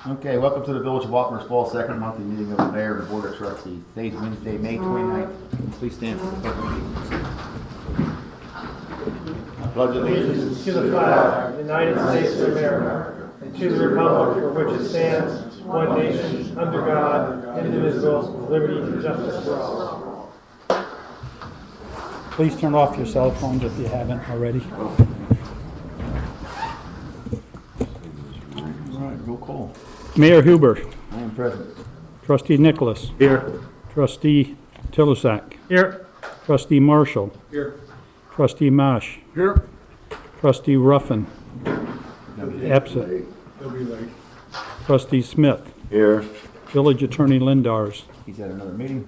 Okay, welcome to the Village of Wappers Fall second monthly meeting of the Mayor and Board of Trustees. Today's Wednesday, May 29th. Please stand for the pledge of allegiance. I pledge allegiance to the flag of the United States of America and to the republic for which it stands, one nation, under God, indivisible, with liberty and justice for all. Please turn off your cell phones if you haven't already. All right, roll call. Mayor Huber, I am present. Trustee Nicholas, Here. Trustee Tilisak, Here. Trustee Marshall, Here. Trustee Marsh, Here. Trustee Ruffin, absent, They'll be late. Trustee Smith, Here. Village Attorney Lindars. He's at another meeting.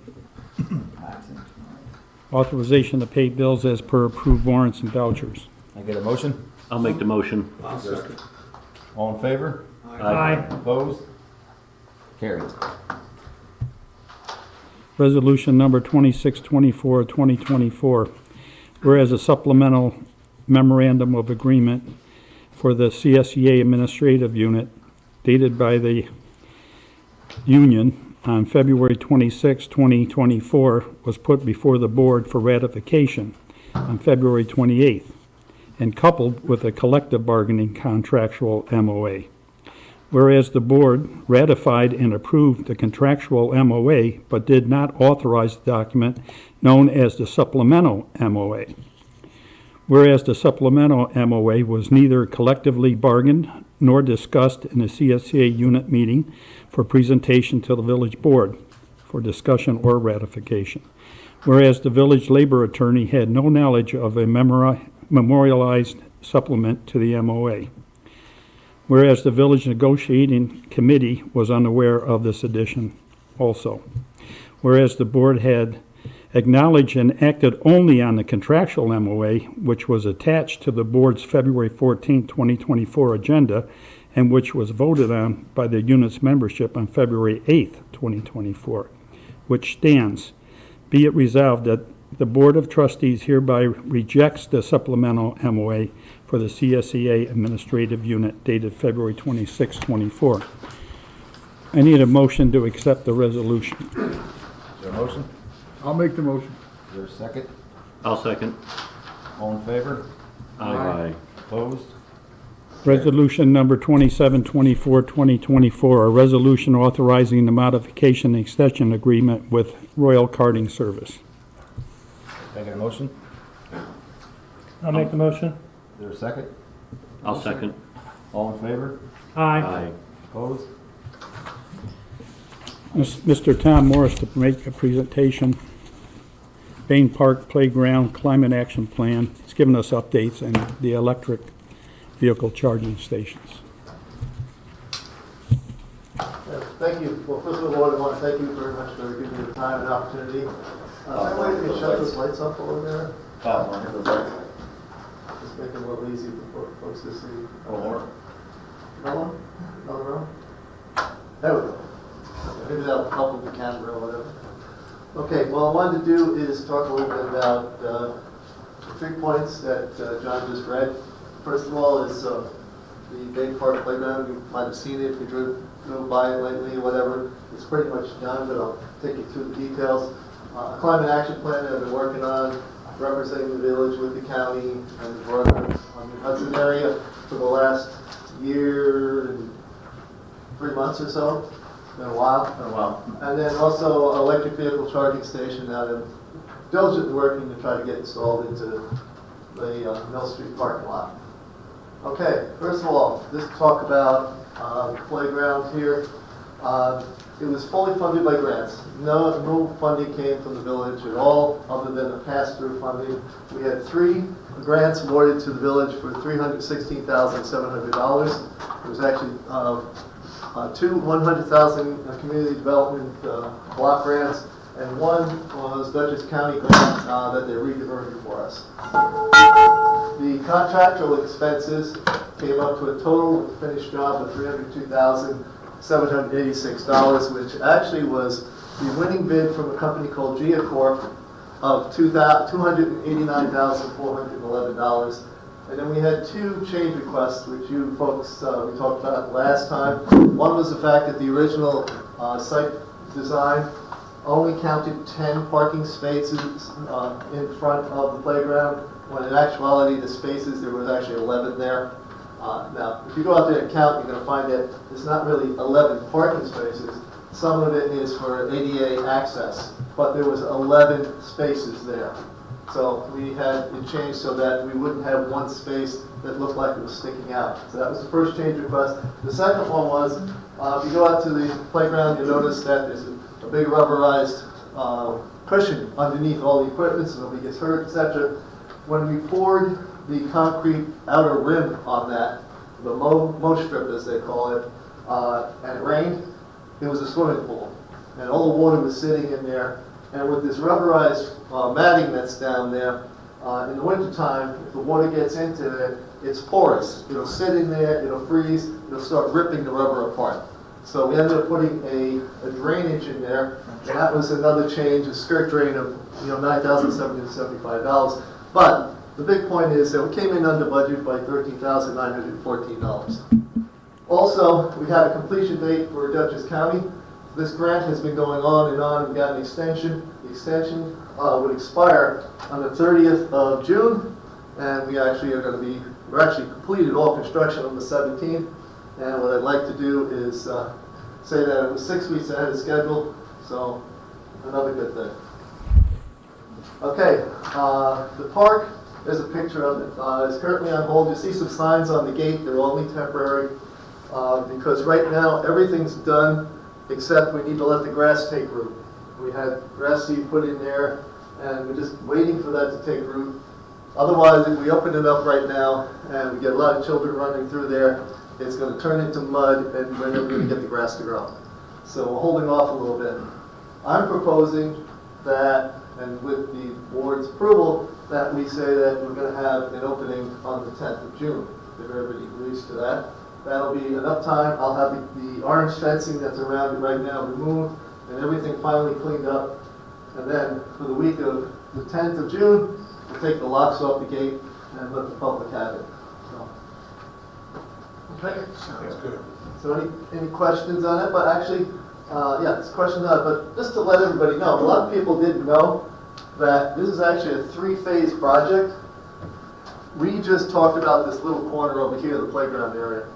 Authorization to pay bills as per approved warrants and vouchers. I get a motion? I'll make the motion. All in favor? Aye. Opposed? Carried. Resolution number 2624, 2024. Whereas a supplemental memorandum of agreement for the CSEA Administrative Unit dated by the Union on February 26, 2024 was put before the board for ratification on February 28th and coupled with a collective bargaining contractual MOA. Whereas the board ratified and approved the contractual MOA but did not authorize the document known as the supplemental MOA. Whereas the supplemental MOA was neither collectively bargained nor discussed in the CSCA unit meeting for presentation to the village board for discussion or ratification. Whereas the village labor attorney had no knowledge of a memorialized supplement to the MOA. Whereas the village negotiating committee was unaware of this addition also. Whereas the board had acknowledged and acted only on the contractual MOA, which was attached to the board's February 14, 2024 agenda, and which was voted on by the unit's membership on February 8, 2024, which stands, be it resolved that the Board of Trustees hereby rejects the supplemental MOA for the CSEA Administrative Unit dated February 26, 24. I need a motion to accept the resolution. Is there a motion? I'll make the motion. Is there a second? I'll second. All in favor? Aye. Opposed? Resolution number 2724, 2024, a resolution authorizing the modification and extension agreement with Royal Karting Service. Can I get a motion? I'll make the motion. Is there a second? I'll second. All in favor? Aye. Opposed? Mr. Tom Morris to make a presentation. Bain Park Playground Climate Action Plan. He's given us updates on the electric vehicle charging stations. Thank you. Well, first of all, I want to thank you very much for giving me the time and opportunity. Is there a way we can shut those lights off over there? Just make it a little easy for folks to see. More. Another one? Another row? There we go. Maybe that'll help with the camera or whatever. Okay, what I wanted to do is talk a little bit about the 3 points that John just read. First of all is the Bain Park Playground. You might have seen it if you drove by lately or whatever. It's pretty much done, but I'll take you through the details. A climate action plan that I've been working on, representing the village with the county and the broader Hudson area for the last year and 3 months or so. Been a while. And then also electric vehicle charging station that I'm diligently working to try to get installed into the Mill Street parking lot. Okay, first of all, just talk about the playground here. It was fully funded by grants. No funding came from the village at all, other than a pass-through funding. We had 3 grants awarded to the village for $316,700. It was actually 2 $100,000 community development block grants, and 1 was Dutchess County grant that they rediverted for us. The contractual expenses came up to a total finished job of $302,786, which actually was the winning bid from a company called Geocorp of $289,411. And then we had two change requests, which you folks, we talked about last time. One was the fact that the original site design only counted 10 parking spaces in front of the playground, when in actuality the spaces, there was actually 11 there. Now, if you go out there and count, you're going to find that it's not really 11 parking spaces. Some of it is for ADA access, but there was 11 spaces there. So we had it changed so that we wouldn't have one space that looked like it was sticking out. So that was the first change request. The second one was, if you go out to the playground, you'll notice that there's a big rubberized cushion underneath all the equipment so nobody gets hurt, etc. When we poured the concrete outer rim on that, the mow strip as they call it, and it rained, it was a swimming pool. And all the water was sitting in there. And with this rubberized matting that's down there, in the wintertime, if the water gets into it, it's porous. It'll sit in there, it'll freeze, it'll start ripping the rubber apart. So we ended up putting a drainage in there, and that was another change, a skirt drain of $9,775. But the big point is that we came in under budget by $13,914. Also, we had a completion date for Dutchess County. This grant has been going on and on. We got an extension. The extension would expire on the 30th of June, and we're actually completed all construction on the 17th. And what I'd like to do is say that it was 6 weeks ahead of schedule, so another good thing. Okay, the park, there's a picture of it. It's currently on hold. You see some signs on the gate. They're only temporary because right now everything's done except we need to let the grass take root. We had grass seed put in there, and we're just waiting for that to take root. Otherwise, if we open it up right now and we get a lot of children running through there, it's going to turn into mud, and we're never going to get the grass to grow. So we're holding off a little bit. I'm proposing that, and with the board's approval, that we say that we're going to have an opening on the 10th of June, if everybody agrees to that. That'll be enough time. I'll have the orange fencing that's around it right now removed and everything finally cleaned up. And then for the week of the 10th of June, we'll take the locks off the gate and let the public have it. So, okay. Sounds good. So any questions on it? But actually, yeah, it's questions on it. But just to let everybody know, a lot of people didn't know that this is actually a 3-phase project. We just talked about this little corner over here, the playground area.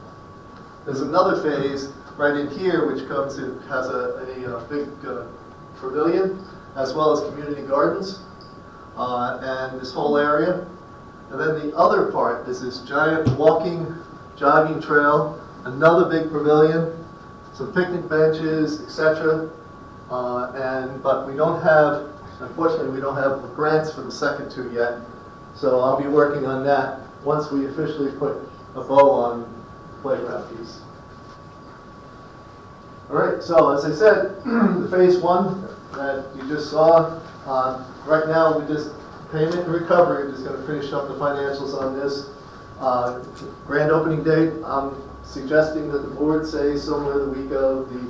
There's another phase right in here which comes in, has a big pavilion as well as community gardens and this whole area. And then the other part is this giant walking, jogging trail, another big pavilion, some picnic benches, etc. But we don't have, unfortunately, we don't have grants for the second two yet. So I'll be working on that once we officially put a bow on playground piece. All right, so as I said, the phase 1 that you just saw, right now we just, payment and recovery, we're just going to finish up the financials on this. Grand opening date, I'm suggesting that the board say somewhere the week of the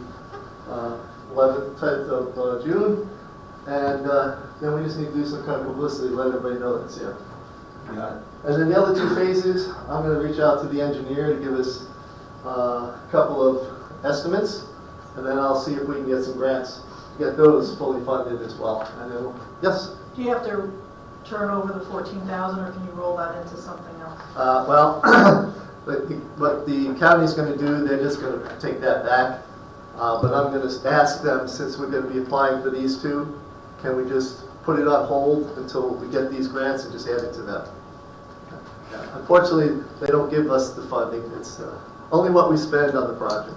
11th, 10th of June, and then we just need to do some kind of publicity, let everybody know that's here. Yeah. And then the other 2 phases, I'm going to reach out to the engineer to give us a couple of estimates, and then I'll see if we can get some grants, get those fully funded as well. And then, yes? Do you have to turn over the 14,000, or can you roll that into something else? Well, what the county's going to do, they're just going to take that back. But I'm going to ask them, since we're going to be applying for these 2, can we just put it on hold until we get these grants and just add it to them? Yeah. Unfortunately, they don't give us the funding. It's only what we spend on the project.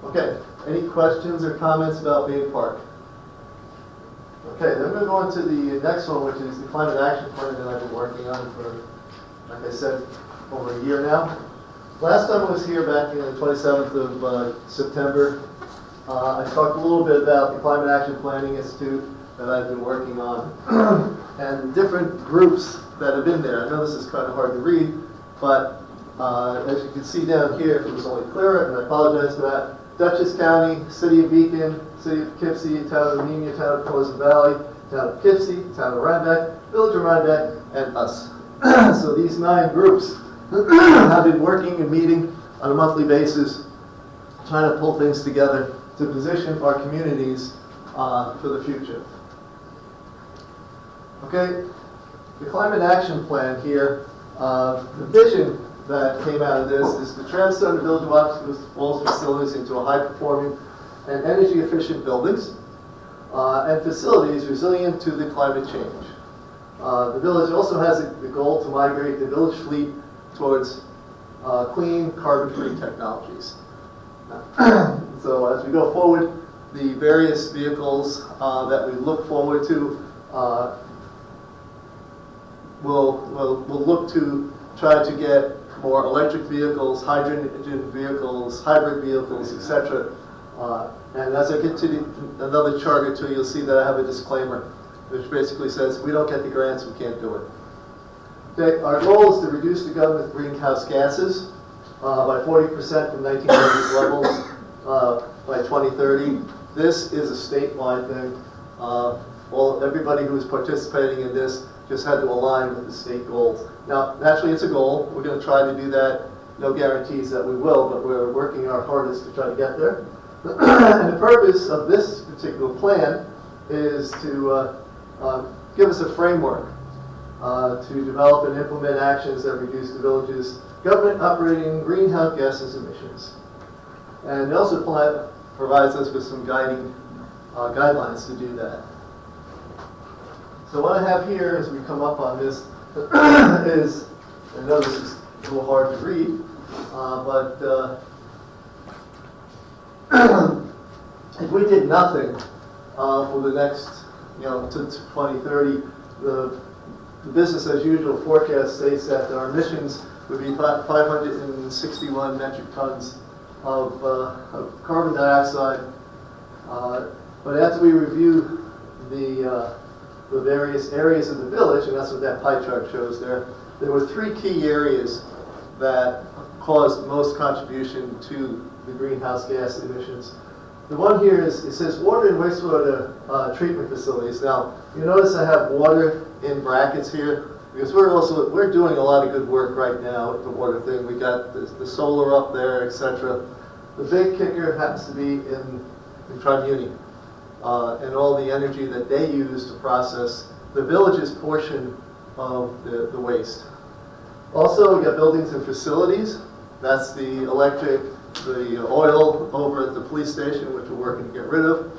Okay, any questions or comments about Main Park? Okay, then we're going to the next one, which is the climate action plan that I've been working on for, like I said, over a year now. Last time I was here back on the 27th of September, I talked a little bit about the Climate Action Planning Institute that I've been working on and different groups that have been there. I know this is kind of hard to read, but as you can see down here, if it was only clearer, and I apologize for that, Dutchess County, City of Beacon, City of Poughkeepsie, Town of Anemia, Town of Pleasant Valley, Town of Poughkeepsie, Town of Rhinebeck, Village of Rhinebeck, and us. So these 9 groups have been working and meeting on a monthly basis, trying to pull things together to position our communities for the future. Okay, the Climate Action Plan here, the vision that came out of this is to transform the Village of Wapner Falls facilities into a high-performing and energy-efficient buildings and facilities resilient to the climate change. The village also has the goal to migrate the village fleet towards clean, carbon-free technologies. So as we go forward, the various vehicles that we look forward to we'll look to try to get more electric vehicles, hydrogen vehicles, hybrid vehicles, etc. And as I get to another chart or two, you'll see that I have a disclaimer, which basically says if we don't get the grants, we can't do it. Okay, our goal is to reduce the government greenhouse gases by 40% from 1990s levels by 2030. This is a statewide thing. Everybody who is participating in this just had to align with the state goals. Now, naturally, it's a goal. We're going to try to do that. No guarantees that we will, but we're working our hardest to try to get there. And the purpose of this particular plan is to give us a framework to develop and implement actions that reduce the village's government operating greenhouse gases emissions. And it also provides us with some guiding guidelines to do that. So what I have here as we come up on this is, I know this is a little hard to read, but if we did nothing for the next, to 2030, the business as usual forecast states that our emissions would be 561 metric tons of carbon dioxide. But after we review the various areas of the village, and that's what that pie chart shows there were 3 key areas that caused most contribution to the greenhouse gas emissions. The one here is, it says water and wastewater treatment facilities. Now, you notice I have water in brackets here, because we're doing a lot of good work right now with the water thing. We got the solar up there, etc. The big kicker happens to be in Trimuni, and all the energy that they use to process the village's portion of the waste. Also, we got buildings and facilities. That's the electric, the oil over at the police station, which we're working to get rid of,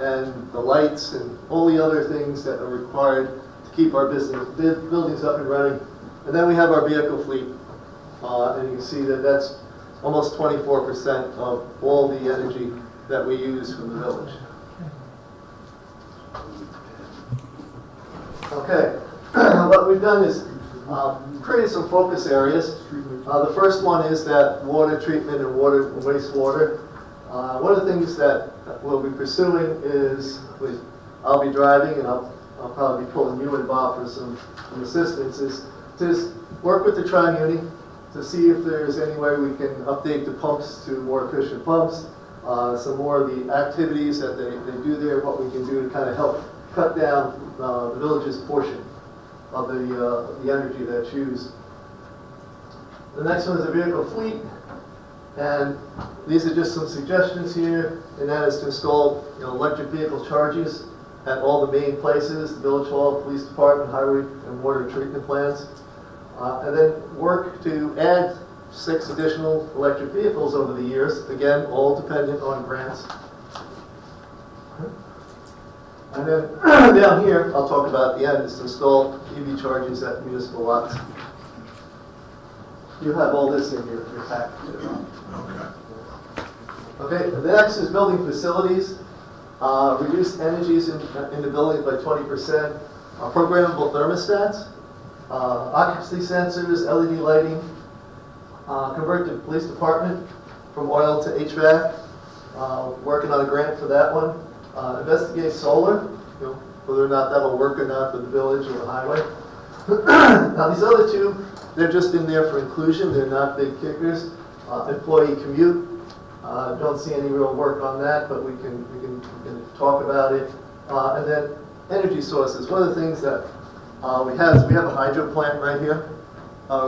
and the lights and all the other things that are required to keep our buildings up and running. And then we have our vehicle fleet, and you can see that that's almost 24% of all the energy that we use from the village. Okay, what we've done is created some focus areas. The first one is that water treatment and water and wastewater. One of the things that we'll be pursuing is, I'll be driving and I'll probably be pulling you and Bob for some assistance, is to work with the Tri-Muni to see if there's any way we can update the pumps to more efficient pumps. Some more of the activities that they do there, what we can do to kind of help cut down the village's portion of the energy that's used. The next one is the vehicle fleet, and these are just some suggestions here, and that is to install electric vehicle charges at all the main places, the village hall, police department, highway and water treatment plants, and then work to add 6 additional electric vehicles over the years, again, all dependent on grants. And then down here, I'll talk about at the end, is to install EV chargers at municipal lots. You have all this in your pack. Okay, the next is building facilities. Reduce energies in the building by 20%. Programmable thermostats. Occupancy sensors, LED lighting. Convert the police department from oil to HVAC. Working on a grant for that one. Investigate solar, whether or not that'll work or not for the village or the highway. Now these other 2, they're just in there for inclusion. They're not big kickers. Employee commute. Don't see any real work on that, but we can talk about it. And then energy sources. One of the things that We have a hydro plant right here.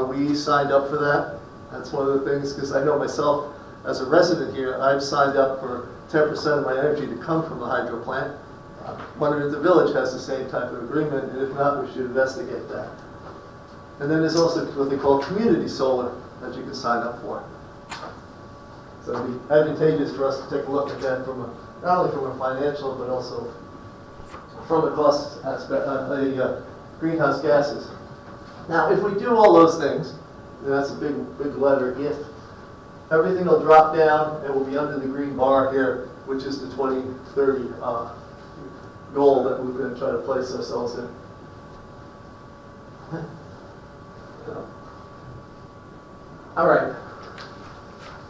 We signed up for that. That's one of the things, because I know myself, as a resident here, I've signed up for 10% of my energy to come from the hydro plant. Wondering if the village has the same type of agreement, and if not, we should investigate that. And then there's also what they call community solar that you can sign up for. So it'd be advantageous for us to take a look at that from not only from a financial, but also from a cost aspect, greenhouse gases. Now, if we do all those things, and that's a big letter if, everything will drop down and will be under the green bar here, which is the 2030 goal that we're going to try to place ourselves in. All right.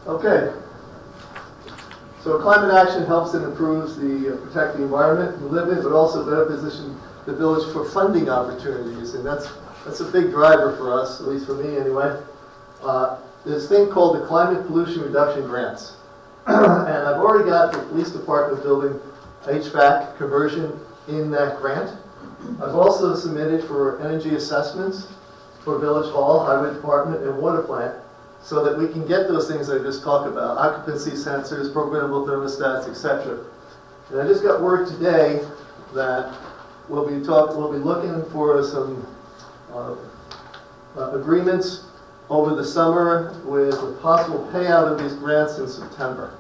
Okay. So climate action helps and improves the protect the environment we live in, but also better position the village for funding opportunities, and that's a big driver for us, at least for me anyway. There's a thing called the Climate Pollution Reduction Grants, and I've already got the police department building HVAC conversion in that grant. I've also submitted for energy assessments for Village Hall, Highway Department, and Water Plant, so that we can get those things I just talked about, occupancy sensors, programmable thermostats, etc. And I just got word today that we'll be looking for some agreements over the summer with a possible payout of these grants in September,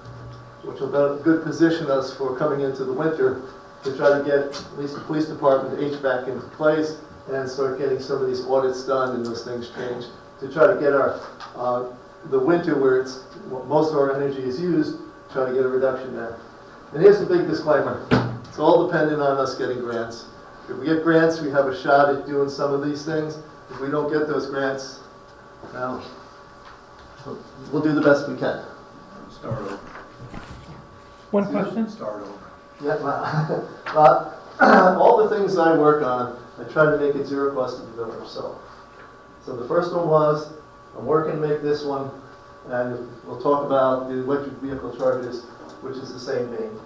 which will position us for coming into the winter to try to get at least the police department HVAC into place and start getting some of these audits done and those things changed to try to get our the winter where most of our energy is used, try to get a reduction there. And here's the big disclaimer. It's all dependent on us getting grants. If we get grants, we have a shot at doing some of these things. If we don't get those grants, well, we'll do the best we can. Start over. One question? Start over. Yeah, all the things I work on, I try to make it zero cost to the village. So the first one was, I'm working to make this one, and we'll talk about the electric vehicle chargers, which is the same vein.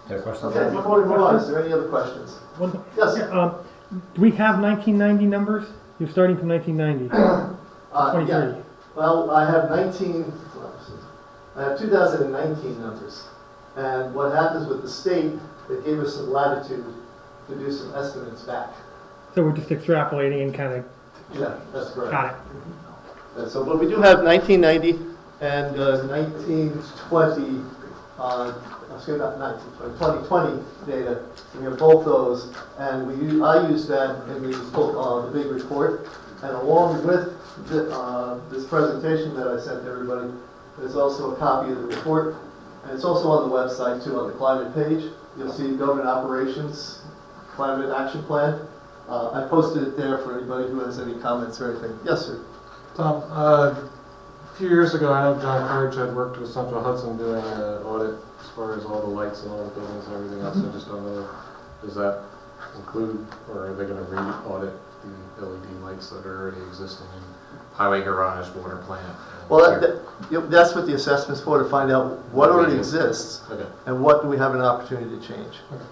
There are questions? Okay, before we move on, is there any other questions? One, Yes. do we have 1990 numbers? You're starting from 1990. 2030. Yeah. Well, I have 2019 numbers. And what happens with the state, they gave us some latitude to do some estimates back. So we're just extrapolating and kind of Yeah, that's correct. got it. And so, but we do have 1990 and 1920, excuse me, not 1920, 2020 data. We have both those, and I use that in the big report. And along with this presentation that I sent to everybody, there's also a copy of the report, and it's also on the website too, on the climate page. You'll see government operations, climate action plan. I posted it there for anybody who has any comments or anything. Yes, sir. Tom, a few years ago, I know John Courage had worked with Central Hudson doing an audit as far as all the lights and all the buildings and everything else. I just don't know, does that include, or are they going to re-audit the LED lights that are already existing in highway garage, water plant? Well, that's what the assessment's for, to find out what already exists Okay. and what do we have an opportunity to change. Okay.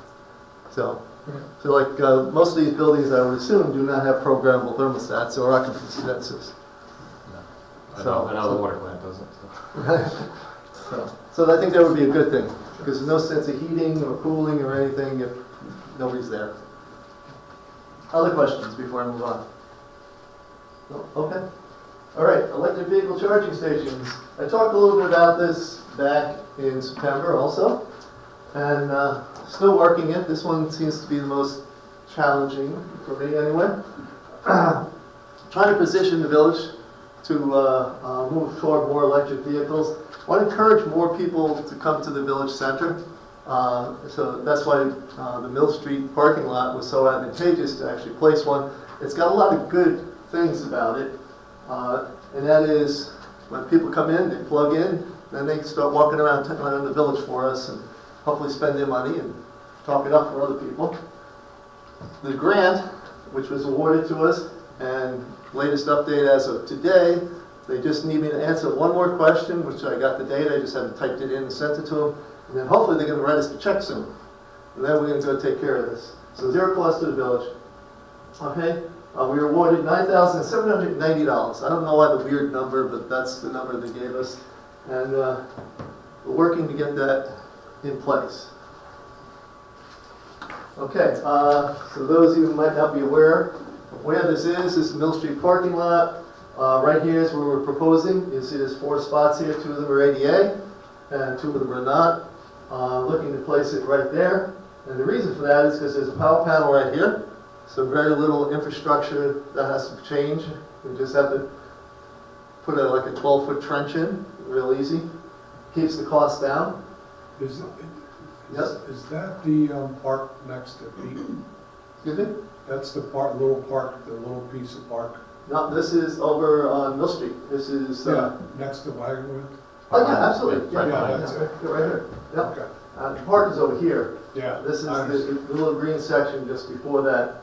So like most of these buildings, I would assume, do not have programmable thermostats or occupancy sensors. I know the water plant doesn't. So. So I think that would be a good thing, because there's no sense of heating or cooling or anything if nobody's there. Other questions before I move on? No? Okay. All right, electric vehicle charging stations. I talked a little bit about this back in September also, and still working it. This one seems to be the most challenging for me anyway. Trying to position the village to move toward more electric vehicles. I want to encourage more people to come to the village center. So that's why the Mill Street parking lot was so advantageous to actually place one. It's got a lot of good things about it. And that is, when people come in, they plug in, then they start walking around the village for us and hopefully spend their money and talk it up for other people. The grant, which was awarded to us, and latest update as of today, they just need me to answer one more question, which I got the date, I just haven't typed it in and sent it to them, and then hopefully they're going to write us the check soon. And then we're going to go take care of this. So zero cost to the village. Okay, we were awarded $9,790. I don't know why the weird number, but that's the number they gave us. And we're working to get that in place. Okay, so those of you who might not be aware of where this is Mill Street parking lot. Right here is where we're proposing. You see there's 4 spots here. 2 of them are ADA and 2 of them are not. Looking to place it right there. And the reason for that is because there's a power panel right here. So very little infrastructure that has to change. We just have to put like a 12-foot trench in, real easy. Keeps the cost down. Is Yes? is that the park next to Pete? Excuse me? That's the little park, the little piece of park? No, this is over on Mill Street. This is, Yeah, next to Wagon Wheel? oh yeah, absolutely. Yeah, that's it. Right here. Yep. Okay, The park is over here. yeah. This is I understand. the little green section just before that.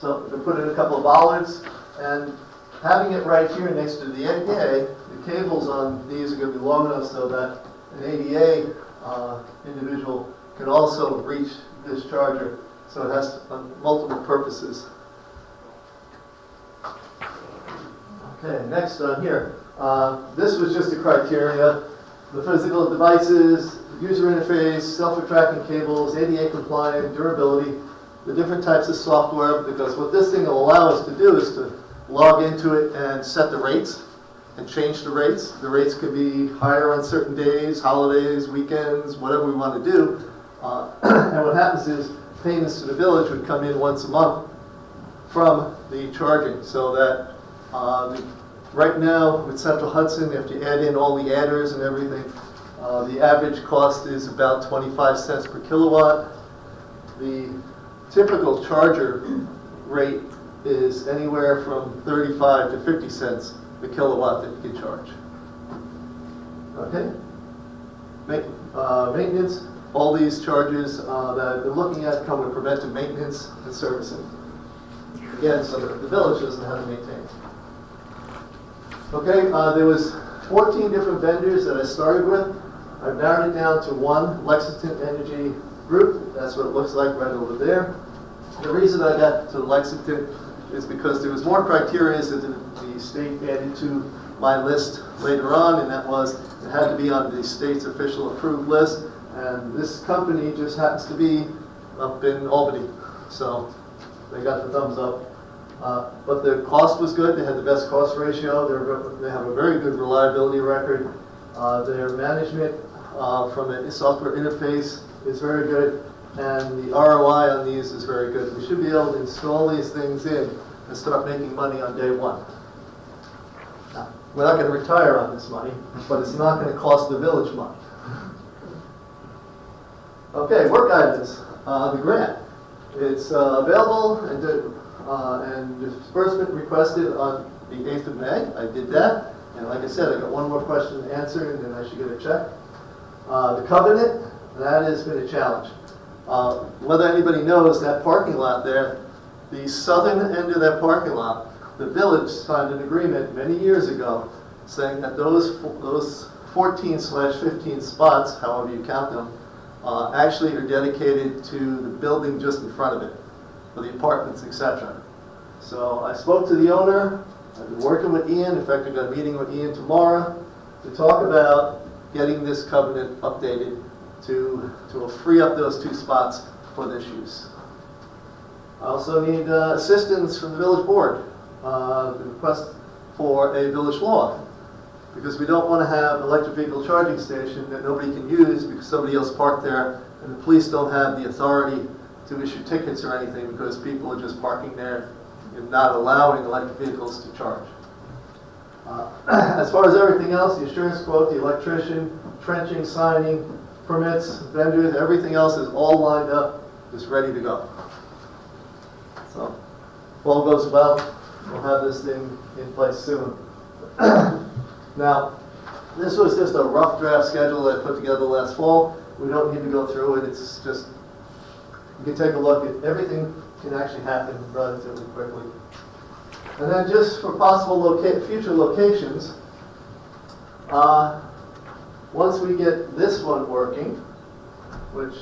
So we put in a couple of bollards, and having it right here next to the ADA, the cables on these are going to be long enough so that an ADA individual can also reach this charger. So it has multiple purposes. Okay, next on here. This was just the criteria. The physical devices, user interface, self-retracting cables, ADA compliant, durability, the different types of software, because what this thing will allow us to do is to log into it and set the rates and change the rates. The rates could be higher on certain days, holidays, weekends, whatever we want to do. And what happens is payments to the village would come in once a month from the charging, so that right now with Central Hudson, if you add in all the adders and everything, the average cost is about 25 cents per kilowatt. The typical charger rate is anywhere from 35 to 50 cents a kilowatt that you can charge. Okay? Maintenance, all these charges that they're looking at come with preventive maintenance and servicing. Again, so that the village doesn't have to maintain. Okay, there was 14 different vendors that I started with. I've narrowed it down to one, Lexington Energy Group. That's what it looks like right over there. The reason I got to Lexington is because there was more criteria that the state added to my list later on, and that was it had to be on the state's official approved list, and this company just happens to be up in Albany, so they got the thumbs up. But the cost was good. They had the best cost ratio. They have a very good reliability record. Their management from a software interface is very good, and the ROI on these is very good. We should be able to install these things in and start making money on day one. Now, we're not going to retire on this money, but it's not going to cost the village money. Okay, work items. The grant. It's available and disbursement requested on the 8th of May. I did that. And like I said, I got one more question to answer, and then I should get a check. The covenant, that has been a challenge. Whether anybody knows that parking lot there, the southern end of that parking lot, the village signed an agreement many years ago saying that those 14/15 spots, however you count them, actually are dedicated to the building just in front of it, for the apartments, etc. So I spoke to the owner. I've been working with Ian. In fact, I've got a meeting with Ian tomorrow to talk about getting this covenant updated to free up those 2 spots for this use. I also need assistance from the village board. The request for a village law, because we don't want to have an electric vehicle charging station that nobody can use because somebody else parked there, and the police don't have the authority to issue tickets or anything because people are just parking there and not allowing electric vehicles to charge. As far as everything else, the insurance quote, the electrician, trenching, signing, permits, vendors, everything else is all lined up, just ready to go. So, if all goes well, we'll have this thing in place soon. Now, this was just a rough draft schedule that I put together last fall. We don't need to go through it. It's just, you can take a look at everything can actually happen relatively quickly. And then just for possible future locations, once we get this one working, which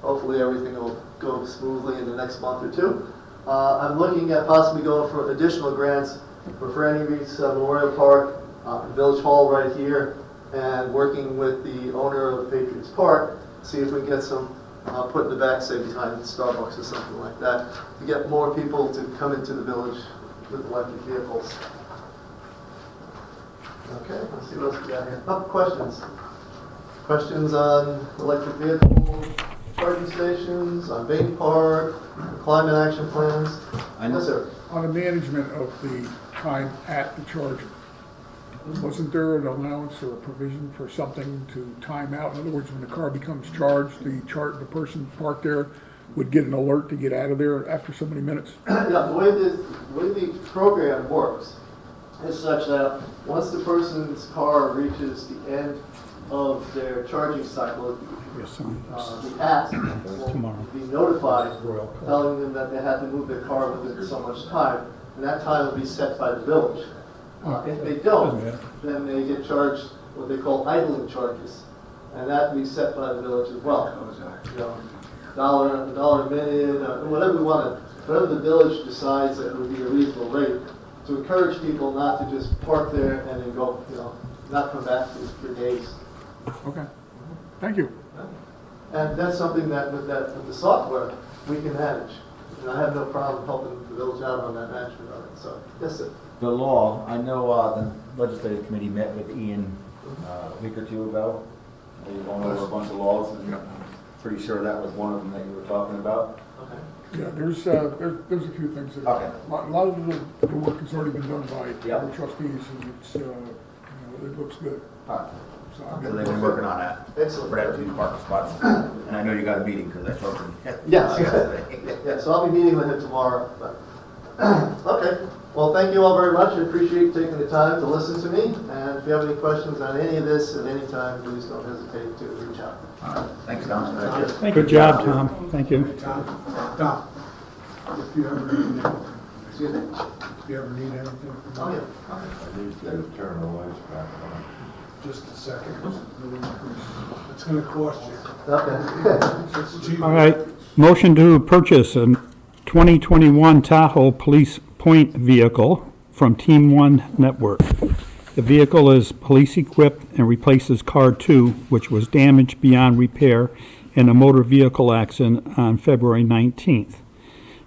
hopefully everything will go smoothly in the next month or two, I'm looking at possibly going for additional grants for Franny Reed's Memorial Park, Village Hall right here, and working with the owner of Patriots Park, see if we can get some put in the back, say behind Starbucks or something like that, to get more people to come into the village with electric vehicles. Okay, let's see what else we got here. Oh, questions? Questions on electric vehicle charging stations, on Bain Park, climate action plans? Yes, sir. On the management of the time at the charger, wasn't there an allowance or a provision for something to time out? In other words, when the car becomes charged, the person parked there would get an alert to get out of there after so many minutes? Yeah, the way the program works is such that once the person's car reaches the end of their charging cycle, Yes, son. the app Tomorrow. will be notified, telling them that they have to move their car within so much time, and that time will be set by the village. If they don't, then they get charged what they call idling charges, and that will be set by the village as well. You know, $1 a minute, whatever we want to, whatever the village decides that would be a reasonable rate, to encourage people not to just park there and then go, you know, not come back for days. Okay, thank you. And that's something that with the software, we can manage. And I have no problem helping the village out on that management of it, so, yes, sir. The law, I know the legislative committee met with Ian a week or two ago. They were going over a bunch of laws, and I'm pretty sure that was one of them that you were talking about. Okay. Yeah, there's a few things that, Okay. a lot of the work has already been done by Yeah. the trustees, and it's, you know, it looks good. All right. So I'm So they've been working on that. Excellent. For that 2 parking spots. And I know you got a meeting because I talked to him. Yes. Yeah, so I'll be meeting with him tomorrow. But okay. Well, thank you all very much. I appreciate you taking the time to listen to me. And if you have any questions on any of this at any time, please don't hesitate to reach out. All right. Thanks, Don. Good job, Tom. Thank you. Tom, if you ever need anything, Excuse me? if you ever need anything from Oh, me, yeah. I need to turn the lights back on. just a second. It's gonna cost you. Okay. It's cheap. All right, motion to purchase a 2021 Tahoe Police Point vehicle from Team One Network. The vehicle is police equipped and replaces Car 2, which was damaged beyond repair in a motor vehicle accident on February 19th.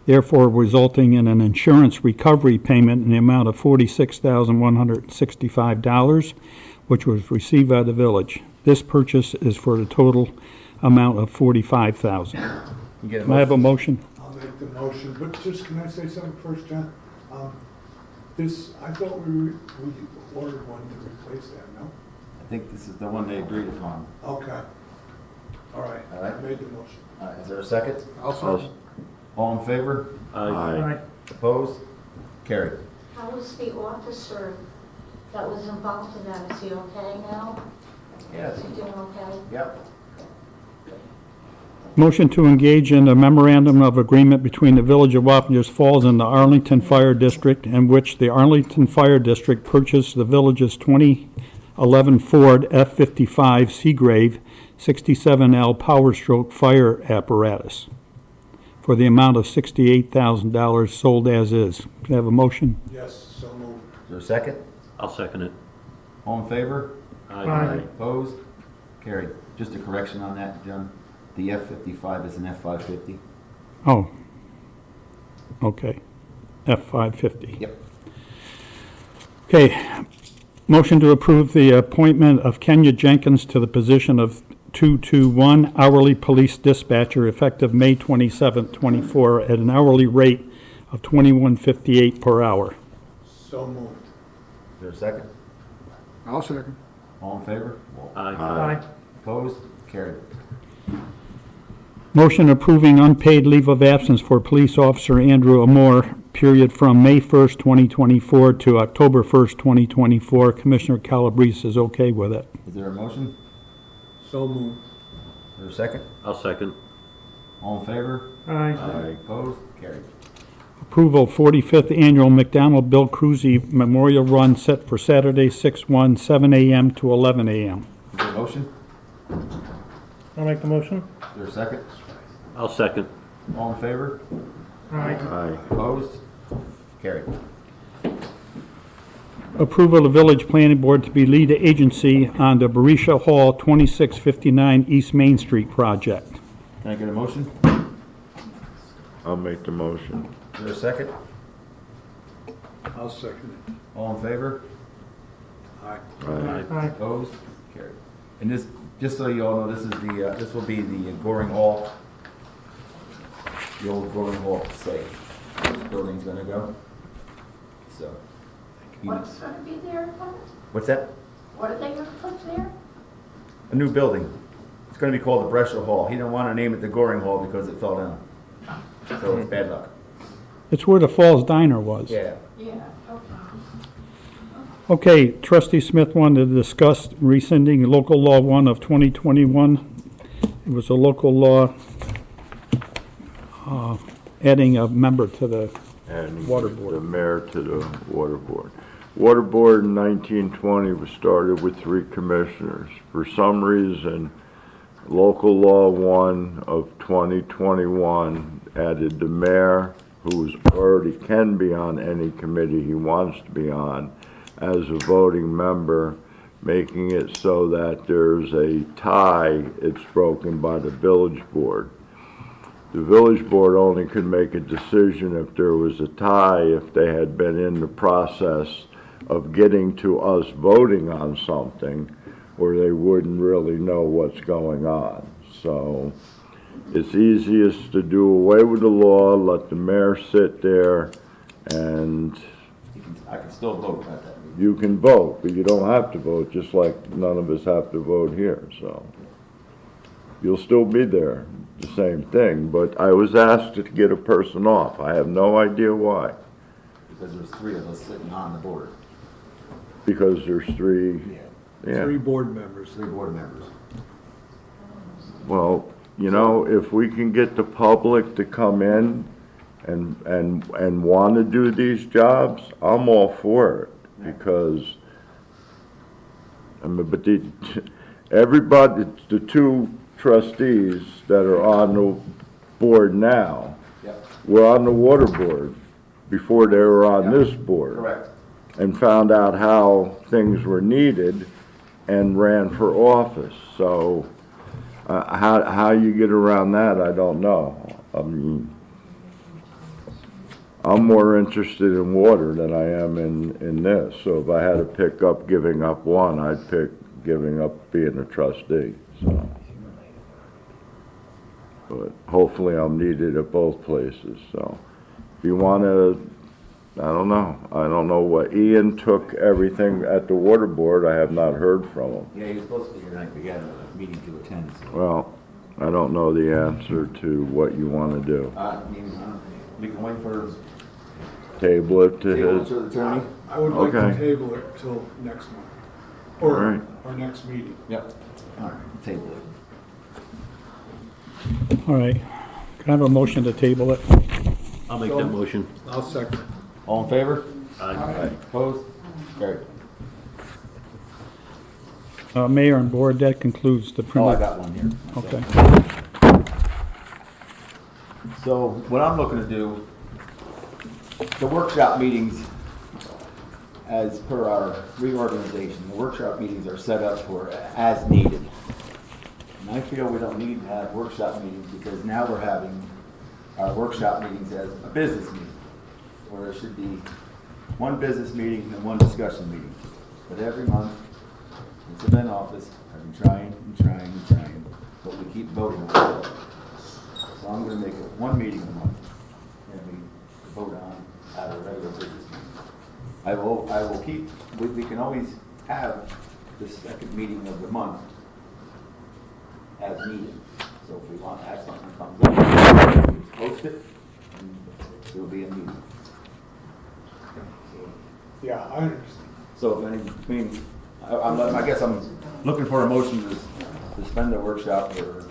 Therefore resulting in an insurance recovery payment in the amount of $46,165, which was received by the village. This purchase is for the total amount of $45,000. You get a Can I have a motion? I'll make the motion, but just, can I say something first, John? I thought we ordered one to replace that, no? I think this is the one they agreed upon. Okay. All right. All right. I made the motion. All right, is there a second? Also, All in favor? Aye. Opposed? Carried. How was the officer that was involved in that? Is he okay now? Yes. Is he doing okay? Yep. Motion to engage in a memorandum of agreement between the Village of Wappingers Falls and the Arlington Fire District, in which the Arlington Fire District purchased the village's 2011 Ford F-55 Seagrave 67L Power Stroke fire apparatus for the amount of $68,000 sold as is. Can I have a motion? yes, so moved. Is there a second? I'll second it. All in favor? Aye. Opposed? Carried. Just a correction on that, John. The F-55 is an F-550. Oh, okay. F-550. Yep. Okay, motion to approve the appointment of Kenya Jenkins to the position of 221 hourly police dispatcher effective May 27, 24 at an hourly rate of $21.58 per hour. So moved. Is there a second? I'll second. All in favor? Aye. Opposed? Carried. Motion approving unpaid leave of absence for police officer Andrew Amore, period from May 1st, 2024 to October 1st, 2024. Commissioner Calabrese is okay with it. Is there a motion? So moved. Is there a second? I'll second. All in favor? Aye. Opposed? Carried. Approval 45th Annual McDonald Bill Cruzy Memorial Run set for Saturday, 6/1, 7 a.m. to 11 a.m. Is there a motion? I'll make the motion. Is there a second? I'll second. All in favor? Aye. Aye. Opposed? Carried. Approval of Village Planning Board to be lead agency on the Barisha Hall 2659 East Main Street project. Can I get a motion? I'll make the motion. Is there a second? I'll second it. All in favor? Aye. Aye. Aye. Opposed? Carried. And this, just so you all know, this is the, this will be the Goring Hall. The old Goring Hall site. This building's gonna go. So. What's gonna be there, Kevin? What's that? What are they gonna put there? A new building. It's gonna be called the Brescia Hall. He didn't wanna name it the Goring Hall because it fell down. So it's bad luck. It's where the Falls Diner was. Yeah. Yeah, okay. Okay, Trustee Smith wanted to discuss rescinding Local Law 1 of 2021. It was a local law adding a member to the And Water Board. the mayor to the Water Board. Water Board in 1920 was started with 3 commissioners. For some reason, Local Law 1 of 2021 added the mayor, who already can be on any committee he wants to be on, as a voting member, making it so that there's a tie, it's broken by the village board. The village board only could make a decision if there was a tie, if they had been in the process of getting to us voting on something, or they wouldn't really know what's going on. So it's easiest to do away with the law, let the mayor sit there, and I can still vote at that meeting. you can vote, but you don't have to vote, just like none of us have to vote here, so. You'll still be there, the same thing, but I was asked to get a person off. I have no idea why, Because there's 3 of us sitting on the board. because there's 3, yeah. 3 board members. 3 board members. Well, you know, if we can get the public to come in and want to do these jobs, I'm all for it, because, I mean, but everybody, the 2 trustees that are on the board now Yep. were on the water board before they were on this board. Correct. And found out how things were needed and ran for office. So how you get around that, I don't know. I mean, I'm more interested in water than I am in this. So if I had to pick up giving up one, I'd pick giving up being a trustee. So. But hopefully I'm needed at both places. So if you want to, I don't know. I don't know what, Ian took everything at the water board. I have not heard from him. Yeah, he was supposed to be here tonight, but he had a meeting to attend, so. Well, I don't know the answer to what you want to do. We can wait for Table it to table his, to the attorney. I would like to Okay. table it till next month, all or right. our next meeting. Yep. All right, table it. All right. Can I have a motion to table it? I'll make that motion. I'll second. All in favor? Aye. Opposed? Carried. Mayor and board, that concludes the. Oh, I got one here. Okay. So what I'm looking to do, the workshop meetings, as per our reorganization, the workshop meetings are set up for as needed. And I feel we don't need to have workshop meetings because now we're having our workshop meetings as a business meeting, where there should be one business meeting and one discussion meeting. But every month, since I've been in office, I've been trying, but we keep voting on it. So I'm gonna make it one meeting a month, and we vote on at a regular business meeting. I will keep, we can always have the second meeting of the month as needed. So if we want to have something comes up, we post it, and it will be a meeting. Yeah, I understand. So if any, I mean, I guess I'm looking for a motion to suspend the workshop or,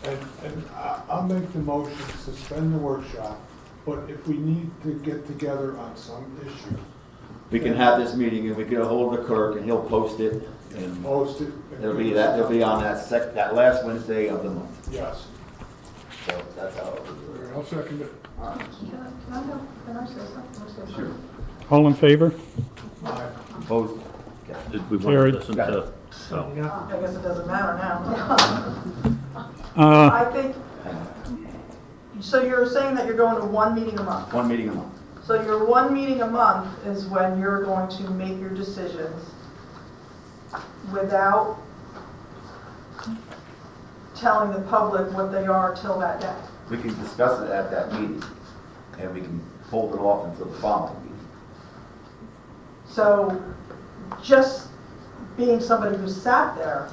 And I'll make the motion to suspend the workshop, but if we need to get together on some issue, we can have this meeting and we can hold the clerk and he'll post it and post it. it'll be on that last Wednesday of the month. Yes. So that's how it would do it. I'll second it. Can I say something? Sure. All in favor? Opposed? Did we want Carried. to listen to? Oh. Yeah. I guess it doesn't matter now. Uh, I think, so you're saying that you're going to one meeting a month? One meeting a month. So your one meeting a month is when you're going to make your decisions without telling the public what they are till that day? We can discuss it at that meeting, and we can hold it off until the following meeting. So just being somebody who sat there,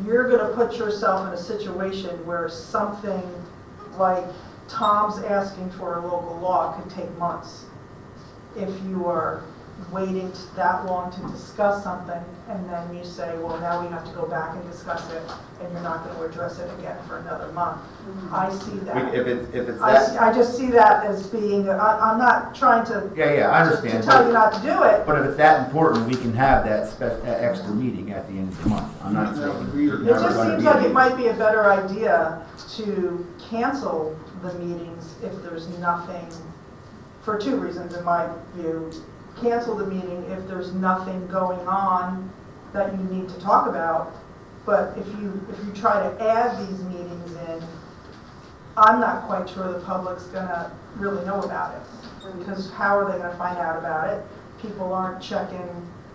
you're gonna put yourself in a situation where something like Tom's asking for a local law could take months. If you are waiting that long to discuss something, and then you say, well, now we have to go back and discuss it, and you're not gonna address it again for another month. I see that. If it's that, I just see that as being, I'm not trying to yeah, I understand. to tell you not to do it. But if it's that important, we can have that extra meeting at the end of the month. I'm not saying. It just seems like it might be a better idea to cancel the meetings if there's nothing, for two reasons in my view. Cancel the meeting if there's nothing going on that you need to talk about. But if you try to add these meetings in, I'm not quite sure the public's gonna really know about it. Because how are they gonna find out about it? People aren't checking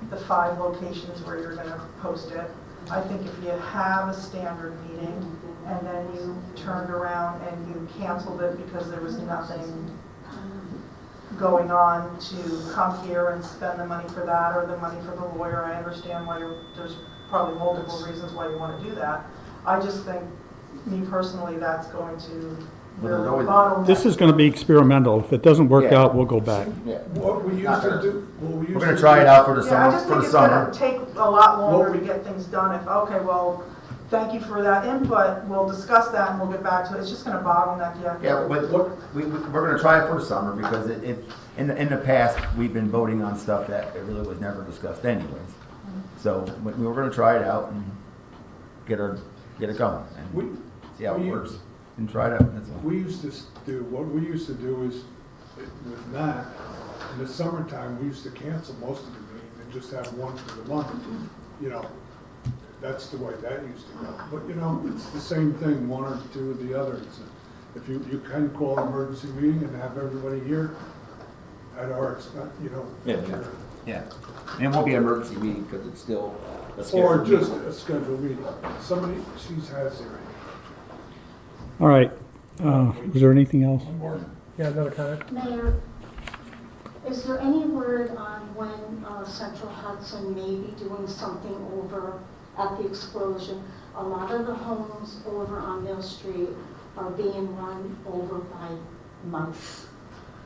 the 5 locations where you're gonna post it. I think if you have a standard meeting and then you turned around and you canceled it because there was nothing going on to come here and spend the money for that or the money for the lawyer, I understand why there's probably multiple reasons why you want to do that. I just think, me personally, that's going to really bottleneck. This is gonna be experimental. If it doesn't work Yeah. out, we'll go back. Yeah. What we used to do, We're gonna try it out for the Yeah, I summer, just for think the it's gonna summer. take a lot longer What to we- get things done. If, okay, well, thank you for that input, we'll discuss that and we'll get back to it. It's just gonna bottleneck you. Yeah, but we're gonna try it for the summer because in the past, we've been voting on stuff that it really was never discussed anyways. So we were gonna try it out and get it going We- and see how it we- works and try it out, that's all. what we used to do is, with that, in the summertime, we used to cancel most of the meetings and just have one for the month. You know, that's the way that used to go. But, you know, it's the same thing, one or two of the others. If you can call an emergency meeting and have everybody here at our expense, you know. Yeah, and it won't be an emergency meeting because it's still a Or scheduled just meeting. a scheduled meeting. Somebody, she has it. All right, was there anything else? One more. Yeah, another comment. Mayor, is there any word on when Central Hudson may be doing something over at the explosion? A lot of the homes over on Mill Street are being run over by mice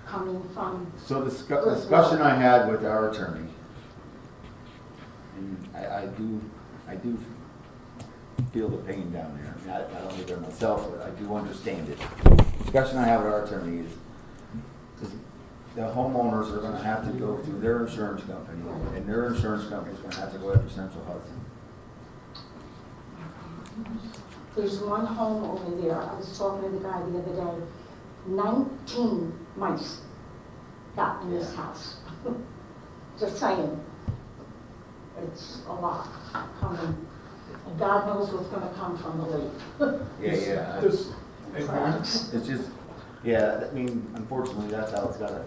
coming from, So the discussion I had with our attorney, and I do feel the pain down there. I mean, I don't live there myself, but I do understand it. The discussion I have with our attorney is the homeowners are gonna have to go through their insurance company, and their insurance company is gonna have to go after Central Hudson. there's one home over there, I was talking to the guy the other day, 19 mice got in this house. Just saying. It's a lot coming. And God knows what's gonna come from the lake. Yeah. This, It's just, yeah, I mean, unfortunately, that's how it's gotta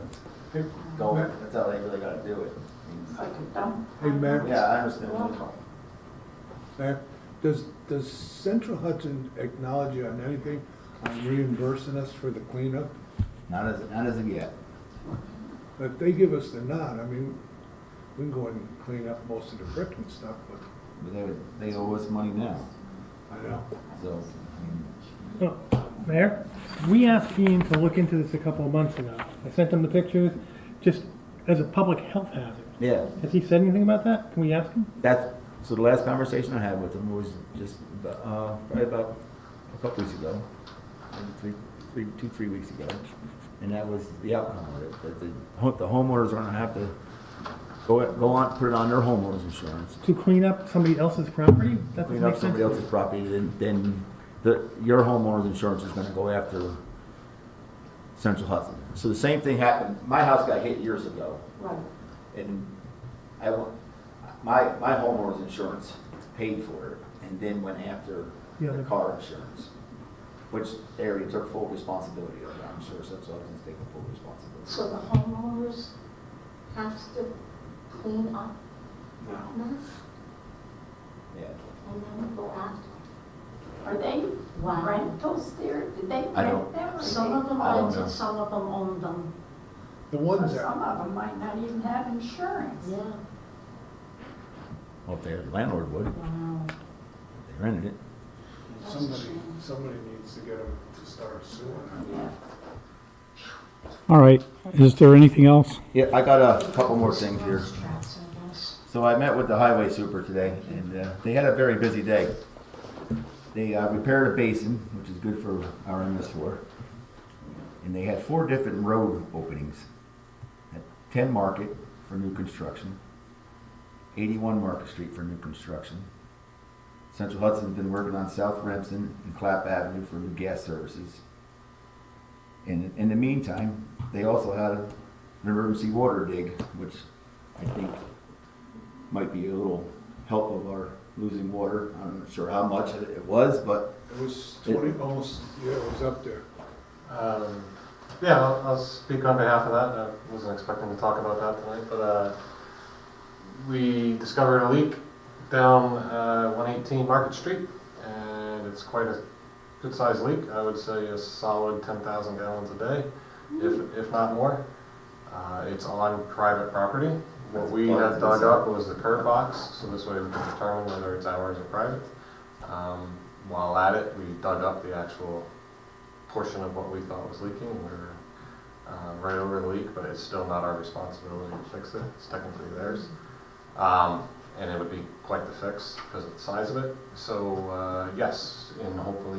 go. That's how they really gotta do it. I could dump. hey, Matt. Yeah, I understand. Matt, does Central Hudson acknowledge you on anything on reimbursing us for the cleanup? Not as of yet. If they give us the nod, I mean, we can go and clean up most of the brick and stuff, but But they owe us money now, I know. so. Oh, Mayor, we asked Ian to look into this a couple of months ago. I sent him the pictures, just as a public health hazard. Yeah, Has he said anything about that? Can we ask him? so the last conversation I had with him was just, probably about a couple weeks ago, maybe 3 weeks ago. And that was the outcome of it, that the homeowners are gonna have to go on, put it on their homeowners insurance. To clean up somebody else's property? That doesn't Clean make up somebody sense. else's property, then your homeowner's insurance is gonna go after Central Hudson. So the same thing happened, my house got hit years ago, Right. and my homeowner's insurance paid for it, and then went after Yeah. the car insurance, which they already took full responsibility of it. I'm sure Central Hudson's taking full responsibility. So the homeowners have to clean up No. mess Yeah, and then go after. Are they Wow. rentals there? Did they I rent don't- them? or Some they- of them I don't owned know. it, some of them owned them. The or ones that, Some of them might not even have insurance. Yeah. well, if their landlord would, Wow. they rented it. somebody needs to get them to start suing them. Yeah. All right, is there anything else? Yeah, I got a couple more things here. Mousetraps, I guess. So I met with the highway super today, and they had a very busy day. They repaired a basin, which is good for our MS4, and they had 4 different road openings. At 10 Market for new construction, 81 Market Street for new construction. Central Hudson's been working on South Remsen and Clap Avenue for new gas services. And in the meantime, they also had an emergency water dig, which I think might be a little help of our losing water. I'm not sure how much it was, but It was 20, almost, yeah, it was up there. Yeah, I'll speak on behalf of that. I wasn't expecting to talk about that tonight, but we discovered a leak down 118 Market Street, and it's quite a good-sized leak. I would say a solid 10,000 gallons a day, if not more. It's on private property. What we had dug up was the curb box, so this way we can determine whether it's ours or private. While at it, we dug up the actual portion of what we thought was leaking. We were right over the leak, but it's still not our responsibility to fix it. It's technically theirs. And it would be quite the fix because of the size of it. So yes, and hopefully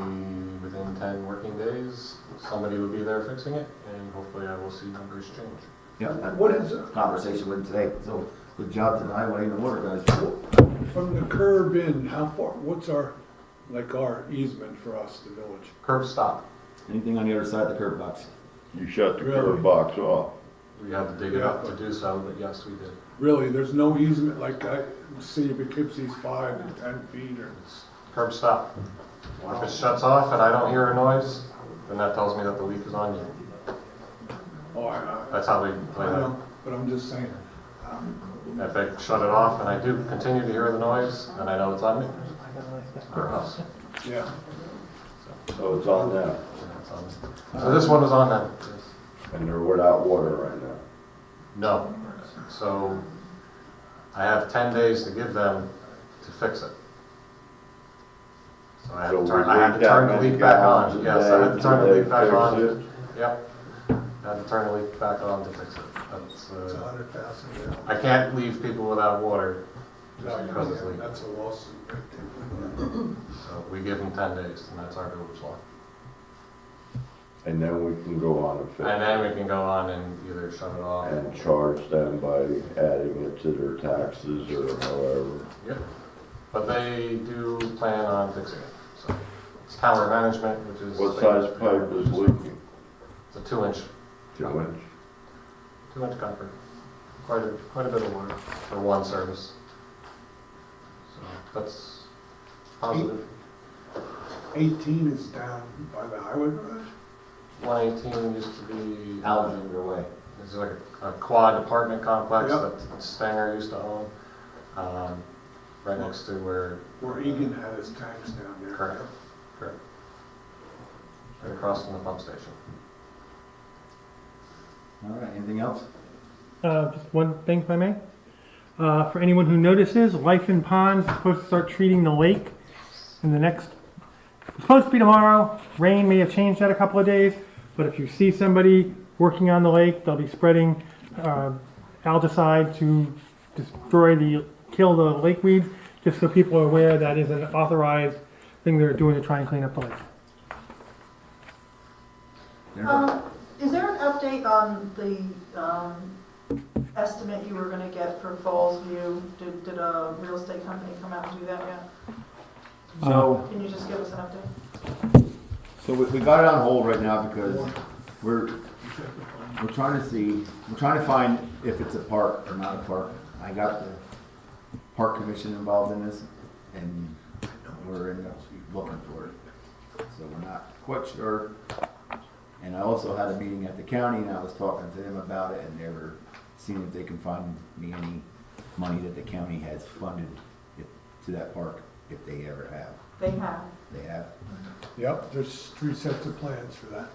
within 10 working days, somebody will be there fixing it, and hopefully I will see numbers change. yeah, What is it? conversation with him today. So good job to the highway and the water guys. From the curb in, how far, what's our easement for us, the village? Curb stop. Anything on the other side of the curb box? You shut the Really? curb box off. We had to dig it up to do so, but yes, we did. Really, there's no easement like I see Poughkeepsie's 5 and 10 feet or? It's curb stop. If it shuts off and I don't hear a noise, then that tells me that the leak is on you. Oh, That's how we play I that. know, but I'm just saying. If I shut it off and I do continue to hear the noise, then I know it's on me. Or us. Yeah. So it's on now, Yeah, it's on me. So this one is on them. and they're without water right now. No. So I have 10 days to give them to fix it. So I had So to we turn leak the that leak many back gallons on. a Yes, I had to day turn the till leak they back fix on. it? Yep. I had to turn the leak back on to fix it. That's, It's 100,000 gallons. I can't leave people without water No, you because it's can't. leaking. That's a lawsuit right there. So we give them 10 days, and that's our village law. And then we can go on and fix And it then we can go on and either shut it off. and charge them by adding it to their taxes or however. Yep. But they do plan on fixing it. So it's tower management, which is. What size pipe is leaking? It's a 2-inch, 2 inch? 2-inch copper. Quite a bit of water for one service. So that's positive. 18 is down by the highway garage? 118 used to be. Alexander Way. It's like a quad apartment complex Yep. that Stanger used to own, right next to where. Where Egan had his tanks down there. Correct. Correct. Right across from the pump station. All right, anything else? Just one thing, if I may. For anyone who notices, Life in Ponds is supposed to start treating the lake in the next. It's supposed to be tomorrow. Rain may have changed that a couple of days, but if you see somebody working on the lake, they'll be spreading algicide to kill the lake weeds. Just so people are aware that is an authorized thing they're doing to try and clean up the lake. Is there an update on the estimate you were gonna get for Falls View? Did a real estate company come out and do that yet? So, Can you just give us an update? So we got it on hold right now because we're trying to find if it's a park or not a park. I got the park commission involved in this, and we're looking for it. So we're not quite sure. And I also had a meeting at the county, and I was talking to them about it, and they were seeing if they can find me any money that the county has funded to that park, if they ever have. They have. They have, Yep, there's 3 sets of plans for that.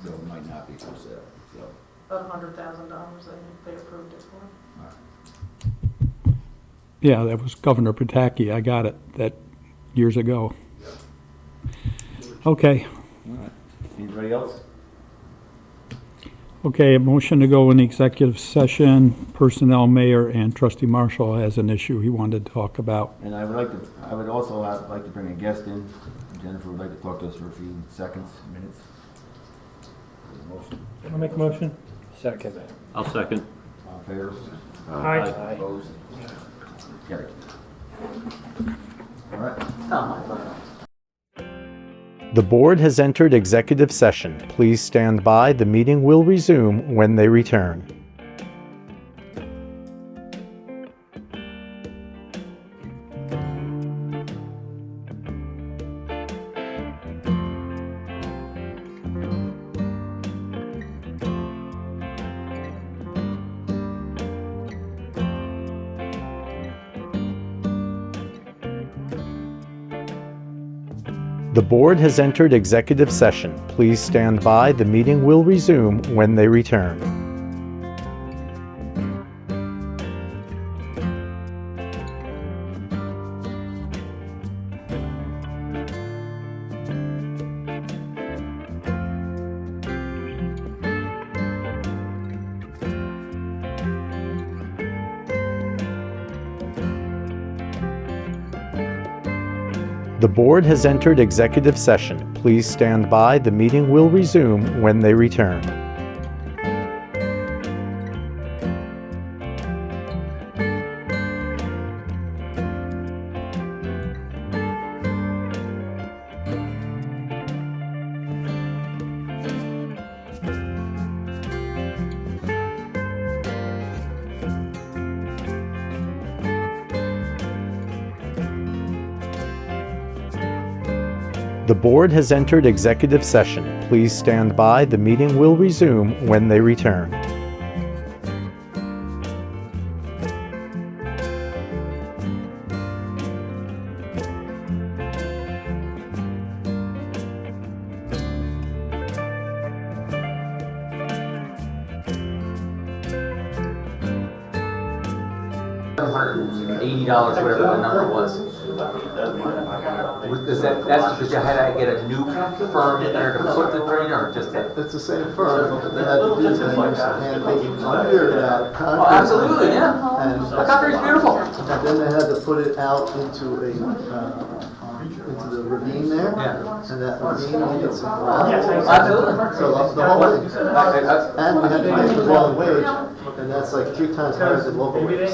so it might not be for sale, so. About $100,000 they approved it for. All right. Yeah, that was Governor Pataki. I got it that years ago. Okay. All right. Anybody else? Okay, a motion to go in executive session. Personnel, mayor, and trustee Marshall has an issue he wanted to talk about. And I would also like to bring a guest in. Jennifer would like to talk to us for a few seconds, minutes. Motion. I'll make a motion. I'll second. All in favor? Aye. Opposed? Carried. All right. The board has entered executive session. Please stand by. The meeting will resume when they return. The board has entered executive session. Please stand by. The meeting will resume when they return. The board has entered executive session. Please stand by. The meeting will resume when they return. The board has entered executive session. Please stand by. The meeting will resume when they return. $80, whatever the number was. That's because you had to get a new firm in there to put the drain, or just that? It's the same firm, but they had to do that, they used to hand make it under that concrete. Oh, absolutely, yeah. And The concrete's beautiful. and then they had to put it out into the ravine there. Yeah. And that ravine needed some gravel. Absolutely. So the whole thing. And we had to pay the wrong wage, and that's like 3 times higher than local wage.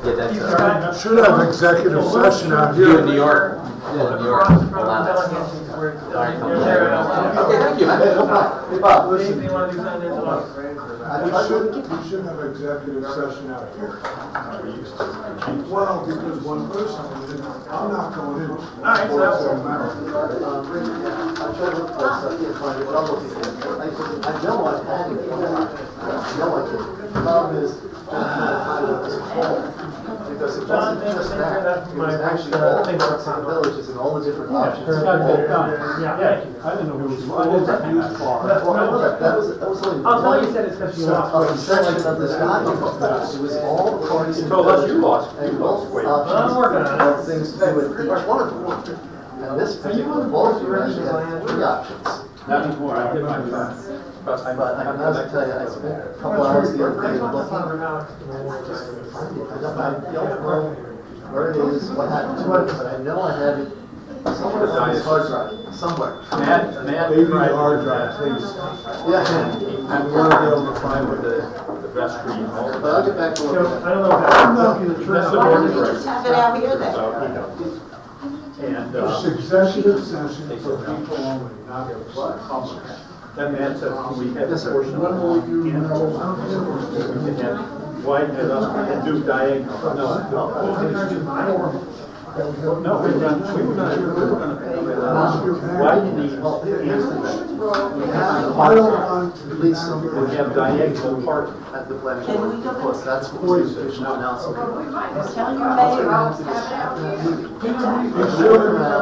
Yeah, that's, Should have executive session out you here. in New York. Yeah, New York. Hold on. Okay, thank you, man. Hey, no problem. Hey, Bob, listen. We should have executive session out here. Well, because one person, I'm not going in. I tried to look for stuff, I can't find it, but I'm looking for it. I know I had it. I know I did. The problem is, I'm trying to find what this is called. Because it wasn't just that, it was actually all the parts of the villages and all the different options. I didn't know who was. Well, I know that was only. I'll tell you, said it's because you lost. A section of this document, it was all the parties. And both options of things to do with each one of them. And this particular bulletin actually had 3 options. Not anymore, I did my turn. But I can honestly tell you, I spent a couple hours the other day looking. I don't know where it is, what happened to it, but I know I have it somewhere on this hard drive, somewhere. Maybe the hard drive, please. Yeah. And we're gonna be able to find The best green. But I'll get back to I it. don't know if that's the Why don't we just have it out here then? And, It's executive session for people only, not for the public. that man says, can we have a Yes, sir. portion of the lawn canceled? We can have, widen it up and do diagonal. No, we were gonna widen these, I don't want to leave some we have diagonal parking. at the planning board, because that's what the official announcement. Tell your mayor I'll have it out. Make sure that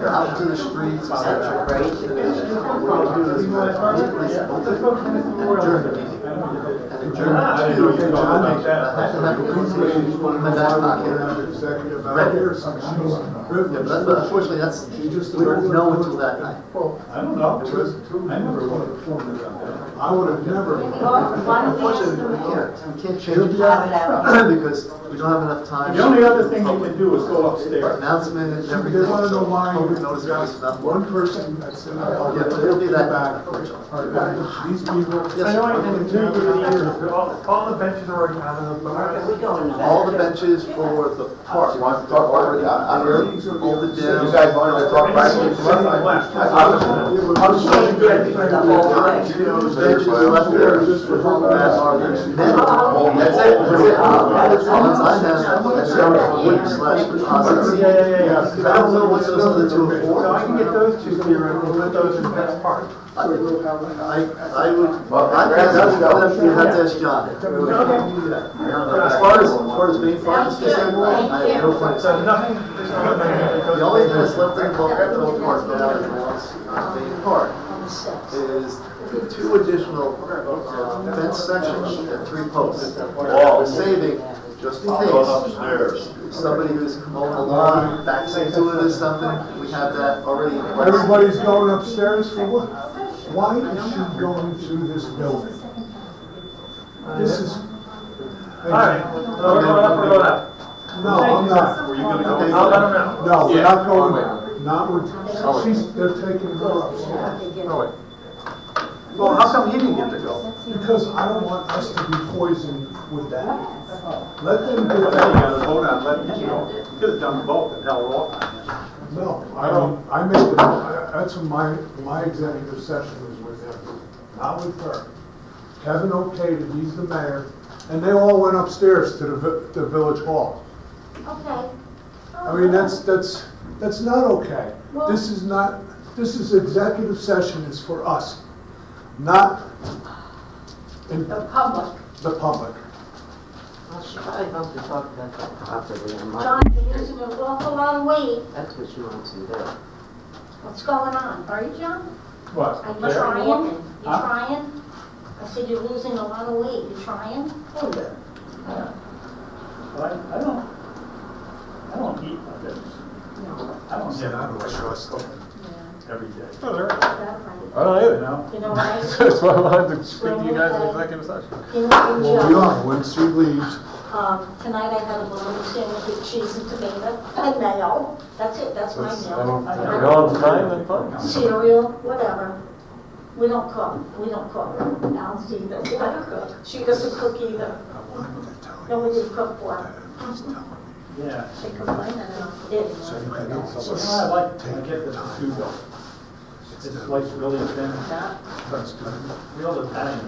out to the streets, etc. What we're gonna do is we're gonna adjourn the meeting. And adjourn to, have a presentation in the back pocket. Executive Right. here, some she's Yeah, privileged. but that's, unfortunately, that's, we won't know until that night. I don't know. I never would have formed it on that. I would have never. Why don't we ask Unfortunately, them? we can't change it because we don't have enough time. The only other thing you can do is go upstairs. Announcement and They everything. want to know why Public you notice got is about one person that's in the Yeah, public. but it'll be that back. night, unfortunately. All right, these people. Yes, sir. All the benches are already out of the. We go in the back. All the benches for the park. You want to talk already? I'm ready. Bolted down. You guys wanted to talk right? I'm just trying to get those benches left there that are the metal. That's it. That's it. I have, that's wood slash composites. I don't know what those other two are for. I can get those two here and put those in the best part. I would, you have to ask John. As far as main park is concerned, I have no plans. So nothing. The only thing that's left in the whole park now is main park is two additional fence sections and 3 posts. We're saving just in case. Somebody who's mowing the lawn backs into it or something, we have that already in place. Everybody's going upstairs for what? Why is she going through this building? This is. All right, so we're going up or going up? No, I'm not. Were you gonna go? I'll let them know. No, we're Yeah. not Oh, going, not with, they're taking her upstairs. Oh, wait. Well, how come he didn't get to go? Because I don't want us to be poisoned with that. Let them do Well, then you that. gotta vote on letting him go. You could have done both and held off. No, I don't, I made that's what my executive session is with him, not with her. Kevin okayed it, he's the mayor, and they all went upstairs to the village hall. Okay. I mean, that's not okay. This is executive session is for us, not in The public. the public. Well, she probably wants to talk about the property and John, you're losing an awful lot of weight. That's what she wants to do. What's going on? Are you, John? What? Are you trying? You Huh? trying? I said you're losing a lot of weight. You trying? Oh, yeah. I don't eat like this. I don't sit on a trust every day. Oh, there. That right. I don't either. You know? You know what I do? That's why I wanted to speak to you guys in executive session. In Well, we are, when she leaves. Tonight I had a bologna sandwich with cheese and tomato and mayo. That's it, that's my meal. You know, it's time and fun. Cereal, whatever. We don't cook. Alice doesn't cook. She doesn't cook either. No, we didn't cook for her. Yeah. She complained about it. It- I get the pseudo. It's like really thin. Real Italian.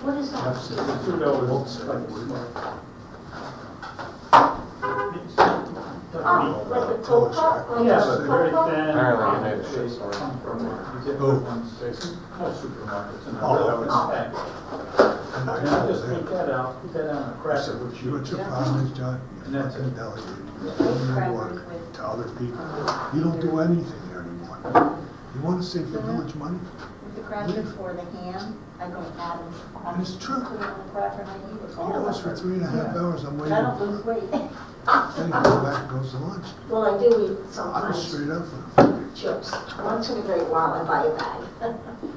What is that? The pseudo is like Oh, like a cold cup? Like Yeah, a but very cold cup? thin. Apparently you made a shit They story. come from, you get Oh. the ones, most supermarkets, and Oh, they're it's- packed. And And I just take that out, put that on a cracker with You know what cheese. your problem is, John? And You're that's fucking it. delegating your work to other people. You don't do anything here anymore. You wanna save the village money? With the crackers for the ham, I go add them. And it's true. Put it on the cracker and I eat it. You know, for 3.5 hours, I'm waiting. I don't lose weight. Then you go back and goes to lunch. Well, I do eat I was sometimes straight up with him. chips. Once in a great while I buy a bag.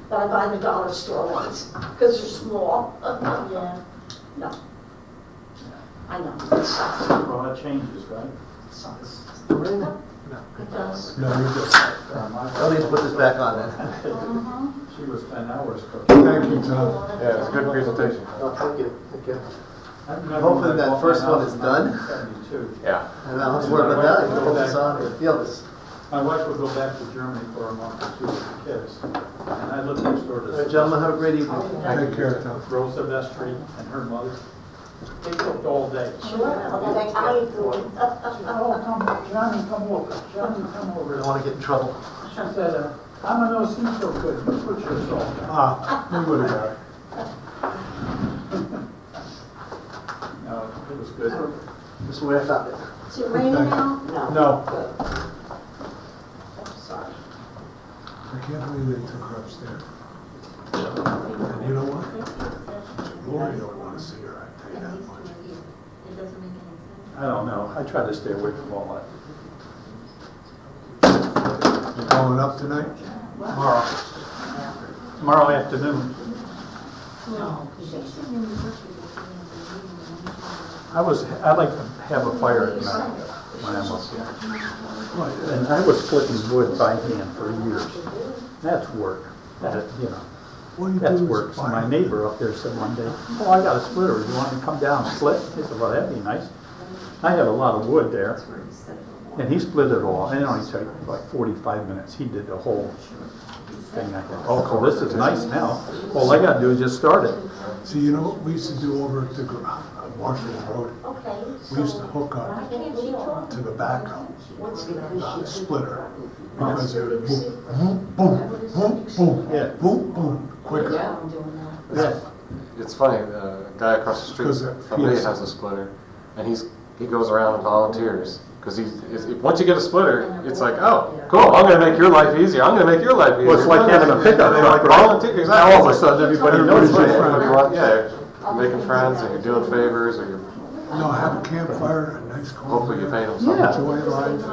But I buy the dollar store ones, because they're small. Yeah. No. I know, it sucks. Well, that changes, right? Sucks. Really? No. It does. No, you're good. I'll need to put this back on then. Mhm. She was 10 hours cooking. Thank you, Tom. Yeah, it's a good presentation. Oh, thank you, thank you. hoping that first one is done. 72. Yeah. And now let's work on that and focus on the field. My wife would go back to Germany for a month or two with the kids. And I lived next door All to right, gentlemen, have a great evening. Take care, Tom. Rosa Vestry and her mother. They cooked all day. That's how you do it. Oh, come, Johnny, come over. Johnny, come We over. don't want to get in trouble. She said, I'm a no see so good. You put yourself down. Ah, we would have got it. No, it was good. This is where I found it. Is it raining now? No. Sorry. I can't believe they took her upstairs. And you know what? Lori don't want to see her, I tell you that much. I don't know. I try to stay away from all that. You going up tonight? Tomorrow. Tomorrow afternoon. I like to have a fire at night when I'm up here. And I was splitting wood by hand for years. That's work. What do you That's do as work. a So my fireman? neighbor up there said one day, oh, I got a splitter. You want me to come down and split? I said, well, that'd be nice. I had a lot of wood there. And he split it all. And it only took like 45 minutes. He did the whole thing. I thought, oh, so this is nice now. All I gotta do is just start it. See, you know what we used to do over at the Marshall Road? Okay. We used to hook up to the backhoe, the splitter, because it would boom, boom, boom, boom, Yeah. boom, boom, quicker. Yeah. It's funny, a guy across the street Because, from me yes. has a splitter, and he goes around and volunteers. Because once you get a splitter, it's like, oh, cool, I'm gonna make your life easier, I'm gonna make your life easier. Well, it's like having a pickup They truck, like right? volunteer, exactly. Now all of a sudden, everybody knows Everybody's it. friends. Yeah, you're making friends, and you're doing favors, or you're, No, have a campfire, a nice cold. hopefully you paid them Yeah. something. Enjoy life,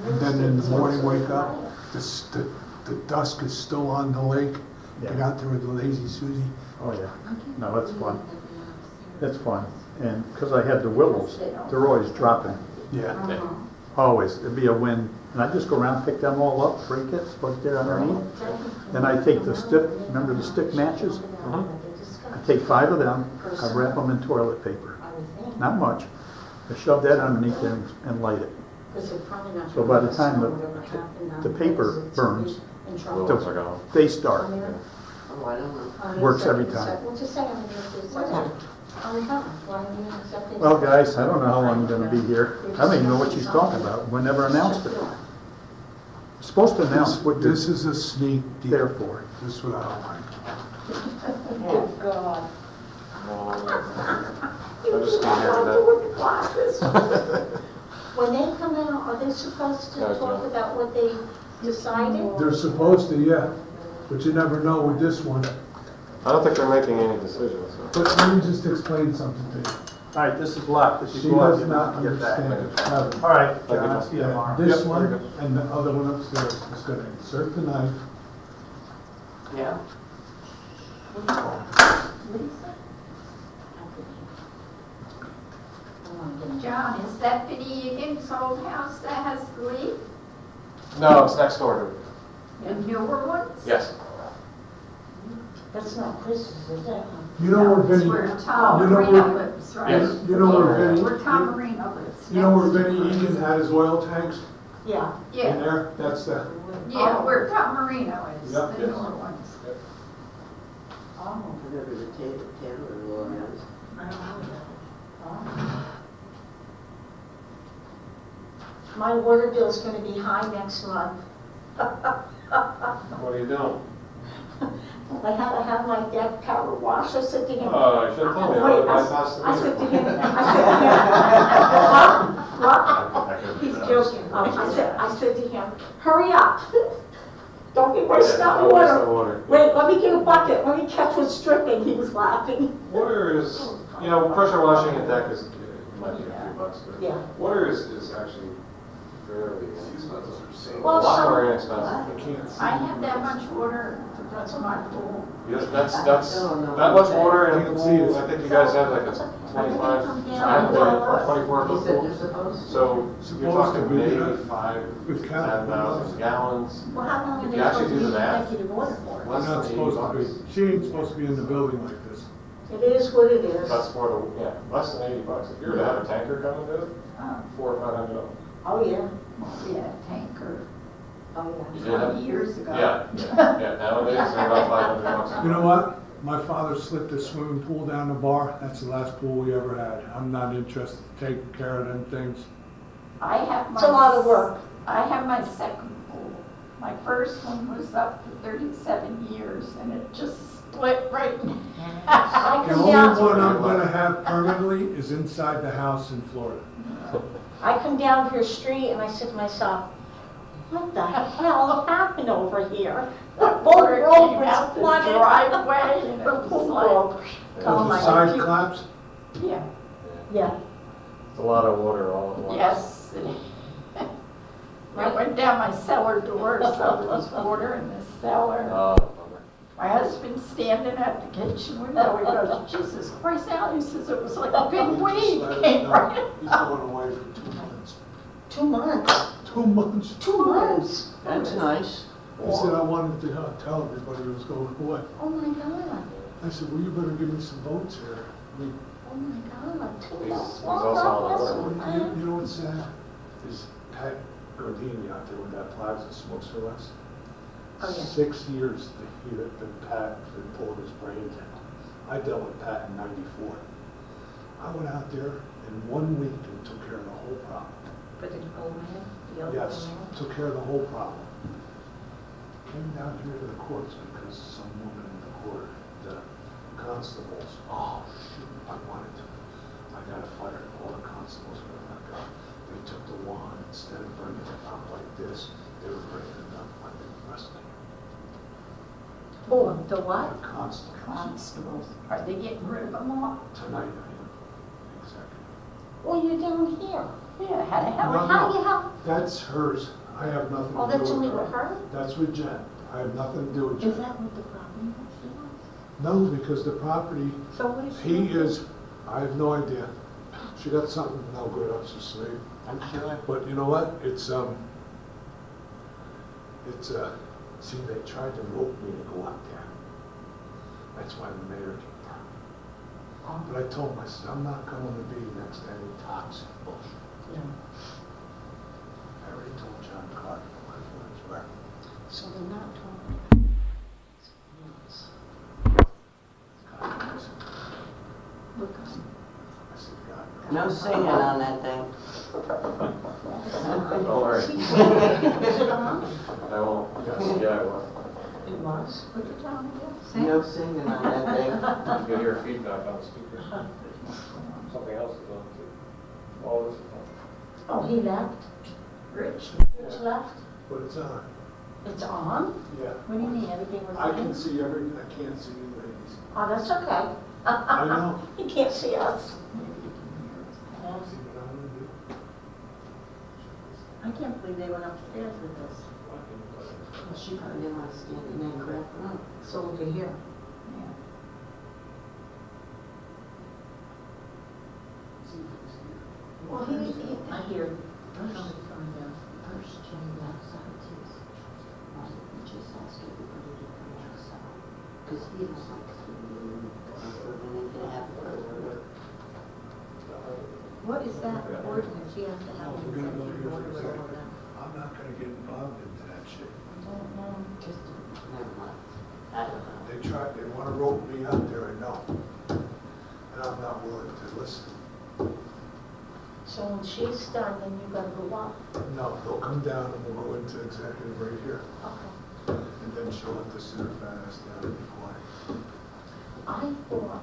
and then in the morning wake up, the dusk is still on the lake. Get Yeah. out there with the lazy Susie. Oh, yeah. No, it's fun. It's fun. And because I had the willows, they're always dropping. Yeah. Always. There'd be a wind. And I just go around, pick them all up, break it, put it there underneath. Then I take the stick, remember the stick matches? I take 5 of them, I wrap them in toilet paper. Not much. I shove that underneath there and light it. So by the time the paper burns, Willows are gone. they start. Oh, I don't know. Works every time. What's it say on the Well, guys, I don't know how long you're gonna be here. I don't even know what she's talking about. We never announced it. We're supposed to announce what you're This is a sneak peek. there for. This is what I don't like. Oh, God. I just can't hear that. With the glasses. When they come out, are they supposed to Yeah, talk yeah. about what they decided? They're supposed to, yeah, but you never know with this one. I don't think they're making any decisions, so. But let me just explain something to you. All right, this is locked. If She you go out, does you're not not gonna get back. understand it. Have it. All right, Thank you, John, I'll John. see you tomorrow. This Yep, one very good. and the other one upstairs is gonna insert the knife. Yeah. John, is that Penny Egan's old house that has the leak? No, it's next door to, And newer ones? yes. That's not Chris's, is it? You know where That's Vinny, where Tom you know Marino where- lives, right? Yes. you know where Vinny, Where Tom Marino lives. you know where next. Vinny Egan had his oil tanks Yeah. in Yeah, there? That's the, yeah, where Tom Marino is, Yep. the Yes. newer ones. Whatever the Taylor law is. My water bill's gonna be high next month. What are you doing? I have to have my deck power washed. I said to him. Oh, you should've told me. I Wait, would've bypassed the I said to meter. him, what? He's joking. I said to him, hurry up. Don't be wasting out Don't waste the water. water. Wait, let me get a bucket. Let me catch what's dripping. He was laughing. Water is, pressure washing a deck is, might be a few bucks, but Yeah. water is actually fairly inexpensive. A Well, lot some- more inexpensive. I have that much water, that's my pool. Yes, that's, that much water in a Can't see it. pool, I think you guys have like a 25, or 24 He foot said pool. they're supposed to. So you're Supposed to talking be, maybe 5, with 10,000 gallons. Well, how long are If they you actually supposed to do be the math, executive order for? we're less not than supposed to $80. be, she ain't supposed to be in the building like this. It is what it is. That's for the, yeah, less than $80. If you were to have a tanker come and do it, $400 or $500. Oh, yeah. Yeah, tanker, Oh, You yeah. did have- 20 years ago. Yeah, nowadays they're about $500. You know what? My father slipped a swimming pool down the bar. That's the last pool we ever had. I'm not interested in taking care of them things. I have It's a lot of work. I have my second pool. My first one was up for 37 years and it just split right in half. The only one I'm gonna have permanently is inside the house in Florida. I come down your street and I said to myself, what the hell happened over here? The whole Water road came was out the flooded. driveway and it The was pool like, broke. Oh The my side God. collapse? yeah, Yeah. It's a lot of water all at once. yes. I went down my cellar door, so there was water in the cellar. Oh, bummer. My husband's standing at the kitchen window, he goes, Jesus Christ, Al, he says, it was like a big wave came right in. He's going away for 2 months. 2 months. 2 months? 2 months. That's nice. He said, I wanted to tell everybody he was going away. Oh my God. I said, well, you better give me some votes here. I mean, Oh my God. 2 He's months. also on the Well, board. that's fine. you know what's sad? Is Pat Gordini out there with that plaza smokes for us. Oh, yeah. 6 years that Pat been pulling his brains out. I dealt with Pat in '94. I went out there in 1 week and took care of the whole problem. For the old man? The old Yes, man? took care of the whole problem. Came down here to the courts because some woman in the court, the constables, oh shoot, I got a fire, all the constables were like, they took the wand, instead of bringing it up like this, they were bringing it up like wrestling. Oh, the what? The constables, Constables, are they getting rid of them all? tonight, I am, exactly. Well, you're down here. Yeah, how the hell? No, How no. you have, That's hers, I have nothing oh, to do that's with only her. with her? That's with Jen, I have nothing to do with Jen. Is that what the problem is? No, because the property, So what is she? he is, I have no idea. She got something no good up her sleeve. I'm sure. But you know what? See, they tried to rope me to go out there. That's why the mayor came down. But I told him, I said, I'm not going to be next to any toxic bullshit. Yeah. I already told John Clark my friends were. So they're not talking. God, Look, I said, God. No singing on that thing. Don't worry. Is it on? I won't. Yes, yeah, I will. It was. Put it down again. No singing on that thing. You can hear feedback on the speakers. Something else is on too. All this is on. Oh, he left? Rich? Rich left? But it's on. It's on? Yeah. What do you mean, everything was I on? can see everything. I can't see you ladies. Oh, that's okay. I know. He can't see us. See what I'm gonna do? I can't believe they went upstairs with us. Well, she probably didn't want to stand in there and crap up. So over here. Well, I hear. First change outside too. We just asked everybody to come outside. Because he was like, we need to have further. What is that ordinance? You have to have We're gonna go here executive for orders all of executive. that. I'm not gonna get involved into that shit. Just, never mind. I don't know. They wanna rope me out there, I know. And I'm not willing to listen. So when she's done, then you gotta go up. No, they'll come down and we'll go into executive right here. Okay. And then she'll have to sit her fat ass down and be quiet. I thought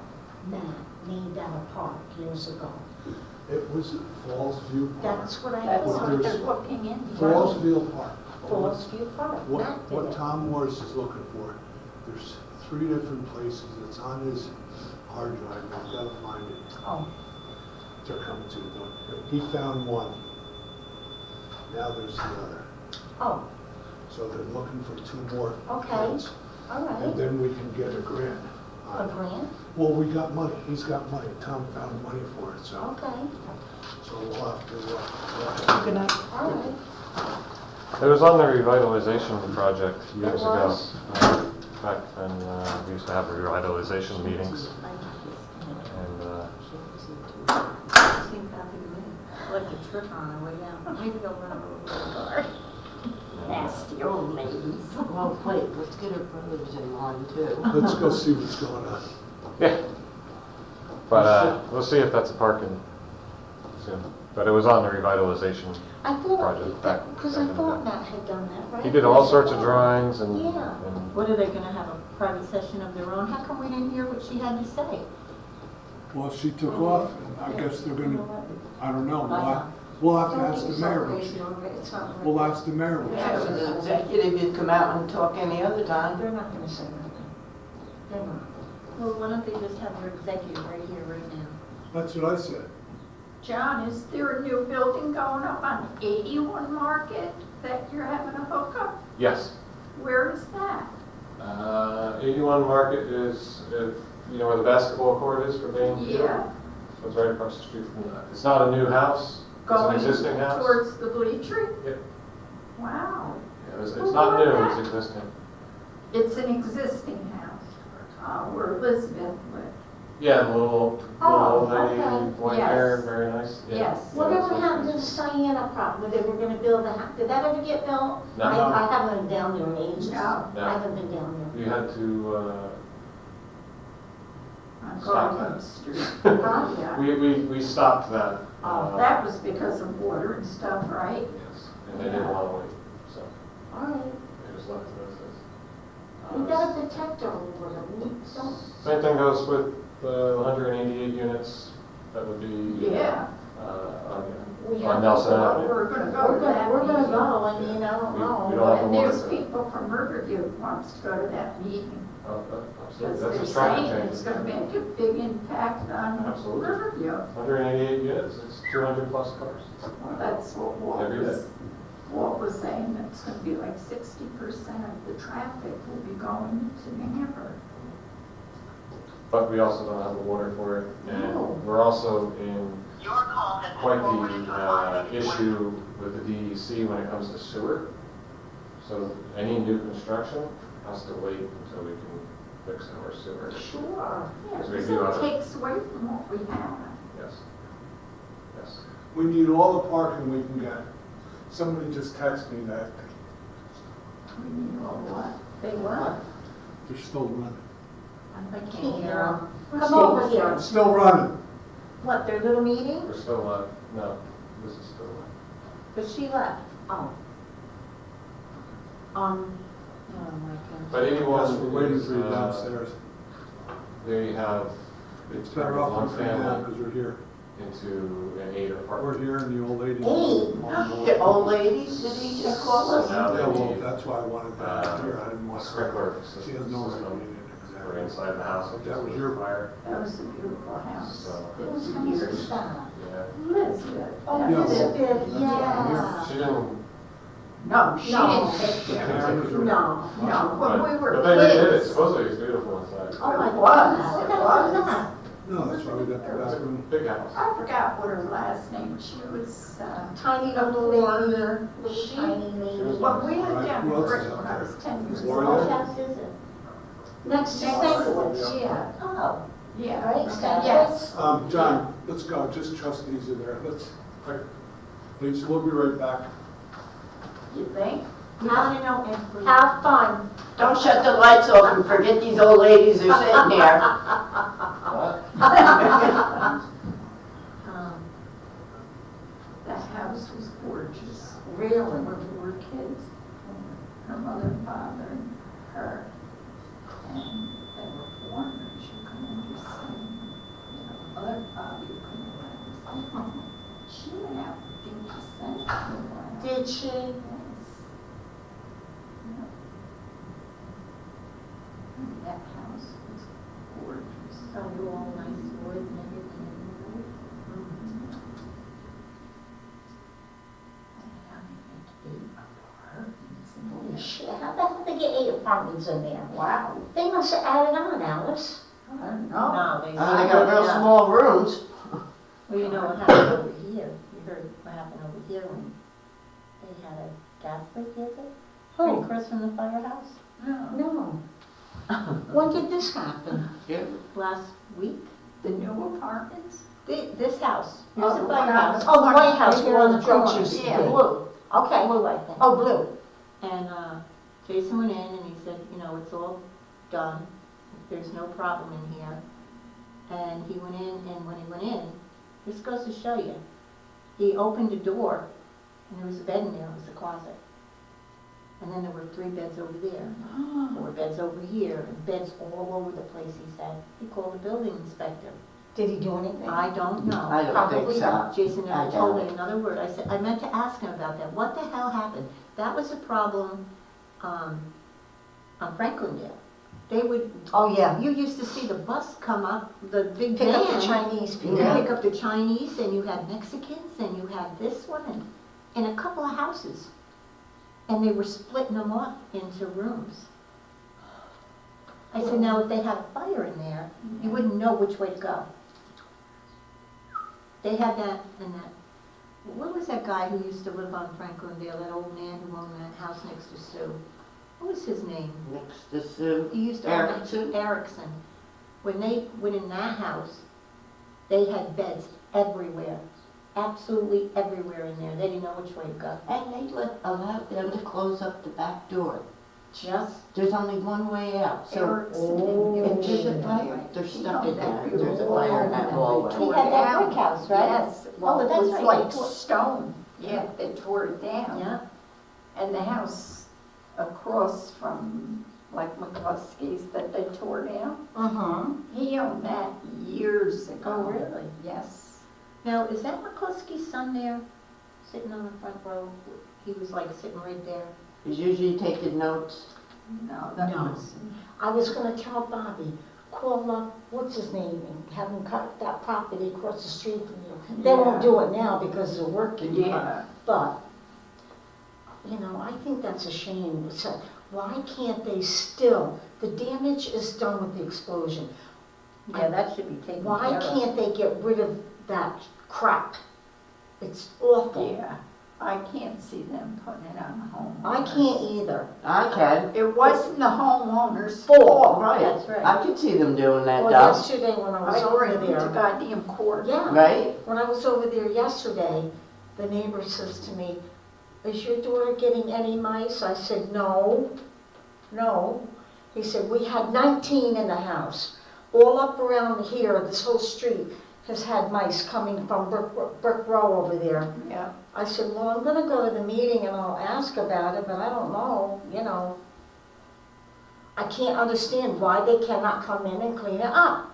Matt named out a park years ago. It was Falls View Park. That's what I That's thought. what they're looking into. Falls View Park. Falls View Park. What, Matt did what it. Tom Morris is looking for, there's 3 different places, it's on his hard drive, I've gotta find it. Oh, They're coming to the door. He found one. Now there's the other. oh, So they're looking for 2 more Okay. plans. all And right. then we can get a grant. A grant? Well, we got money, he's got money, Tom found money for it, so, Okay. we'll have to, Good night. All right. It was on the revitalization project years It ago. was? Back when we used to have revitalization meetings. her time, will you? Maybe go run over with the car. Nasty old ladies. Well, wait, let's get her brothers in line too. Let's go see what's going on. Yeah. But, we'll see if that's a parking soon. But it was on the revitalization I project back. thought, because back I in the thought day. Matt had done that, right? He did all sorts of drawings and. Yeah. and- What, are they gonna have a private session of their own? How come we didn't hear what she had to say? Well, she took off, and I guess they're gonna, I don't know, we'll have to ask the mayor. We'll ask the mayor. what she Yeah, said. the executive, you'd come out and talk any other time. They're not gonna say nothing. They're not. Well, why don't they just have their executive right here, right now? That's what I said. John, is there a new building going up on 81 Market that you're having a hookup? Yes. Where is that? 81 Market is, you know where the basketball court is for Bain Field? Yeah, So it's right across the street from that. It's not a new house, it's an going existing house. towards the bleachery? Yep. Wow, Yeah, it's not new, it's existing. it's an existing house, where Elizabeth lived. Yeah, the little old lady, okay. white Yes. hair, very nice. Yeah. Yes. Whatever happened to the Sienna property, where they were gonna build the house? Did that ever get built? No. I haven't been down there in ages. No. No. I haven't been down there. You had to, On Stop Garland that. Street. Huh? Yeah. we stopped that. That was because of water and stuff, right? Yes, and they didn't want to wait, so All right. they just left it as is. We gotta protect our water. We don't. Same thing goes with the 188 units that would be. Yeah. We On have Nelson to go. Avenue. We're gonna go to that We're gonna meeting. go, I mean, I don't We know. don't have And the water there's for it. people from Riverview who wants to go to that meeting. Oh, absolutely, Because that's they're a traffic saying change. it's gonna make a big impact on Absolutely. Riverview. 188 units, it's 200 plus cars. Well, that's what Every day. Walt was saying, it's gonna be like 60% of the traffic will be going to Newburgh. But we also don't have the water for it, and we're also in quite the issue with the DEC when it comes to sewer. So any new construction has to wait until we can fix our sewer. Sure. Yeah, Because we because do it have a- takes away from what we have. Yes. Yes. We need all the parking we can get. Somebody just texted me that We need all what? They what? they're still running. I Can't can't hear hear 'em. Come over here. Still running. What, their little meeting? We're still, no, this is still, But she left. Oh. Oh my goodness. but 81 Yes, we're waiting is, for you downstairs. they have, It's it's better off one if we come down family because we're here. into an 8 We're apartment. here and the old lady. The old ladies, did he just call So us? now Yeah, well, they need that's why I wanted that here. I didn't a want her. sprinkler She has no system right to for it. inside the house. if That was there's a your- fire. That was a beautiful house. So, It was Who's years. that? yeah. Elizabeth. Oh, that Yeah, was well, it. Elizabeth, yeah. She didn't, No, she No. didn't take The care of it. cameras are. No. No, when we were but they did it, kids. supposedly it's beautiful inside. Oh my It was, God. it What was. was that? No, that's why we got the It's back a room. big house. I forgot what her last name, she was, Tiny little lady, little tiny lady. well, we lived Right, down who in else is Britain out when I there? was 10 years Gloria? What old. house is it? Next to Next Staples. to- Yeah, Oh, yeah. right, Staples. Yes. John, let's go. Just trustees are there. Let's, please, we'll be right back. You think? Have fun. Don't shut the lights off and forget these old ladies are sitting there. That house was gorgeous. Really? When we were kids. Her mother and father and her. And they were foreigners, you couldn't understand. You know, mother and father, you couldn't understand. She went out for 50 cents. Did she? Yes. Yeah. And that house was gorgeous. Oh, you all nice wood and everything. Holy shit, how the hell did they get 8 apartments in there? Wow. They must have added on, Alice. I don't know. No, They got real small rooms. Well, you know what happened over here? You heard what happened over here when they had a gas leak, is it? Who? When Chris in the firehouse? No. No. When did this happen? Yeah. Last week? The new apartments? This house, Oh, here's the the one on firehouse. the Oh, the corner, White House right where there all on the the trucks corner, used to be. yeah. Blue. Okay. Blue, I think. Oh, blue. And Jason went in and he said, you know, it's all done. There's no problem in here. And he went in, and when he went in, this goes to show you, he opened the door, and there was a bed in there, it was a closet. And then there were 3 beds over there, 4 beds over here, and beds all over the place, he said. He called the building inspector. Did he do anything? I don't know. I don't think Probably so. not. Jason I never told doubt me it. another word. I said, I meant to ask him about that. What the hell happened? That was a problem on Franklandale. They would, Oh, yeah. you used to see the bus come up, the big Pick up the van. Chinese people. You pick up the Chinese, and you had Mexicans, and you had this one, and in a couple of houses. And they were splitting them off into rooms. I said, now, if they had a fire in there, you wouldn't know which way to go. They had that, and that, what was that guy who used to live on Franklandale, that old man who owned that house next to Sue? What was his name? Next to Sue. He used to Erickson? Erickson. When they went in that house, they had beds everywhere, absolutely everywhere in there. They didn't know which way to go. And they allowed them to close up the back door. Just There's only one way out, so Erickson. if there's a fire, they're stuck in there. If there's a fire in that he hallway. had that brick house, right? Yes, well, Oh, it that's was right. like They tore- stone. Yeah, they tore it down. Yeah. And the house across from, like McCluskey's that they tore down, he owned that years ago. Oh, really? Yes. Now, is that McCluskey's son there, sitting on the front row? He was like sitting right there. He's usually taking notes. No, that No. was, I was gonna tell Bobby, call up, what's his name, and have him cut that property across the street from you. They won't do it now because they're working. yeah. But, you know, I think that's a shame. So why can't they still, the damage is done with the explosion. Yeah, that should be taken care Why of. can't they get rid of that crap? It's awful. Yeah, I can't see them putting it on the homeowners. I can't either. I can. It wasn't the homeowner's Fault. fault. Right. That's right. I can see them doing that, Well, though. yesterday when I was I over bring them to there, goddamn court. yeah, Right? when I was over there yesterday, the neighbor says to me, is your daughter getting any mice? I said, no, no. He said, we had 19 in the house. All up around here, this whole street has had mice coming from Brick Row over there. Yeah. I said, well, I'm gonna go to the meeting and I'll ask about it, but I don't know, you know. I can't understand why they cannot come in and clean it up.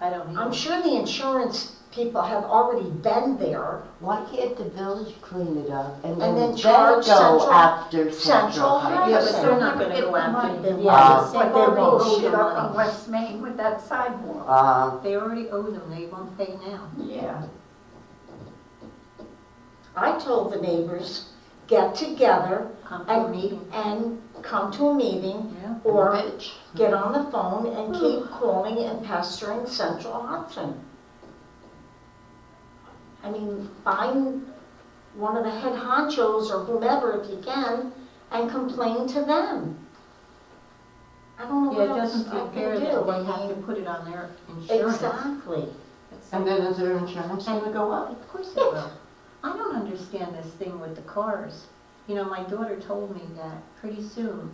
I don't either. I'm sure the insurance people have already been there. Why can't the village clean it up and And then then charge go Central- after Central Central Heights? Yeah, Heights. but they're not gonna go after them. Yeah, but Like they all won't. the shit up money. on West Main with that sidewalk. They already owe them, they won't pay now. Yeah. I told the neighbors, get together Come to a meeting. and come to a meeting, Yeah. or bitch. get on the phone and keep calling and pestering Central Hudson. I mean, find one of the head honchos or whomever if you can, and complain to them. I don't know Yeah, what it else doesn't I seem fair can that do. they I have to mean, put it on their insurance. exactly. And then is their insurance gonna go up? Of course it will. I don't understand this thing with the cars. You know, my daughter told me that pretty soon,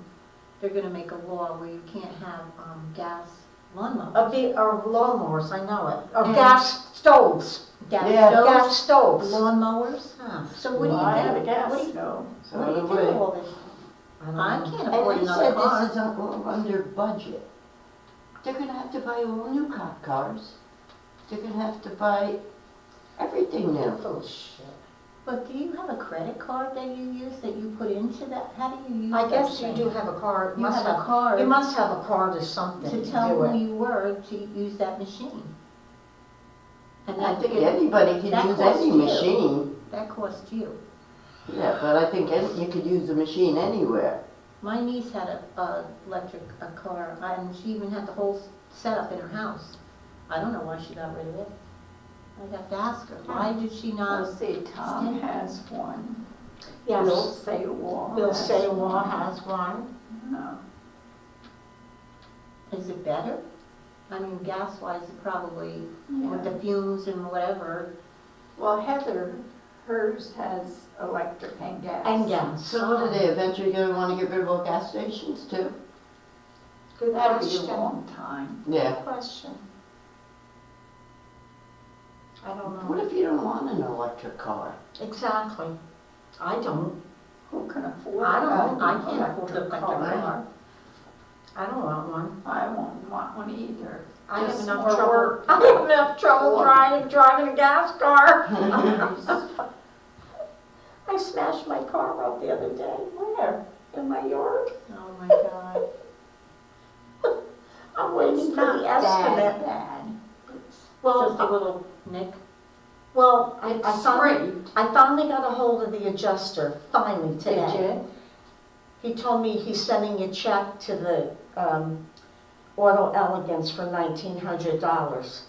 they're gonna make a law where you can't have, gas lawnmowers. Or lawnmowers, I know it, or And- gas stoves, Gas Yeah. gas stoves, stoves. lawnmowers. Huh. So what do Well, I have a you do? gas What do you, stove. So what do you do do we. with all this? I don't I know. can't And afford they another said car. this is all under budget. They're gonna have to buy all new cop cars. They're gonna have to buy everything They're new. full of shit. But do you have a credit card that you use, that you put into that? How do you use I that guess you thing? do have a card, You must have a have, card you must have a card or something to to tell do who it. you were to use that machine. And I that, think anybody can that use costs any you. machine. that costs you. Yeah, but I think you could use a machine anywhere. My niece had a car, and she even had the whole setup in her house. I don't know why she got rid of it. I'd have to ask her, why did she Well, not? see, Tom has one. Yes. Bill Saywall. Bill has Saywall one. has one. No. Is it better? I mean, gas-wise, probably, with the fumes and whatever. Well, Heather, hers has electric and gas. And gas. So what are they eventually gonna wanna get rid of all gas stations too? Good That'd be a question. long time. Yeah. Good question. I don't know. What if you don't want an electric car? Exactly. I don't. Who can afford I don't. I an can't afford an electric car? car. I don't want one. I won't want one either. I have Just enough more trouble. work. I have enough trouble driving a gas car. I smashed my car up the other day. Where? In my yard. Oh my God. I'm waiting It's for not the that estimate. bad. Well, just a little nick. Well, It's I finally got a hold of the adjuster, finally today. Did you? He told me he's sending a check to the Auto Elegance for $1,900.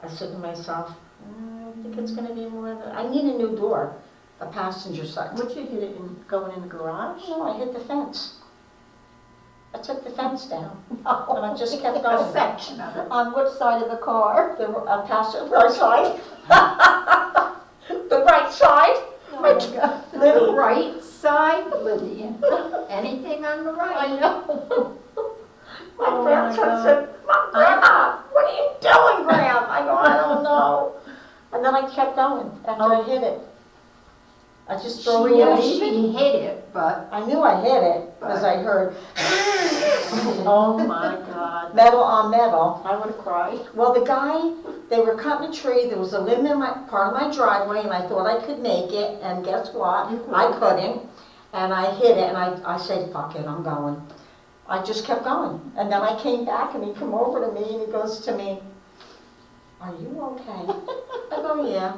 I said to myself, I think it's gonna be more than, I need a new door, a passenger side. Would you hit it going in the garage? No, I hit the fence. I took the fence down, and I just kept going. A section of it. On which side of the car? The passenger right side. The right side. Oh my God. The right side, Lydia. Anything on the right. I know. My Oh grandson my God. said, "Mom, Grandma, what are you doing, Graham?" I go, "I don't know." And then I kept going after I hit it. I just She drove knew away. she hit it, but I knew I hit it because I heard. Oh my God. Metal on metal. I would have cried. Well, the guy, they were cutting a tree. There was a limb in my part of my driveway, and I thought I could make it. And guess what? I couldn't. And I hit it, and I said, "Fuck it, I'm going." I just kept going. And then I came back, and he came over to me, and he goes to me, "Are you okay?" I go, "Yeah."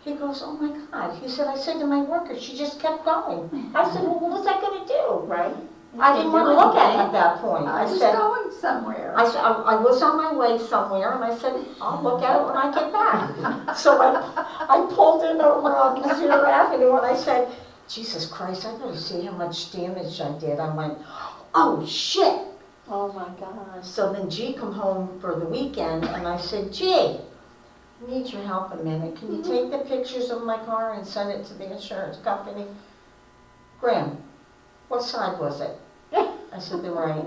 He goes, "Oh my God." He said, "I said to my worker, she just kept going." I said, "Well, what was I gonna do?" Right. I didn't want to look at it at that point. I was said, going somewhere. I said, I was on my way somewhere, and I said, "I'll look at it when I get back." So I pulled in over on Missouri Avenue, and I said, "Jesus Christ, I better see how much damage I did." I went, "Oh, shit." Oh, my God. So then G come home for the weekend, and I said, "G, I need your help a minute. Can you take the pictures of my car and send it to the insurance company?" "Graham, what side was it?" I said, "The right."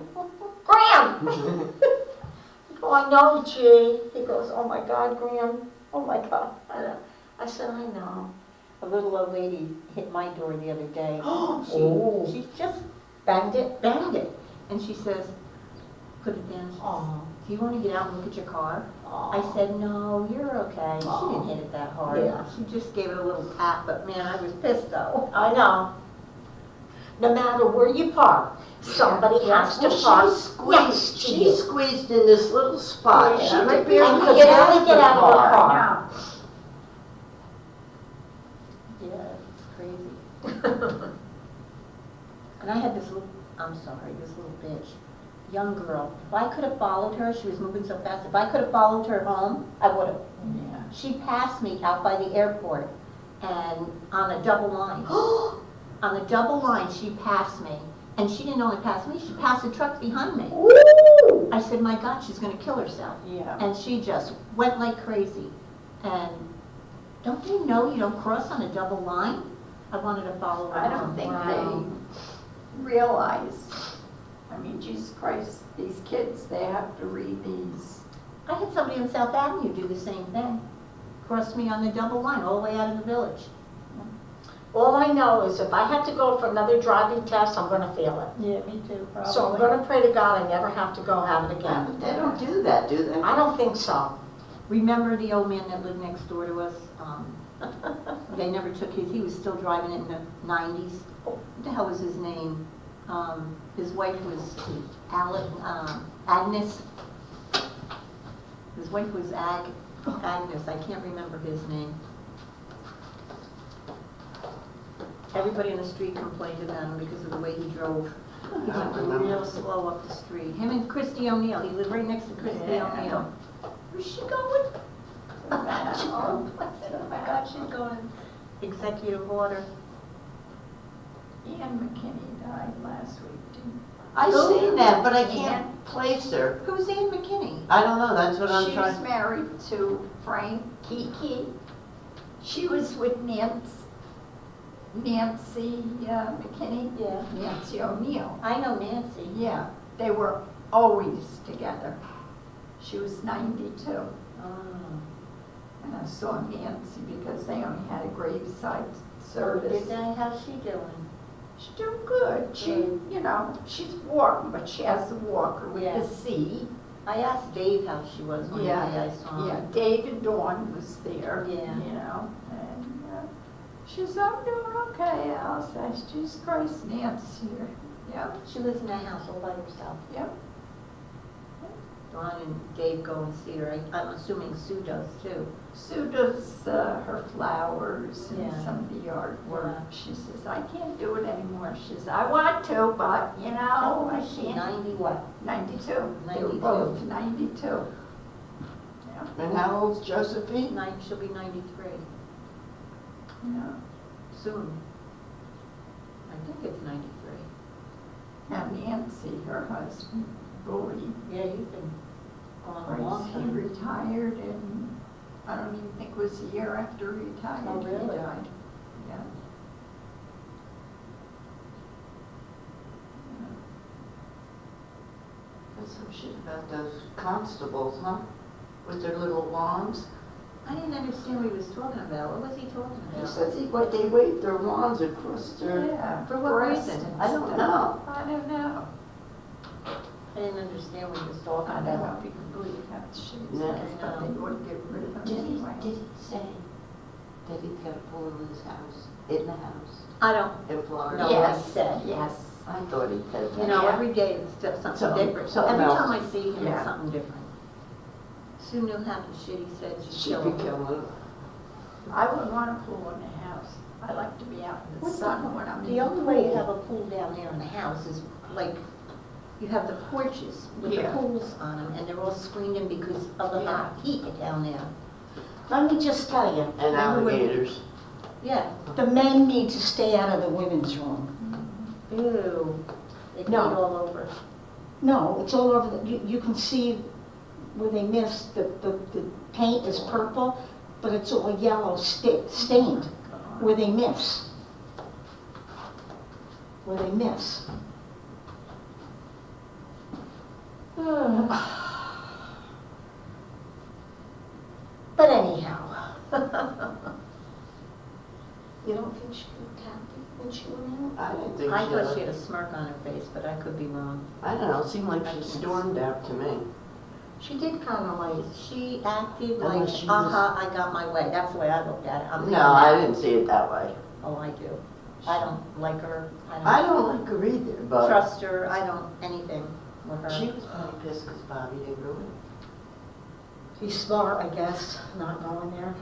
"Graham!" "Oh, I know, G." He goes, "Oh my God, Graham. Oh my God." I said, "I know." A little old lady hit my door the other day. She just banged it. And she says, "Put it down. Do you want to get out and look at your car?" I said, "No, you're okay." She didn't hit it that hard. Yeah. She just gave it a little tap, but man, I was pissed though. I know. No matter where you park, somebody has to park. Yes, She squeezed in this little spot. Yeah. She And could could barely barely get out of the get out of the car. car. Yeah, it's crazy. And I had this little, this little bitch, young girl. If I could have followed her, she was moving so fast. If I could have followed her home, I would have. Yeah. She passed me out by the airport, and on a double line. On the double line, she passed me. And she didn't only pass me, she passed the truck behind me. Ooh. I said, "My God, she's gonna kill herself." Yeah. And she just went like crazy. And don't they know you don't cross on a double line? I wanted to follow her. I don't think they realize. I mean, Jesus Christ, these kids, they have to read these. I had somebody on South Avenue do the same thing. Crossed me on the double line all the way out of the village. All I know is if I have to go for another driving test, I'm gonna fail it. Yeah, me too, probably. So I'm gonna pray to God I never have to go have it again. They don't do that, do they? I don't think so. Remember the old man that lived next door to us? They never took his, he was still driving it in the 90s. What the hell was his name? His wife was Agnes. His wife was Agnes, I can't remember his name. Everybody in the street complained about him because of the way he drove. He went real slow up the street. Him and Christy O'Neill, he lived right next to Christy O'Neill. Where's she going? I said, "Oh my God, she's going executive order." Ian McKinney died last week, didn't I Who? seen that, but I can't place her. Who's Ann McKinney? I don't know, that's what I'm She's trying. married to Frank Kiki. She was with Nancy McKinney. Yeah. Nancy O'Neill. I know Nancy. Yeah, they were always together. She was 92. Oh. And I saw Nancy because they only had a graveside Did service. they? How's she doing? She's doing good. She, you know, she's walking, but she has the walker with Yeah. the seat. I asked Dave how she was one day I saw him. Yeah, David Dawn was there, Yeah. you know, and she said, I'm doing okay, Alice. Jesus Christ, Nancy here. Yep, She lives in that house all by herself. yep. Dawn and Dave go and see her. I'm assuming Sue does too. Sue does her flowers and Yeah. some of the yard work. Yeah. She says, I can't do it anymore. She says, I want to, but, you How know, old I is she? can't. 90 what? 92. They were 92. both 92. Yeah, And how old's Josephine? She'll be 93 yeah. soon. I think it's 93. Now Nancy, her husband, Bowie, Yeah, he's been gone a long he time. retired and I don't even think it was a year after he retired. Oh, really? He died. Yeah. That's some shit about those constables, huh? With their little wands. I didn't understand what he was talking about. What was he talking He about? says they wave their wands across their. Yeah. For what breast reason? and I don't stuff. know. I don't know. I didn't understand what he was talking I don't know about. if you can believe how she No. says, but they would get rid of them anyway. Did he say that he's got a pool in his house, in the house, I don't in Florida? know what he said. Yes. I thought he said that. You know, Yeah. every day it's just something Something- different. something Every else. time I see him, Yeah. it's something different. Sue knew half the shit he said. She'd She'd kill be him. killing him. I wouldn't want a pool in the house. I like to be out in the What's sun when I'm in The only way you pool. have a pool down there in the house is like, you have the porches with the Yeah. pools on them, and they're all screened in because of the hot heat down there. Let me just tell you, And alligators. Yeah. the men need to stay out of the women's room. Ew. They bleed No. all over. No, it's all over, you can see where they missed, the paint is purple, but it's all yellow stained, where they miss. Where they miss. But anyhow. You don't think she looked happy when she went out? I didn't think I she thought she did. had a smirk on her face, but I could be wrong. I don't know, it seemed like she stormed out to me. She did kind of like, she acted like, Unless she was- I got my way. That's the way I looked at it. I'm No, thinking I that. didn't see it that way. Oh, I do. I don't like her. I don't like her either, but trust her. I don't anything with her. she was probably pissed because Bobby didn't go in. He's smart, I guess, not going there.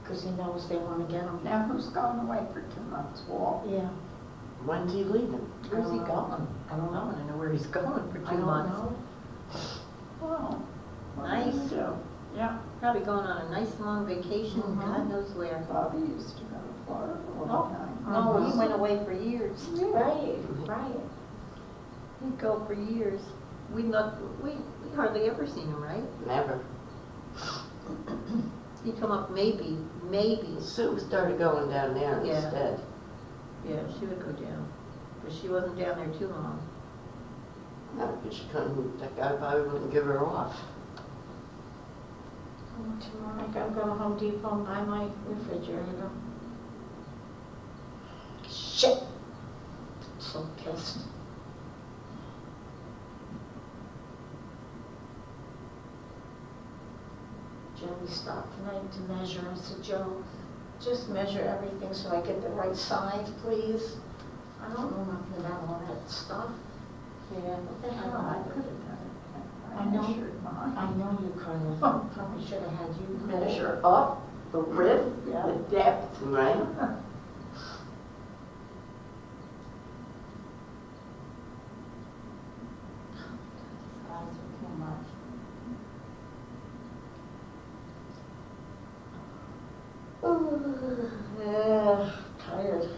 Because he knows they want to get him. Now who's going away for 2 months, Walt? Yeah. When's he leaving? Where's he going? I don't know. I want to know where he's going for 2 I don't months. know. Well, what do Nice. you do? Yeah, Probably going on a nice long vacation. God knows where. Bobby used to go to Florida all Oh. the time. No, he went away for years. Right, right. He'd go for years. We hardly ever seen him, right? Never. He'd come up maybe. Sue started going down there Yeah. instead. Yeah, she would go down. But she wasn't down there too long. No, because she couldn't, that guy probably wouldn't give her off. Tomorrow I gotta go to Home Depot and buy my refrigerator. Shit! So pissed. Joey stopped tonight to measure. I said, Joe, just measure everything so I get the right size, please. I don't know nothing about all that stuff. Yeah, what the I hell? could have done it. I know. measured mine. I know you couldn't. Probably should have had you Measure up, the width, the depth. Right? Guys are too much. Tired.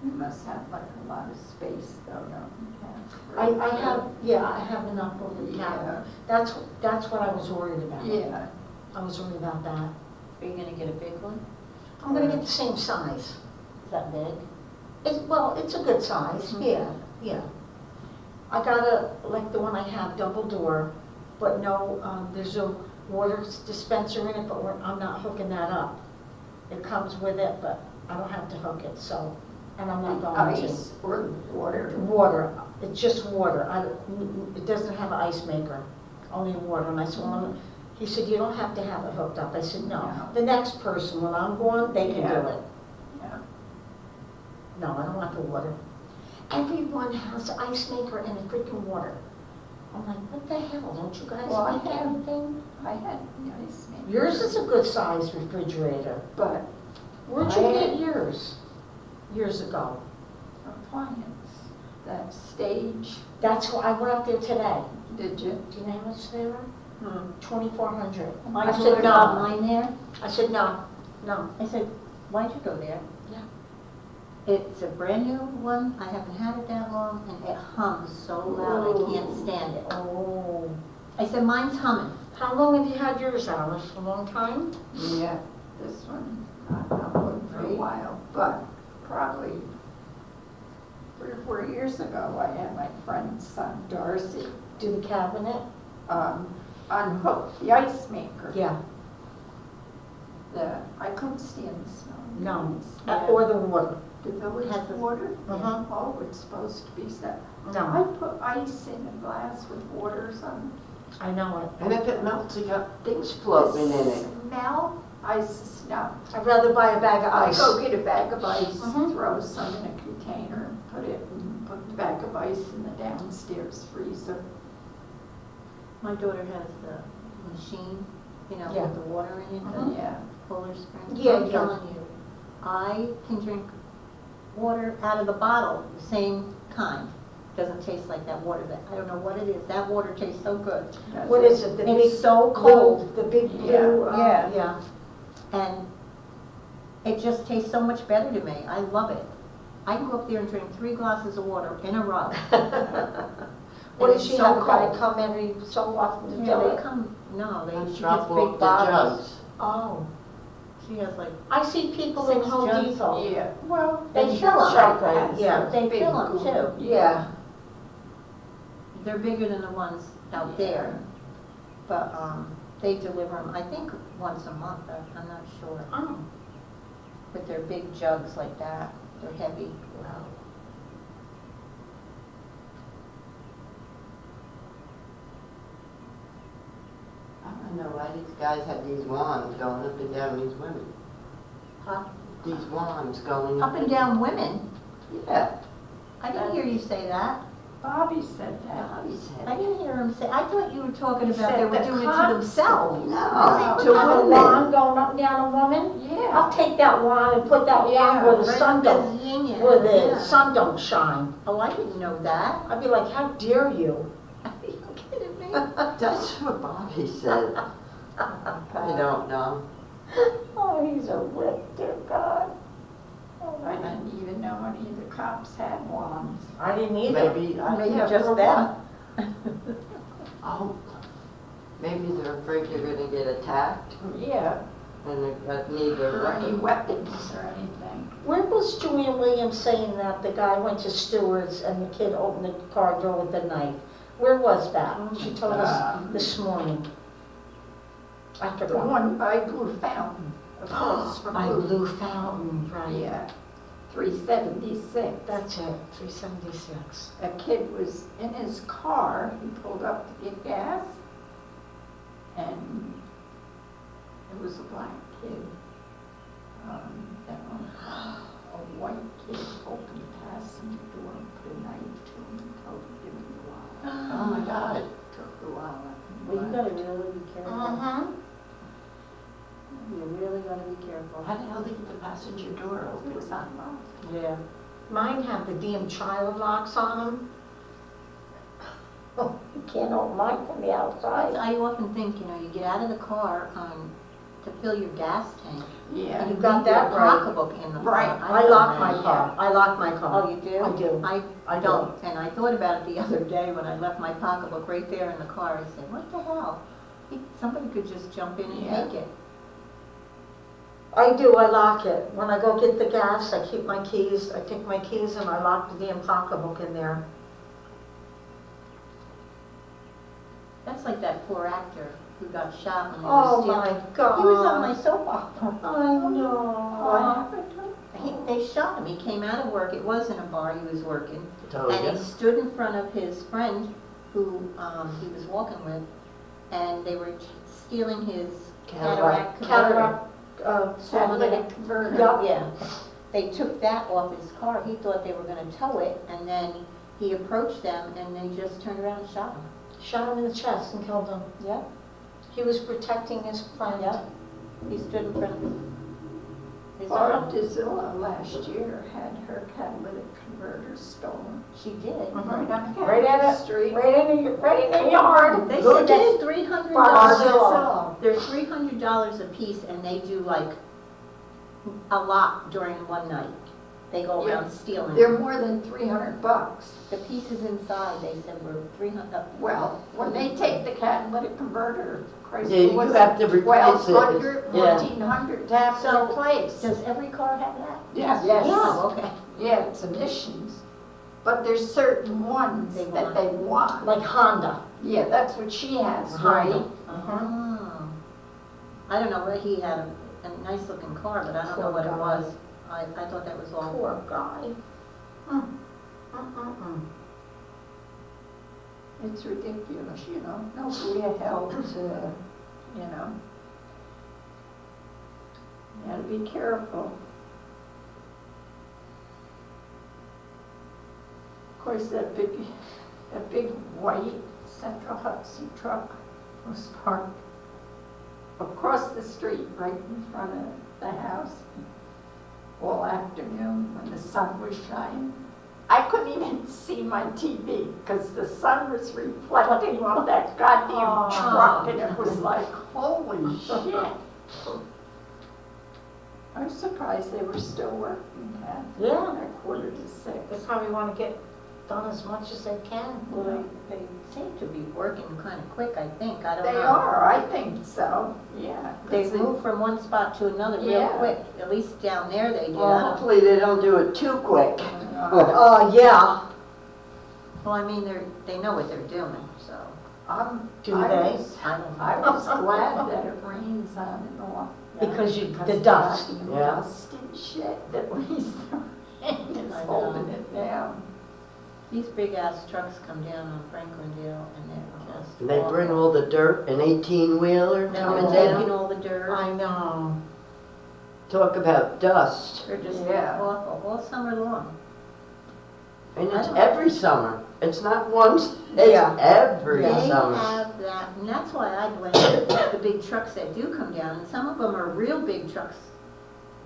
You must have like a lot of space though, don't you, Kath? I have, yeah, I have enough for the cabin. That's what I was worried about. Yeah. I was worried about that. Are you gonna get a big one? I'm gonna get the same size. Is that big? It's a good size, yeah, yeah. I got like the one I have, double door, but no, there's a water dispenser in it, but I'm not hooking that up. It comes with it, but I don't have to hook it, so, and I'm not going to. Ice or water? Water, it's just water. It doesn't have an ice maker, only water. And I said, well, he said, you don't have to have it hooked up. I said, no. No. The next person, when I'm gone, they can Yeah. do it. Yeah. No, I don't want the water. Everyone has an ice maker and a freaking water. I'm like, what the hell? Don't you guys Well, make anything? I had the ice maker. Yours is a good size refrigerator. But Where'd you get yours? Years ago. appliance, that stage, That's why I went up there today. did you? Do you know how much they were? 2,400. My I daughter said, got no. mine there. I said, no, no. I said, why'd you go there? Yeah. It's a brand new one, I haven't had it that long, and it hums so loud, I can't stand it. Oh. I said, mine's humming. How long have you had yours, Alice? A long time? Yeah, this one, I've had one for a while, but probably 3 or 4 years ago, I had my friend's son Darcy Do the cabinet? unhook the ice maker. Yeah. I couldn't stand the smell. No. Yeah. Or the water? The village Has the- water? Uh-huh. Oh, it's supposed to be set. No. I put ice in a glass with water or something. I know it. And if it melts, you got things floating in it. Smell, ice is not. I'd rather buy a bag of I ice. go get a bag of ice, Mhm. throw some in a container, and put the bag of ice in the downstairs freezer. My daughter has the machine, you know, Yeah. with the water in it, Mhm. Yeah. the Polar Spring. Yeah, I'm yeah. telling you, I can drink water out of the bottle, the same kind. Doesn't taste like that water, I don't know what it is, that water tastes so good. What is it? The It's big so cold. The big blue? Yeah. Yeah. And it just tastes so much better to me. I love it. I can go up there and drink 3 glasses of water in a row. What And does it's she so have? A guy cold. come every so often to Yeah, fill they it? come, no, And she drop gets off big the bottles. jugs. Oh. She has like, I see people in 6 Home jugs. Depot. Yeah, well. They fill 'em. Chocolate. Yeah. They fill 'em, too. Yeah. they're bigger than the ones out there. But they deliver them, I think, once a month, I'm not sure. Oh. But they're big jugs like that, they're heavy. Wow. I don't know why these guys have these wands going up and down these women. Huh? These wands going Up and down women? Yeah. I didn't hear you say that. Bobby said that. Bobby said. I didn't hear him say, I thought you were talking He about said they were the doing it to cops- themselves. No, To to have a women. wand going up and down a woman? Yeah. I'll take that wand and put that Yeah, wand where the Right sun up don't, his yin-yang, where the yeah. sun don't shine. Oh, I didn't know that. I'd be like, how dare you? Are you kidding me? That's what Bobby said. I don't know. Oh, he's a rip, dear God. I didn't even know any of the cops had wands. I didn't either. Maybe, Maybe yeah, just for them. what? Oh, maybe they're afraid they're gonna get attacked Yeah, and they need their or any weapons. weapons or anything. Where was Julian Williams saying that the guy went to Stewart's and the kid opened the car door with the knife? Where was that? She told us this morning. I The forgot. one by Blue Fountain, across from By Blue. Blue Fountain, right. Yeah, 376. That's it, 376. A kid was in his car, he pulled up to get gas, and it was a black kid. A white kid opened the passenger door and put a knife to him and told him to give him the wallet. Oh my God. Took the wallet. Well, you gotta really be careful. Uh-huh. You really gotta be careful. How the hell did they get the passenger door It open? was unlocked. Yeah. Mine have the damn child locks on them. You can't open mine from the outside. I often think, you get out of the car to fill your gas tank. Yeah. And You got that right. pocketbook in the Right. front. I know lock that, my car. I lock my car. Oh, you do? I do. I don't, and I thought about it the other day when I left my pocketbook right there in the car. I said, what the hell? Somebody could just jump in and Yeah. take it. I do, I lock it. When I go get the gas, I keep my keys, I take my keys and I lock the damn pocketbook in there. That's like that poor actor who got shot when they Oh were stealing. my God. He was on my soap opera. I know. They shot him. He came out of work. It wasn't a bar. He was working. Oh, And yeah. he stood in front of his friend who he was walking with, and they were stealing his cataract converter. Catalytic converter. Yeah. They took that off his car. He thought they were going to tow it, and then he approached them, and they just turned around and shot him. Shot him in the chest and killed him. Yep. He was protecting his friend. Yep. He stood in front of his Barb friend. DeZilla last year had her catalytic converter stolen. She did. Right on Right at Capitol it. Street. Right in the yard. They Who said did? that's $300. Barb DeZilla. They're $300 a piece, and they do like a lot during one night. They go around stealing. They're more than $300. The pieces inside, they said, were $300. Well, when they take the catalytic converter, crazy, Yeah, you have to replace it. $1,200, Yeah. $1,400 to have So, it replaced. Does every car have that? Yes. Oh, okay. Yeah, it's emissions. But there's certain ones They that want. they want. Like Honda. Yeah, that's what she has, right? Honda. Oh. I don't know, he had a nice looking car, but I don't know Poor what it guy. was. I thought that was all. Poor guy. It's ridiculous, you know, nobody helps, you know. You gotta be careful. Of course, that big white Central Hudson truck was parked across the street, right in front of the house, all afternoon when the sun was shining. I couldn't even see my TV because the sun was reflecting on that goddamn truck, and it was like, holy shit. I was surprised they were still working, Kathy. Yeah. At 5:45. They probably want to get done as much as they can. Well, they seem to be working kind of quick, I think. I don't They know. are, I think so, yeah. They move from one spot to another real Yeah. quick. At least down there they do. Well, hopefully they don't do it too quick. Yeah. Well, I mean, they know what they're doing, so. Do I they? was- I don't know. I was glad that it rains on and off. Because the Because dust. that Yeah. Dust and shit, at least the rain is I know. holding it down. These big ass trucks come down on Franklinville and they're just. And they bring all the dirt, an 18-wheeler They're coming taking down. all the dirt. I know. Talk about dust. They're just Yeah. awful, all summer long. And I it's don't- every summer. It's not once, it's Yeah. every They summer. have that, and that's why I blame the big trucks that do come down, and some of them are real big trucks,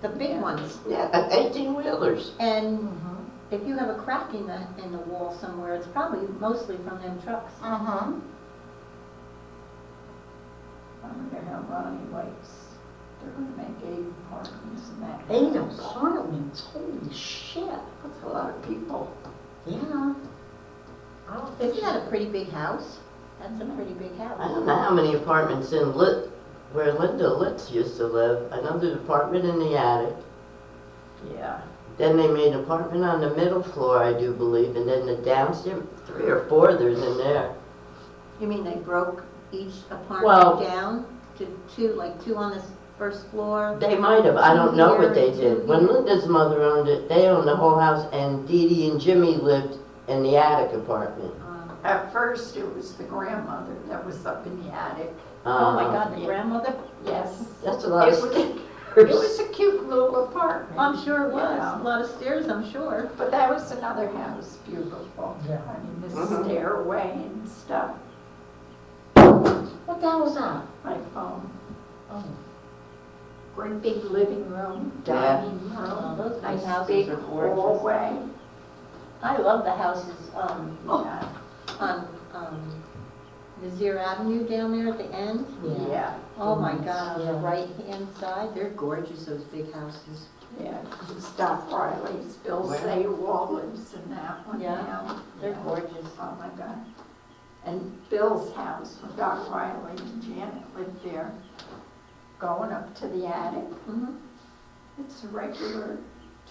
the big ones. Yeah, 18-wheelers. And if you have a crack in the wall somewhere, it's probably mostly from them trucks. Uh-huh. I wonder how Ronnie likes, they're gonna make 8 apartments in that 8 house. apartments, holy shit. That's a lot of people. Yeah. Isn't that a pretty big house? That's a pretty big I house. don't know how many apartments in where Linda Litz used to live. I know there's an apartment in the attic. Yeah. Then they made an apartment on the middle floor, I do believe, and then the downstairs, 3 or 4 there's in there. You mean they broke each Well- apartment down to two, like 2 on the first floor? They might have, I don't know what they Two did. here. When Linda's mother owned it, they owned the whole house, and Dee Dee and Jimmy lived in the attic apartment. At first, it was the grandmother that was up in the attic. Oh my God, the Yeah. grandmother? Yes. That's a lot of It was- stairs. It was a cute little apartment. I'm sure it was. Yeah. A lot of stairs, I'm sure. But that was another house, beautiful. Yeah. I mean, the Mhm. stairway and stuff. What the hell was that? My phone. Oh. Great big living room, Yeah. dining Oh, room, those big nice houses big are gorgeous. Vizier Avenue down there at the end? Yeah. Oh my God, on the right-hand side, they're gorgeous, those big houses. Yeah, it's Doc Riley's, Bill Saywall lives in that one Yeah, now. they're Yeah. gorgeous. Oh my God. And Bill's house, when Doc Riley and Janet lived there, going up to the attic, Mhm. it's a regular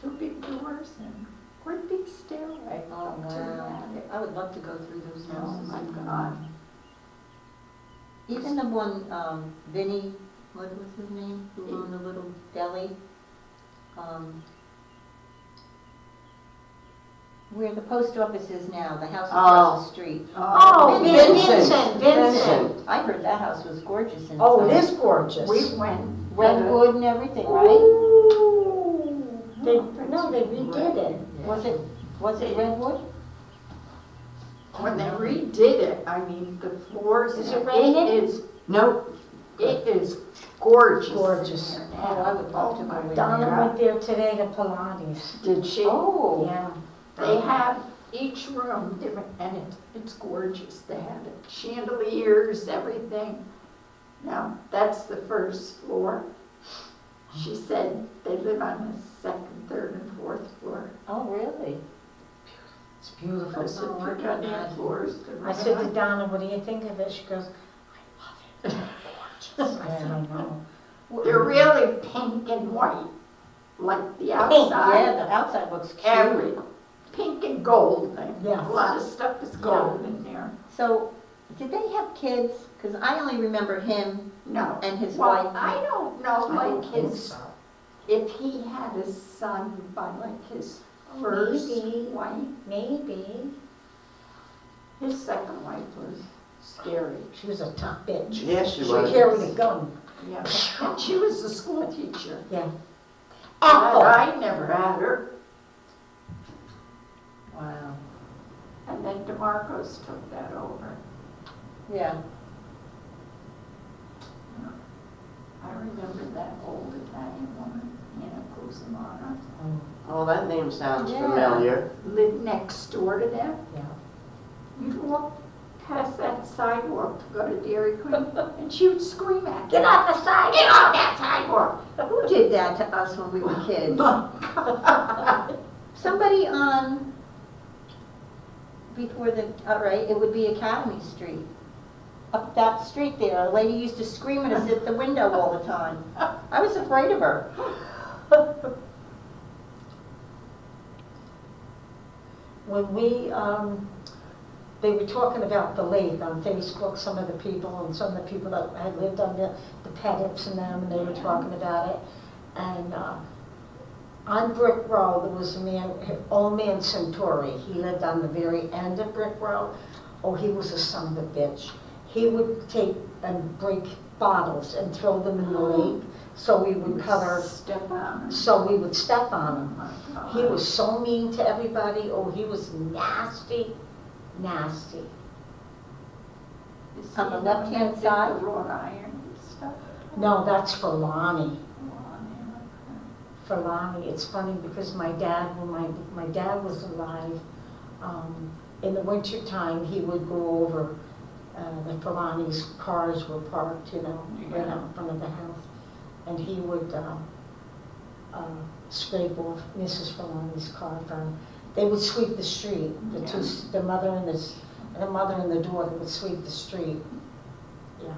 2 big doors and great big stairway Oh, up to the wow. attic. I would love to go through those Oh houses. my God. Even the one, Vinny, what was his name, who owned the little deli? Where the post office is now, the house across the street. Oh, Vincent. Vincent. I heard that house was gorgeous inside. Oh, it is gorgeous. We went. Redwood and everything, right? Ooh. They, no, they redid it. Was it redwood? When they redid it, I mean, the floors. Is it raining? Nope. It is gorgeous. Gorgeous. in there Oh, now. I would love to Oh, go my in Donna God. went there today to Pilates. Did she? Oh. Yeah. They have each room different, and it's gorgeous. They have it, chandeliers, everything. Now, that's the first floor. She said they live on the 2nd, 3rd, and 4th floor. Oh, really? It's beautiful. I said, Oh, I put can on their imagine. floors. I said to Donna, what do you think of it? She goes, I love it. Gorgeous. I said, I know. They're really pink and white, like the Yeah, outside. the outside looks cute. Every, pink and gold. And Yes. A lot of stuff is gold in there. So, did they have kids? Because I only remember him No. and his Well, wife. I don't know, I don't like think his, so. if he had a son by like his first Maybe. wife. Maybe. His second wife was scary. She was a tough bitch. Yes, she She was. carried a gun. Yeah, and she was a school teacher. Yeah. But Apple. I never had her. Wow. And then DeMarcos took that over. Yeah. I remember that old Italian woman, Anna Cusimano, Oh, that name sounds Yeah. familiar. lived next door to them. Yeah. You'd walk past that sidewalk to go to Dairy Queen, and she would scream at you. Get off the side. Get off that sidewalk! Who did that to us when we were kids? Somebody on, before the, all right, it would be Academy Street. Up that street there, a lady used to scream at us at the window all the time. I was afraid of her. When we, they were talking about the lake on Facebook, some of the people, and some of the people that had lived on the Pettits and them, and they were talking about it. And on Brick Row, there was a man, old man Centauri. He lived on the very end of Brick Row. Oh, he was a son of a bitch. He would take and break bottles and throw them in the lake, so we would cover, Step on so we would step on him. her. He was so mean to everybody. Oh, he was nasty, nasty. Is On the he left-hand did side? The wrought iron stuff. No, that's for Lonnie. Oh, man. For Lonnie, it's funny because my dad, when my dad was alive, in the wintertime, he would go over, the Fulani's cars were parked, you know, right out in front of the house. And he would scrape off Mrs. Fulani's car from, they would sweep the street. The mother and the daughter would sweep the street. Yeah.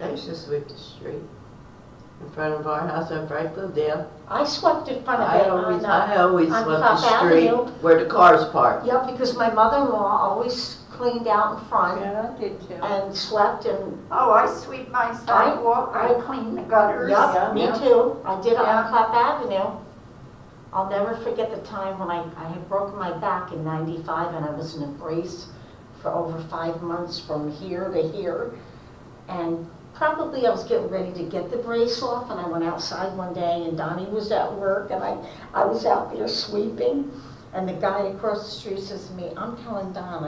I used to sweep the street in front of our house on Frankfieldale. I swept in front of I it always on swept Clough the street Avenue. where the cars parked. Yeah, because my mother-in-law always cleaned out in front Yeah, I did too. and swept and, Oh, I sweep my sidewalk, I clean the gutters. yeah, me too. I did it Yeah. on Clough Avenue. I'll never forget the time when I had broken my back in '95 and I was in a brace for over 5 months from here to here. And probably I was getting ready to get the brace off and I went outside one day and Donnie was at work and I was out there sweeping. And the guy across the street says to me, I'm telling Don,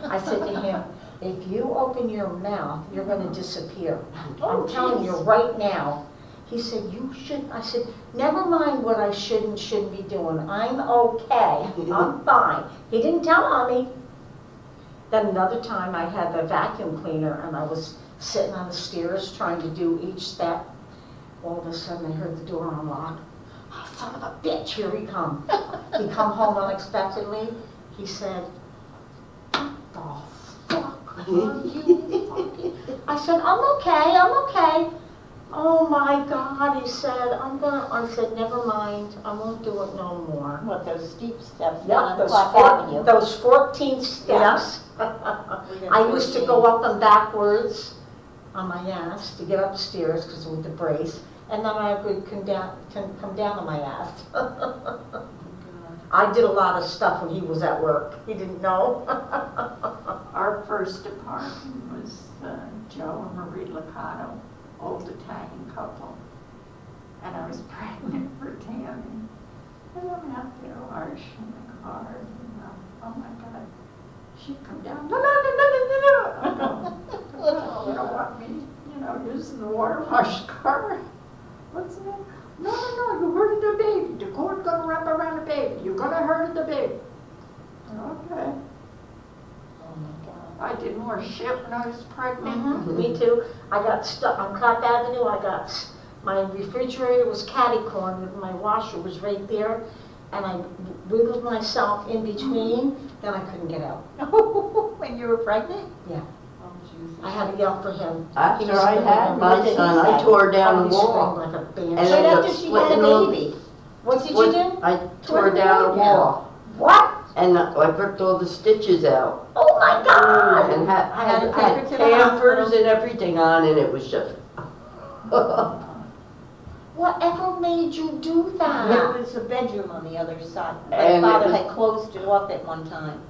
I said to him, if you open your mouth, you're gonna disappear. I'm telling you right now. He said, you should, I said, never mind what I should and shouldn't be doing. I'm okay, I'm fine. He didn't tell on me. Then another time I had the vacuum cleaner and I was sitting on the stairs trying to do each step. All of a sudden I heard the door unlock. Oh, son of a bitch, here he come. He come home unexpectedly. He said, "What the fuck are you fucking?" I said, I'm okay. Oh my God, he said, I said, never mind, I won't do it no more. What, those steep steps down Yep, on Clark Avenue? those 14 steps. I used to go up them backwards on my ass to get upstairs because with the brace, and then I would come down on my ass. I did a lot of stuff when he was at work. He didn't know. Our first apartment was Joe and Marie Liccato, old Italian couple. And I was pregnant for Tammy. And I'm out there, Arch in the car, oh my God. She'd come down, no. I go, you don't want me, using the water wash car. What's that? No, you hurted the baby. The cord's gonna wrap around the baby. You're gonna hurt the baby. Okay. Oh my God. I did more shit when I was pregnant. Me too. I got stuck on Clark Avenue. My refrigerator was catty-cornered and my washer was right there. And I wiggled myself in between, then I couldn't get out. When you were pregnant? Yeah. Oh, Jesus. I had to yell for him. After He was I had screaming. my What did he son, I say? tore down Oh, the he wall. screamed like a banshee. And Right ended after up she had splitting a all- baby. What did you do? I Tore tore the down a wall wall. What? And I ripped all the stitches out. Oh my God! And Had to take her had to the pampers hospital. and everything on, and it was just. Whatever made you do that? There was a bedroom on the other side. My And it father was- had closed it off at one time,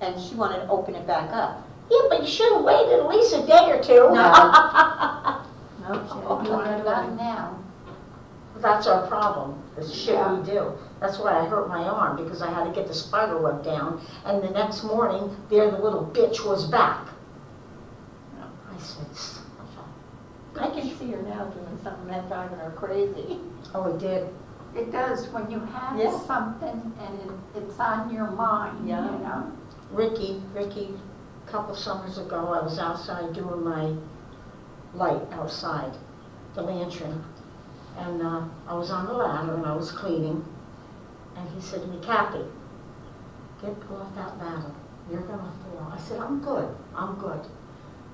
and she wanted to open it back up. Yeah, but you should have waited at least a day or two. No, she Oh, didn't you do want it it done again. now. That's our problem, the shit Yeah. we do. That's why I hurt my arm, because I had to get the spider web down, and the next morning, there the little bitch was back. I said, "Son of I can see her now doing something that driving her crazy. a-" Oh, it did. It does, when you have Yeah. something and it's on your mind, Yeah. Ricky, a couple summers ago, I was outside doing my light outside, the lantern. And I was on the ladder and I was cleaning. And he said to me, "Kathy, get off that ladder. You're gonna fall." I said, I'm good.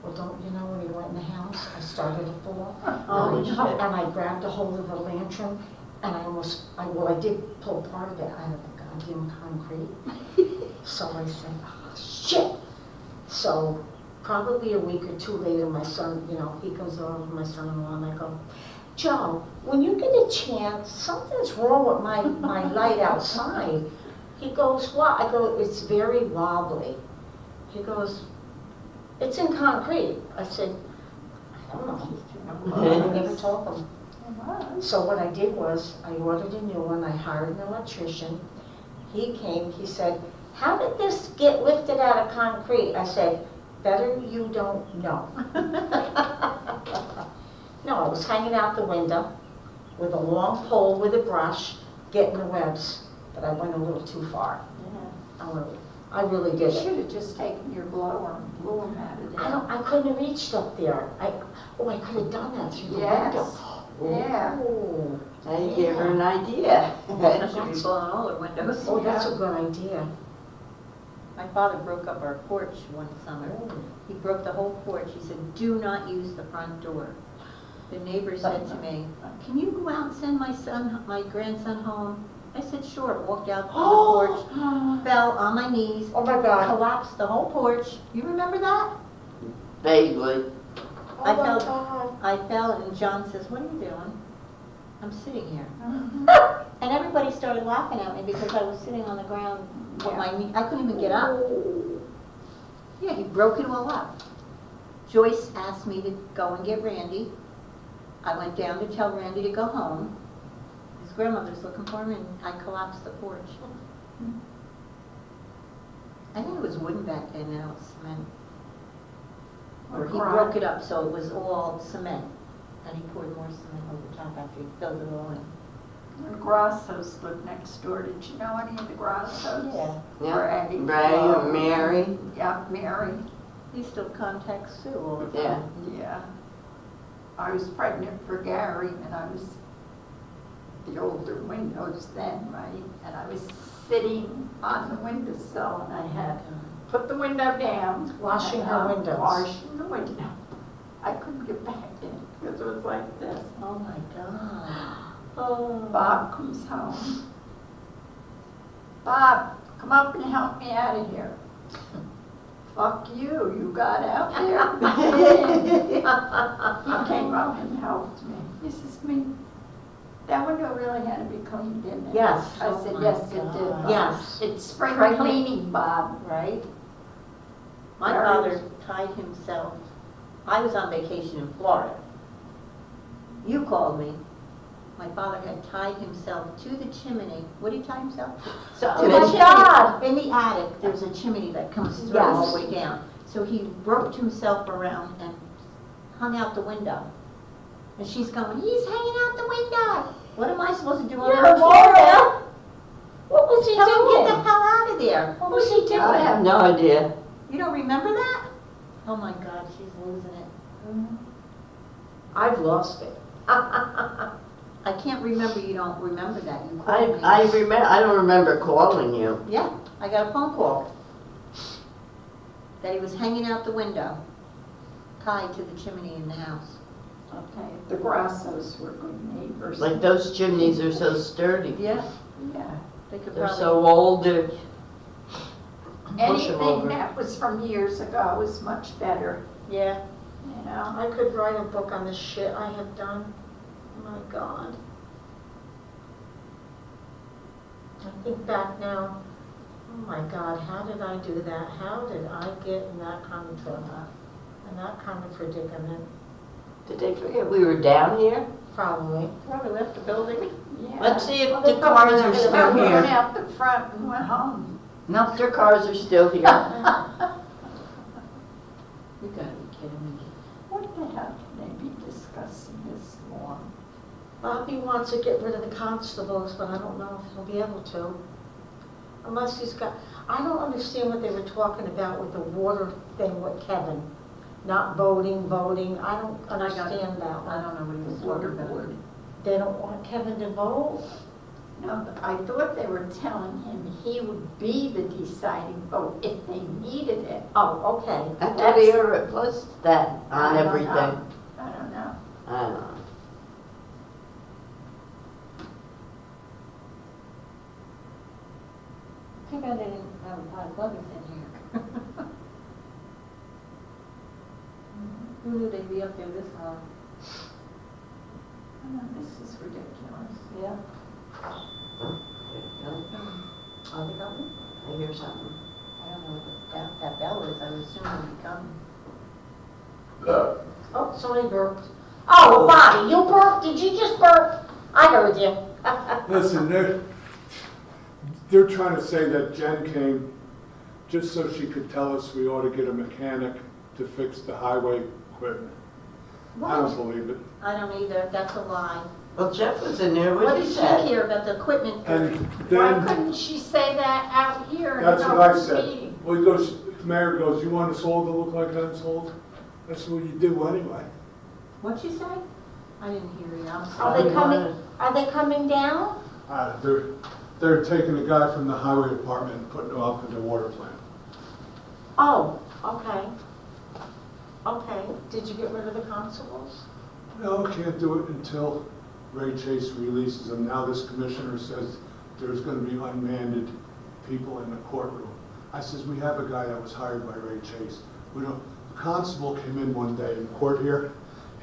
Well, don't you know when he went in the house, I started to fall. Holy shit. And I grabbed a hold of the lantern and I did pull part of it out of the goddamn concrete. So I said, oh, shit. So probably a week or two later, my son, he comes over, my son-in-law, and I go, "Joe, when you get a chance, something's wrong with my light outside." He goes, "What?" I go, "It's very wobbly." He goes, "It's in concrete." I said, "I don't know." I never told him. So what I did was, I ordered a new one, I hired an electrician. He came, he said, "How did this get lifted out of concrete?" I said, "Better you don't know." No, I was hanging out the window with a long pole with a brush, getting the webs, but I went a little too far. I really You did should it. have just taken your blower and blew them out of there. I couldn't have reached up there. I could have done that through the Yes. window. Yeah. Oh, Now you gave her an idea. She should be blowing all her windows. oh, that's a good idea. My father broke up our porch one summer. He broke the whole porch. He said, "Do not use the front door." The neighbor said to me, "Can you go out and send my grandson home?" I said, "Sure." Walked out on the porch, fell on my knees, Oh my God. collapsed the whole porch. You remember that? Vaguely. I Oh my fell, God. I fell, and John says, "What are you doing?" "I'm sitting here." And everybody started laughing at me because I was sitting on the ground with my knee. I couldn't even get up. Yeah, he broke it all up. Joyce asked me to go and get Randy. I went down to tell Randy to go home. His grandmother's looking for him, and I collapsed the porch. I think it was wooden back then, now it's cement. Or he broke it up so it was all cement, and he poured more cement over top after he filled it all in. the Grassos lived next door. Did you know any of the Grassos? Yeah. Yeah, Ray, Ray and Mary. Yeah, Mary. He still contacts Sue all the Yeah. time. Yeah. I was pregnant for Gary, and I was the older windows then, right? And I was sitting on the windowsill, and I had put the window down. Washing and, her windows. Washing the window. I couldn't get back in because it was like this. Oh my God. Oh. Bob comes home. Bob, come up and help me out of here. Fuck you, you got out there. He came up and helped me. He says to me, that window really had to be cleaned, didn't it? Yes. I Oh said, my yes, it did. God. Bob. Yes. It's spring Pregnant. cleaning, Bob. Right? My Very- father tied himself, I was on vacation in Florida. You called me. My father had tied himself to the chimney. What did he tie himself to? Oh To my the chimney. God. In the attic, there's a chimney that comes through Yes. all the way down. So he roped himself around and hung out the window. And she's going, he's hanging out the window. What am I supposed to do? You're I'm in Florida. What was he Tell him, get the doing? hell out of there. What was he doing? I have no idea. You don't remember that? Oh my God, she's losing it. I've lost it. I can't remember you don't remember that. You called me. I don't remember calling you. Yeah, I got a phone call that he was hanging out the window, tied to the chimney in the house. Okay, the Grassos were good neighbors. Like those chimneys are so sturdy. Yeah, Yeah. they could They're probably. so old, they're push 'em over. Anything that was from years ago is much better, Yeah, you know? I could write a book on the shit I have done. My God. I think back now, oh my God, how did I do that? How did I get in that kind of trouble? In that kind of predicament? Did they forget we were down here? Probably. probably left the building. Yeah. Let's see if Well, the they probably cars are not gonna still We went here. out the front and went home. No, their cars are still here. You gotta be kidding me. What the hell can they be discussing this long? Bobby wants to get rid of the constables, but I don't know if he'll be able to. Unless he's got, I don't understand what they were talking about with the water thing with Kevin. Not voting. I don't understand that I one. don't know what he was Water talking about. board. They don't want Kevin to vote? No, but I thought they were telling him he would be the deciding vote if they needed it. Oh, okay. I thought he already was that on I don't everything. know. I don't know. I don't know. Too bad they didn't have a pot of buggers in here. Who knew they'd be up there this long? Oh, this is ridiculous. Yeah. There you go. Are they coming? I hear something. I don't know what that bell is. I would assume they'd be coming. Oh, somebody burped. Oh, Bobby, you burped? Did you just burp? I heard you. Listen, they're trying to say that Jen came just so she could tell us we ought to get a mechanic to fix the highway equipment. I don't believe it. I don't either. That's a lie. Well, Jeff was in there, What what did he she said. care about the equipment? And Why then, couldn't she say that out here in that's an what I open said. meeting? Well, he goes, the mayor goes, you want us all to look like unsold? That's what you do anyway. What'd she say? I didn't hear you. I'm Are sorry. they coming, are they coming down? They're taking a guy from the highway department and putting him up in the water plant. Oh, okay. Okay, did you get rid of the constables? No, can't do it until Ray Chase releases them. Now this commissioner says there's gonna be unmanned people in the courtroom. I says, we have a guy that was hired by Ray Chase. We don't, the constable came in one day in court here.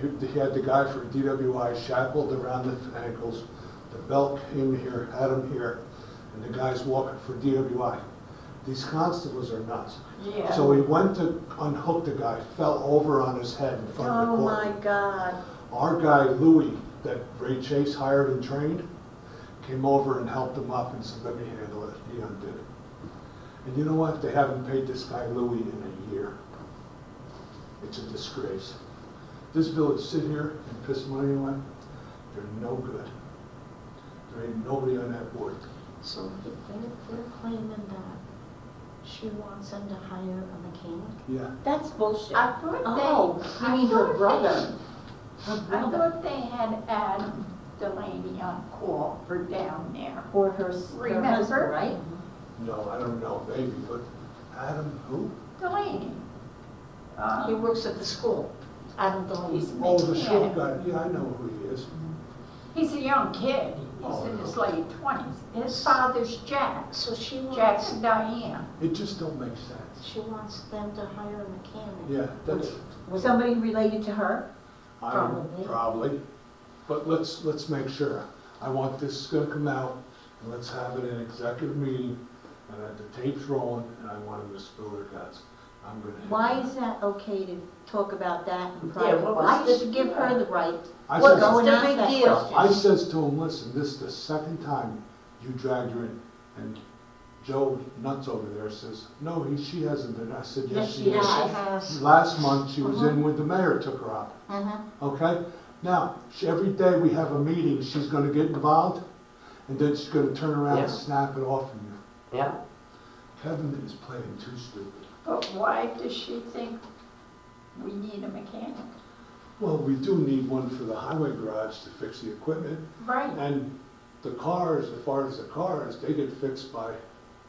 He had the guy for DWI shackled around the ankles. The belt came here, had him here, and the guy's walking for DWI. These constables are nuts. Yeah. So he went to unhook the guy, fell over on his head in front of the Oh court. my God. Our guy, Louis, that Ray Chase hired and trained, came over and helped him up and said, let me handle it. He undid it. And you know what? They haven't paid this guy Louis in a year. It's a disgrace. This village sit here and piss money away. They're no good. There ain't nobody on that board. So they're claiming that she wants them to hire a mechanic? Yeah. That's bullshit. I thought Oh, they. you I mean her thought they- brother? Her I brother. thought they had Adam Delaney on call for down there. Or her Remember? husband, right? No, I don't know, maybe, but Adam, who? Delaney. He works at the school. Adam Delaney. He's a Oh, the short mechanic. guy, yeah, I know who he is. He's a young kid. He's Oh, in his okay. late 20s. His father's Jack. So she Jack wants, and Diane. It just don't make sense. she wants them to hire a mechanic. Yeah, that's, Somebody related to her? probably, but let's make sure. I want this gonna come out, and let's have it in executive meeting, and that the tape's rolling, and I want them to spill their guts. I'm gonna. Why is that okay to talk about that in Yeah, private? what was I this- should give her the right I to said- go and the ask big that deal? question. I says to him, listen, this is the second time you dragged her in, and Joe Nuts over there says, no, she hasn't been. I said, yes, she Yes, has. she has. Last month, she was in with the mayor, took her out, okay? Now, every day we have a meeting, she's gonna get involved, and then she's gonna turn around and Yeah. snap it off from you. Yeah. Kevin is playing too stupid. But why does she think we need a mechanic? Well, we do need one for the highway garage to fix the equipment, Right. and the cars, as far as the cars, they get fixed by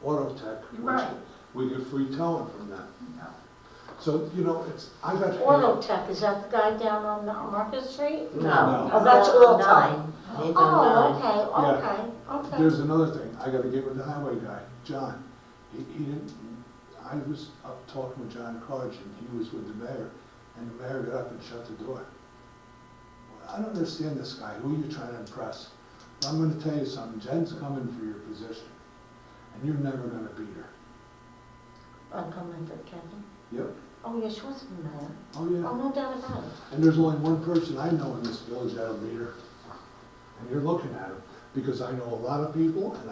Auto Tech, which Right. we get free towing from them. No. So, you know, I got. Auto Tech, is that the guy down on Market Street? No. Oh, that's all time. They don't Oh, know. okay, okay. There's another thing, I gotta get with the highway guy, John. He didn't, I was up talking with John Carge, and he was with the mayor, and the mayor got up and shut the door. I don't understand this guy, who are you trying to impress? I'm gonna tell you something, Jen's coming for your position, and you're never gonna beat her. I'm coming for Kevin. Yep. Oh, yeah, she was the mayor. Oh, yeah. Oh, no doubt about it. And there's only one person I know in this village that'll beat her, and you're looking at him, because I know a lot of people, and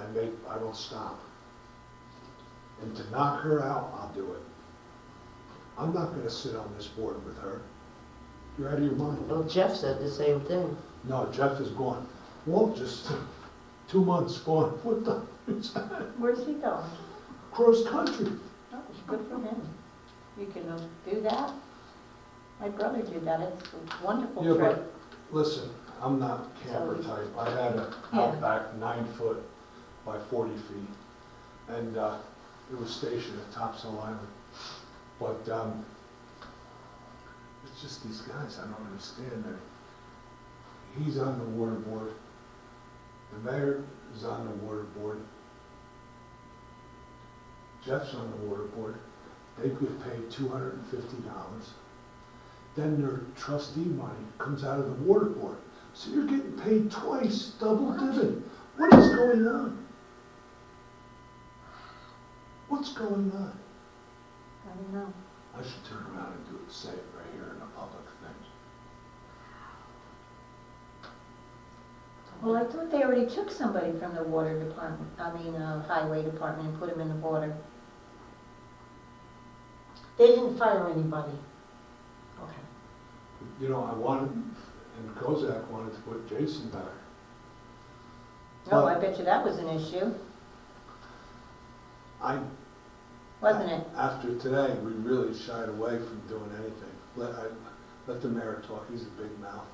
I don't stop. And to knock her out, I'll do it. I'm not gonna sit on this board with her. You're out of your mind. Well, Jeff said the same thing. No, Jeff is gone. Walt just, 2 months gone. What the, is that? Where's he going? Cross country. Oh, it's good for him. You can do that. My brother did that. It's a wonderful Yeah, trip. but, listen, I'm not camper type. I had a Outback 9 foot by 40 feet. And, it was stationed at Topsail Island. But, it's just these guys, I don't understand that. He's on the water board. The mayor is on the water board. Jeff's on the water board. They get paid $250. Then their trustee money comes out of the water board. So you're getting paid twice, double dividend. What is going on? What's going on? I don't know. I should turn around and do it, say it right here in a public thing. Well, I thought they already took somebody from the water department, highway department and put him in the water. They didn't fire anybody. Okay. You know, I wanted, and Kozak wanted to put Jason back. No, I bet you that was an issue, wasn't it? After today, we really shied away from doing anything. Let the mayor talk, he's a big mouth.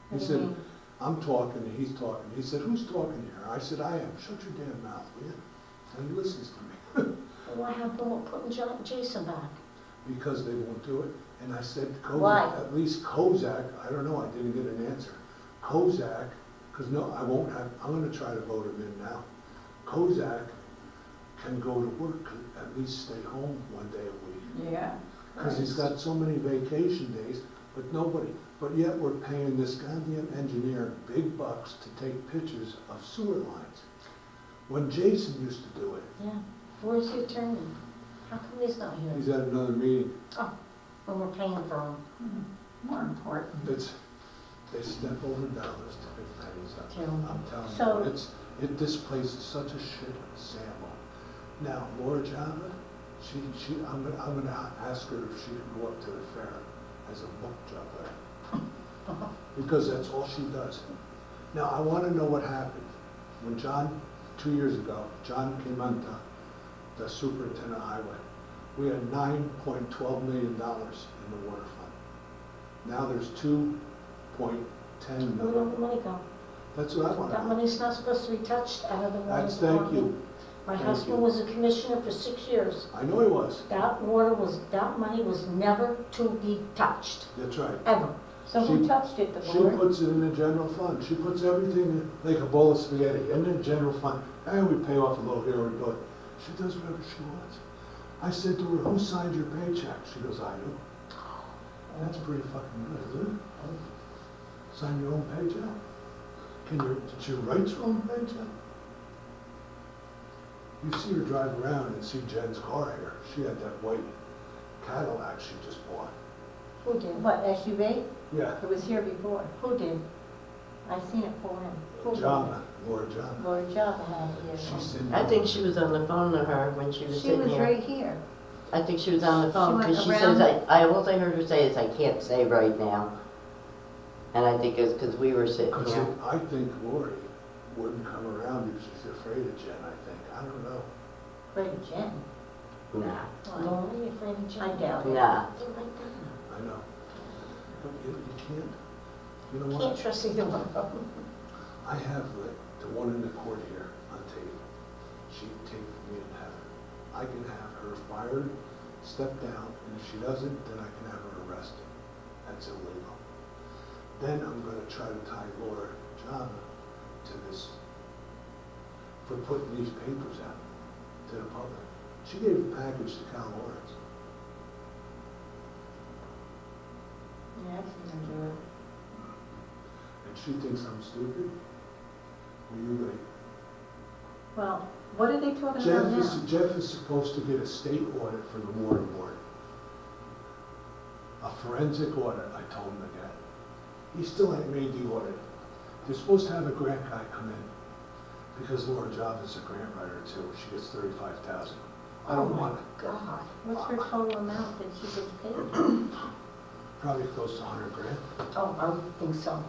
He What do you said, mean? I'm talking and he's talking. He said, who's talking here? I said, I am. Shut your damn mouth, will you? And he listens to me. What happened with putting Jason back? Because they won't do it. And I said, Why? at least Kozak, I don't know, I didn't get an answer. Kozak, because no, I won't have, I'm gonna try to vote him in now. Kozak can go to work, at least stay home one day a week. Yeah. Because he's got so many vacation days, but but yet we're paying this goddamn engineer big bucks to take pictures of sewer lines. When Jason used to do it, Yeah. Where's the attorney? How come he's not here? he's at another meeting. Oh, when we're paying for him. More important. They step over dollars to pick pennies up. Tell 'em. I'm telling So- you, this place is such a shit sample. Now, Laura Java, I'm gonna ask her if she can go up to the fair as a book juggler. Because that's all she does. Now, I wanna know what happened. when John, 2 years ago, John came on the superintendent of highway, we had $9.12 million in the water fund. Now there's 2.10 Where did million. the money go? That's what I want to That know. money's not supposed to be touched out of the water That's, thank department. you. My Thank husband you. was a commissioner for 6 years. I know he was. That money was never to be touched, That's right. ever. So who touched it, the She board? puts it in the general fund. She puts everything like a bowl of spaghetti in the general fund. And we pay off a little here and there. She does whatever she wants. I said to her, who signed your paycheck? She goes, I do. That's pretty fucking good, isn't it? Sign your own paycheck? Did you write your own paycheck? You see her drive around and see Jen's car here. She had that white Cadillac she just bought. Who did? What, SUV? Yeah, It was here before. Who did? I seen it pull in. Who did? Jama, Laura Jama. Lord Java had it She's here. sitting I think there. she was on the phone to her when she was She sitting was here. right here. I think she was on the phone, went because she around. says, all I heard her say is, I can't say right now. And I think it's because we were sitting Because here. I think Lori wouldn't come around because she's afraid of Jen, I think. I don't know. Afraid of Jen. Nah, Lonely, afraid of Jen? I doubt it. nah. They're like that. I know. But you can't, you know Can't what? trust either one of them. I have the one in the court here on tape. She taped me in heaven. I can have her fired, step down, and if she doesn't, then I can have her arrested. That's illegal. Then I'm gonna try to tie Laura Jama to this for putting these papers out to the public. She gave a package to Cal Lawrence. Yeah, I've seen her do it. And she thinks I'm stupid? Well, you wait. Well, what are they talking about now? Jeff is supposed to get a state audit for the water board. A forensic audit, I told him to get. He still ain't made the audit. They're supposed to have a grant guy come in, because Laura Job is a grant writer too. She gets $35,000. I don't want it. God. What's her total amount that she gets paid? Probably close to 100 grand. Oh, I would think so.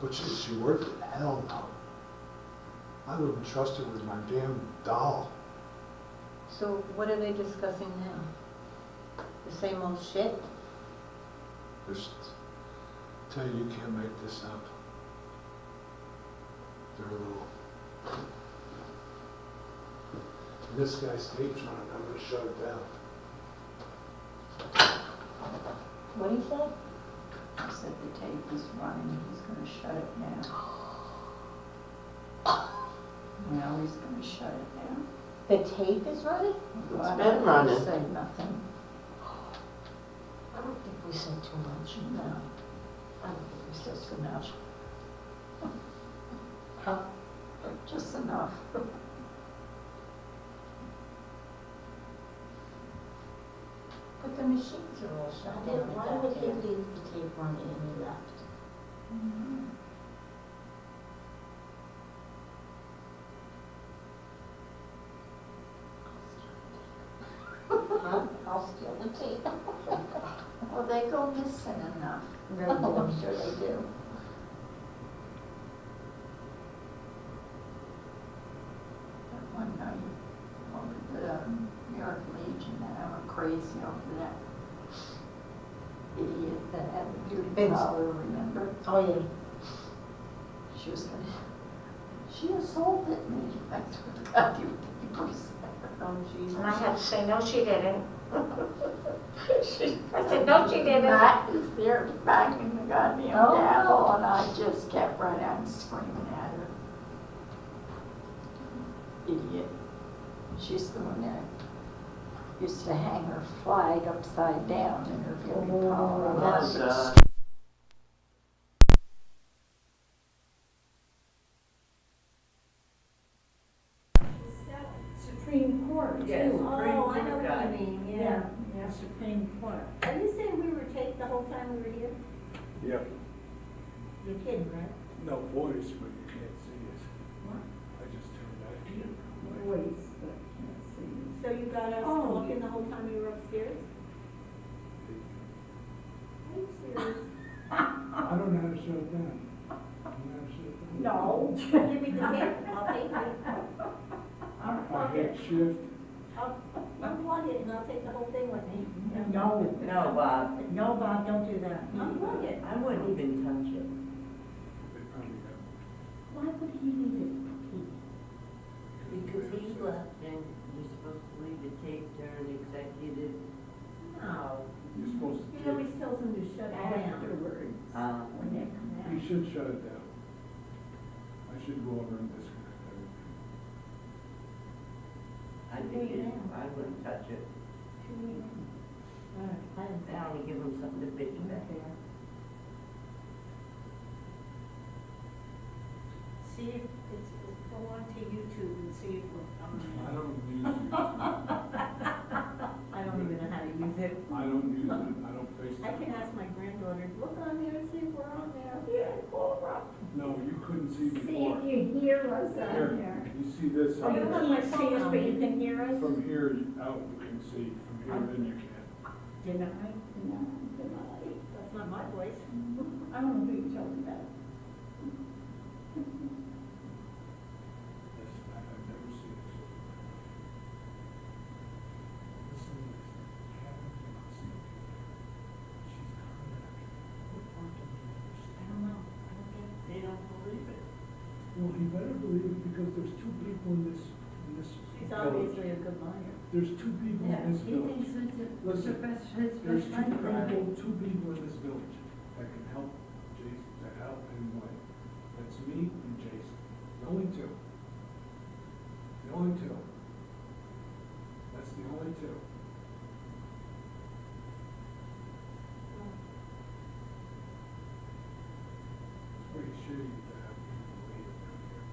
But is she worth it? Hell no. I wouldn't trust her with my damn doll. So what are they discussing now? The same old shit? Just tell you can't make this up. They're a little. This guy's tape's running. I'm gonna shut it down. What do you say? I said the tape is running, he's gonna shut it down. Now he's gonna shut it down. The tape is running? Well, I been don't running. Say nothing. I don't think we said too much. No, I don't think we said just too much. enough. Huh? Just enough. But the machines are all shut down. Why would he leave the tape running and he left? Huh? I'll steal the tape. Well, they go missing enough. Oh, I'm sure they do. But one night, over the New York Legion, and I went crazy over that idiot that had the beauty Vince. parlor, remember? Oh, yeah. She was gonna, she assaulted me. That's what the goddamn papers said. Oh, jeez. And I had to say, no, she didn't. I said, no, she didn't. Matt is there banging the goddamn Oh, gavel, no. and I just kept right on screaming at her. Idiot. She's the one that used to hang her flag upside down in her beauty parlor. that's- God. Supreme Court, Yes. too. Oh, I know what you mean, yeah. Yeah, Supreme Court. Are you saying we were taped the whole time we were here? Yeah. You're kidding, right? No voice, but you can't see us. What? I just turned that in. Voice, but can't see. So you got us Oh. talking the whole time you were upstairs? Are you serious? I don't know how to shut it down. No. Give me the tape, I'll take it. I hit shift. Unplug it and I'll take the whole thing with me. No. No, Bob, No, Bob, don't do that. Unplug it. I wouldn't even touch it. They probably have. Why would he need it? Because he left and you're supposed to leave the tape during executive. No. You're supposed He to always tells him to shut it down. Afterwards, Uh, when they come You out. should shut it down. I should go over and disconnect everything. I think I wouldn't touch it. I only give him something to bitch about. See if it's, go on to YouTube and see if we're, I don't use it. I don't even know how to use it. I don't use it. I don't FaceTime. I can ask my granddaughter, look on there and see if we're on there. Yeah, call her up. No, you couldn't see See before. if you hear us out Here, there. you see this? Oh, you have my phone on. But you can hear us? From here out, you can see. From here in, you can't. Deny? No, deny. That's not my voice. I don't know who you're talking about. This, I've never seen it. Listen to this. Kevin cannot see it. She's cardiac. What part don't you I understand? don't know. I don't get it. They don't believe it. Well, he better believe it because there's two people in this She's village. obviously a good liar. There's two people in this He village. thinks it's Listen, his there's best friend. two people in this village that can help Jason, to help him win. That's me and Jason. The only two. The only two. That's the only two. It's pretty shitty to have people leave it down here.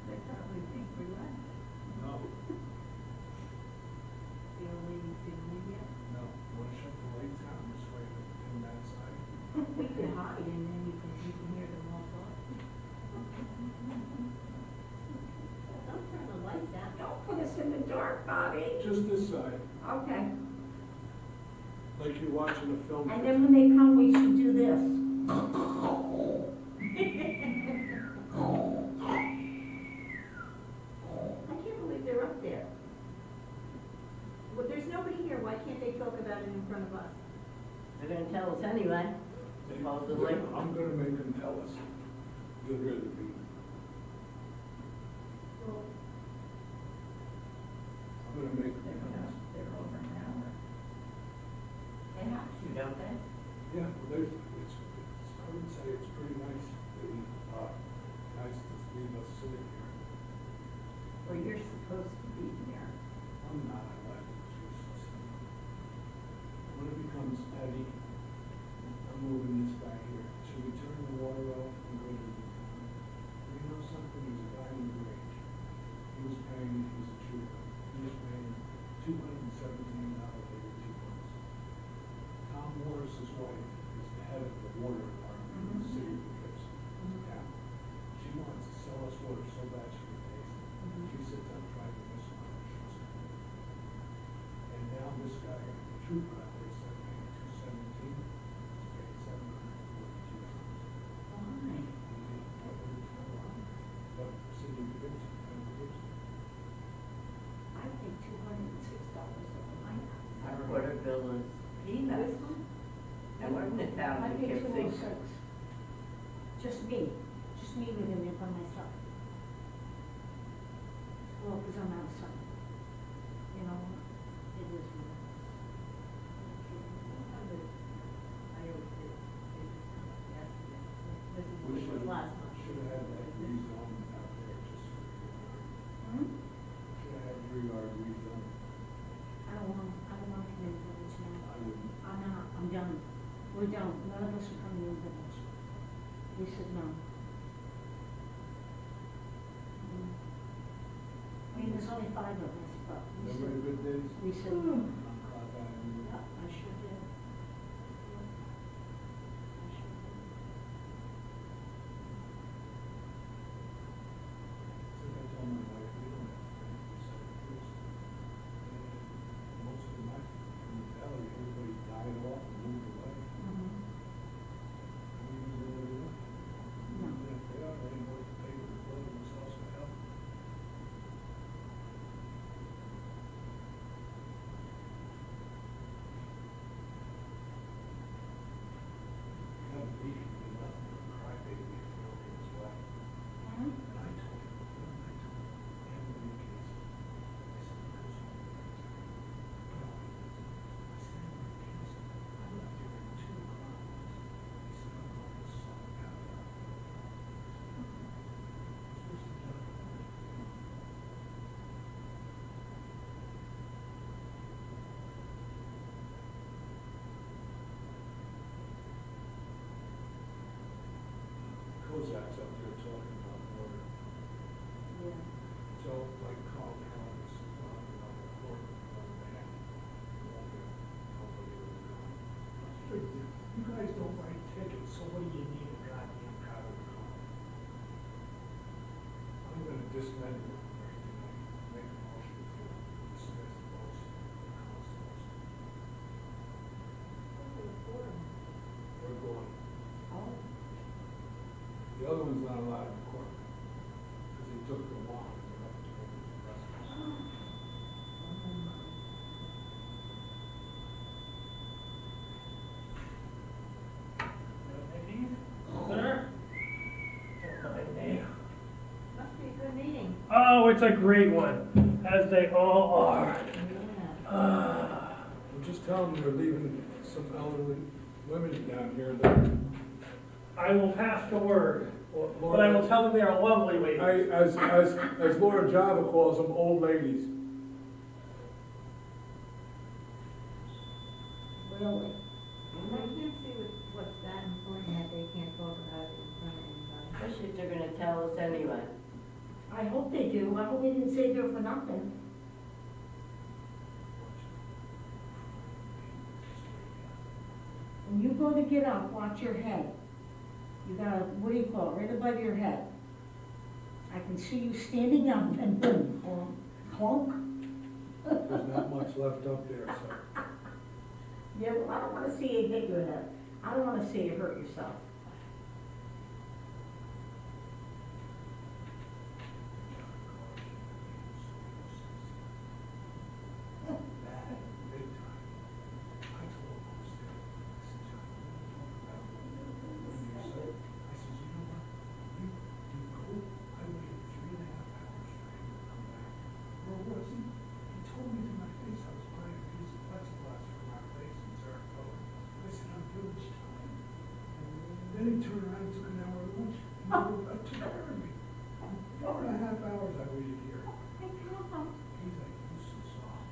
They probably think we like. No, The old lady's in India. no. Want to shut the lights out and just wait in that side? We could hide and then you can hear them all talk. Don't turn the lights out. Don't put us in the dark, Bobby. Just this side, Okay. like you're watching a film. And then when they come, we should do this. I can't believe they're up there. Well, there's nobody here, why can't they talk about it in front of us? They're gonna tell us anyway, supposedly. I'm gonna make them tell us. You'll hear the beat. Well, I'm gonna make them tell us. They're over now. They have to, don't they? Yeah, well, there's, I would say it's pretty nice, really, nice to leave us sitting here. Well, you're supposed to be there. I'm not, I like it, it's useless. When it becomes petty, I'm moving this back here. Should we turn the water off and go to the, you know something, there's a guy in the range. He was paying, he's a trooper, he was paying $217 every 2 months. Tom Morris's wife is the head of the water department in the city of Poughkeepsie, town. She wants to sell us water so bad she can pay it. She sits up trying to miss on her trust. And now this guy, the trooper out there, instead of paying $217, he's paying $742. why? But city of Poughkeepsie, town of Poughkeepsie. I pay $206 over my house. Our water bill is peanuts. And we're in the town I of pay Poughkeepsie. 206. Just me living there by myself. Well, because I'm outside. You know, it is what it is. I always did. Yesterday. We This should, was last month. should have had that rezoned out there just for your yard. Hmm? Should have had your yard rezoned. I don't want to come in the village now. I wouldn't. I'm not, I'm done. We're done. None of us are coming in the village. We said no. I mean, there's only 5 of us, but we Remember the said, good days? we said, On Cloud Avenue? yeah, I sure did. I sure did. So I told my wife, we don't have friends for 7 years. And most of my, from the valley, everybody died off and moved away. Mhm. And we didn't really look. Kozak's up there talking about water. Yeah. So like Carl Collins, on the court, on the hand, you guys don't write tickets, so what do you need a goddamn powder car? I'm gonna disband it right tonight, make a motion to dismiss those constables. They're going. Oh. The other one's not allowed in court, because he took the wand and left it over to the rest. Sir? Must be a good meeting. Oh, it's a great one, as they all are. I'm just telling them they're leaving some elderly women down here that, I will pass the word, well, but I will tell them they are lovely ladies. as Laura Java calls them, old ladies. Really? I can't see what's that important that they can't talk about it in front of anybody. Especially if they're gonna tell us anyway. I hope they do. I hope they didn't say there for nothing. When you go to get up, watch your head. You got, what do you call it, right above your head. I can see you standing up and boom, clunk. There's not much left up there, so. Yeah, well, I don't wanna see you hit your head. I don't wanna see you hurt yourself. Big time. I told him upstairs, I said, John, what are you talking about? I said, you know what? You go, I waited 3.5 hours for him to come back. Where was he? He told me to my face I was buying a piece of plexiglass for my place in Saratoga. I said, I'm village time. Then he turned around and took an hour lunch. And took care of me. 4.5 hours I waited here. He's like, you so soft.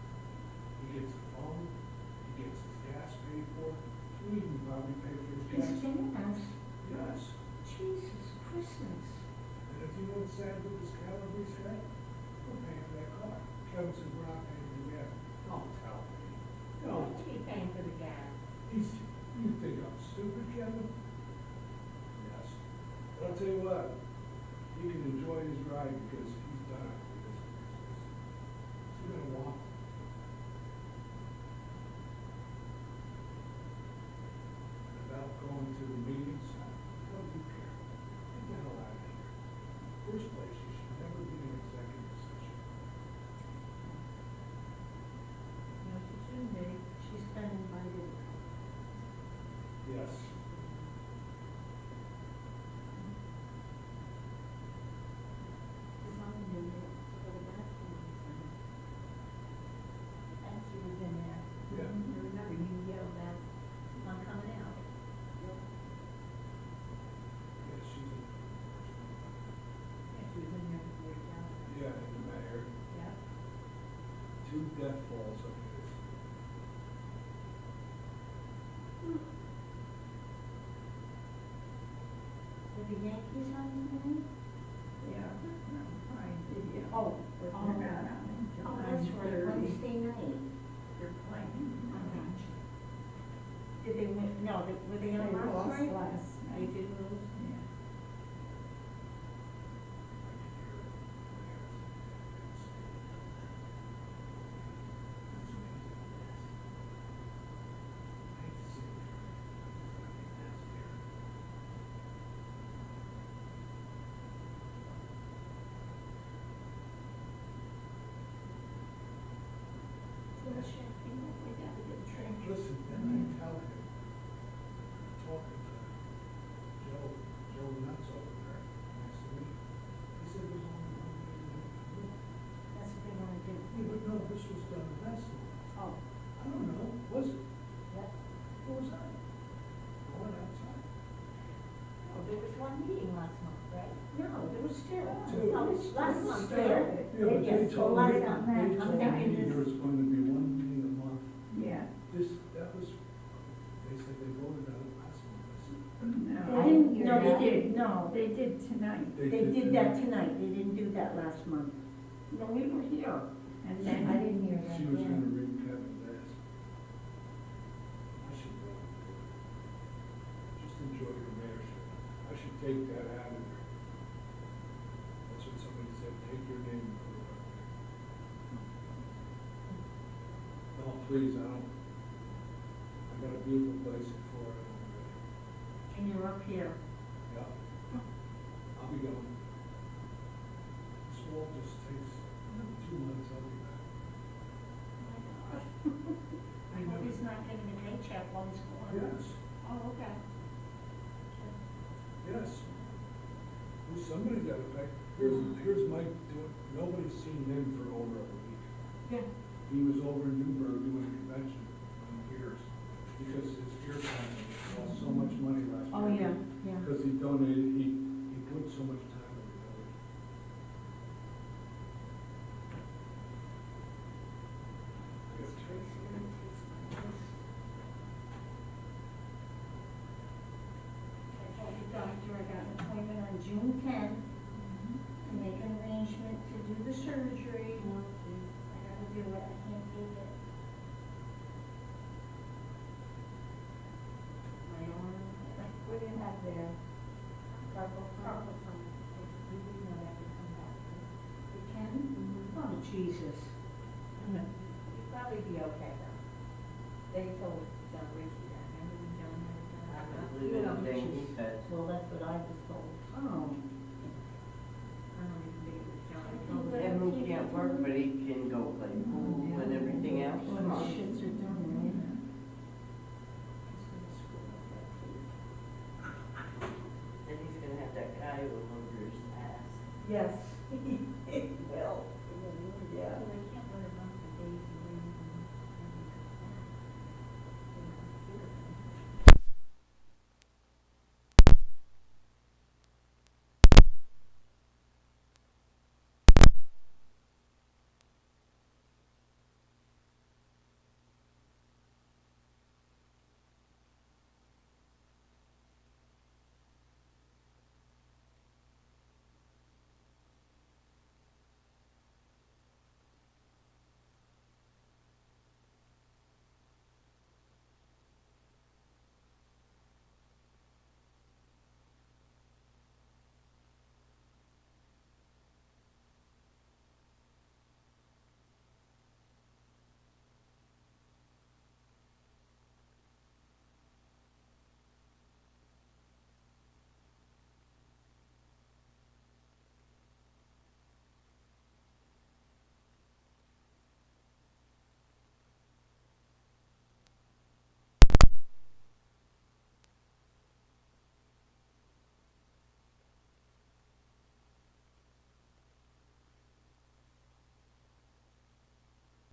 He gets the phone, he gets his gas paid for, he even probably paid for his gas. His gas? Yes. Jesus Christmas. And if you know what's sad with this Calabrese said, we're paying for that car. Kevin says, we're not paying for the gas. Don't tell me. No. What's he paying for the gas? You think I'm stupid, Kevin? Yes. But I'll tell you what, he can enjoy his ride because he's done it with this business. He's gonna want. And about going to the meetings, what do you care? Get the hell out of here. First place, you should never be in executive session. No, she shouldn't be. She's been invited. Yes. Nancy was in there. Yeah. You remember you yelled at, I'm coming out. Yes, she's in. Yeah, she was in there before you got there. Yeah, in the mayor. Yeah. 2 death falls of his. Were the Yankees on tonight? Yeah, fine, did you? Oh, But oh, they're not on until oh, that's right, 9:30. Wednesday night. They're playing. Did they win, no, were they They on last lost night? last They night. did lose? Yeah. Listen, then I tell him, talking to Joe Nuts over there, next to me, he said there's only one way to make it work. That's what they wanna do. Yeah, but no, this was done last month. Oh, I don't know, was it? yep. What was that? Going outside. Oh, there was one meeting last month, right? No, there was two. Two. Oh, it's last month, Still. yeah. Yeah, but they Yes, told last me, month. they I'm told thinking me there this- was going to be one meeting a month. Yeah. That was, they said they voted on it last month. I said, No. They didn't figured No, they out. did, no. They did tonight. They did that tonight, they didn't do that last month. No, we were here. And I then, didn't hear that, She was yeah. gonna read Kevin's ass. I should go. Just enjoy your mayorship. I should take that out of there. That's what somebody said, take your name and put it up there. No, please, I don't. I got a beautiful place in Florida already. And you're up here. Yeah. I'll be going. Small just takes 2 months, I'll be back. I hope he's not getting a paycheck while he's gone. Yes, Oh, okay. yes. Well, somebody's got to pay. Here's Mike doing, nobody's seen him for over a week. Yeah. He was over in Newburgh doing a convention on ears, because his ear company lost so much money last year. Oh, yeah, yeah. Because he donated, he put so much time into it. I told the doctor I got an appointment on June 10th to make an arrangement to do the surgery. I gotta do it, I can't take it. My arm. What do you have there? Purple. Carpal tunnel. We didn't know that would come back. It can? Oh, Jesus. You'll probably be okay though. They told John Ricky that, remember when John had it done? I don't believe anything he said. Well, that's what I was told. Oh. I don't even think it was John. He told me. Him who can't work, but he can go play pool and everything else. When the shits are done, right? And he's gonna have that guy who will over his ass. Yes, he will.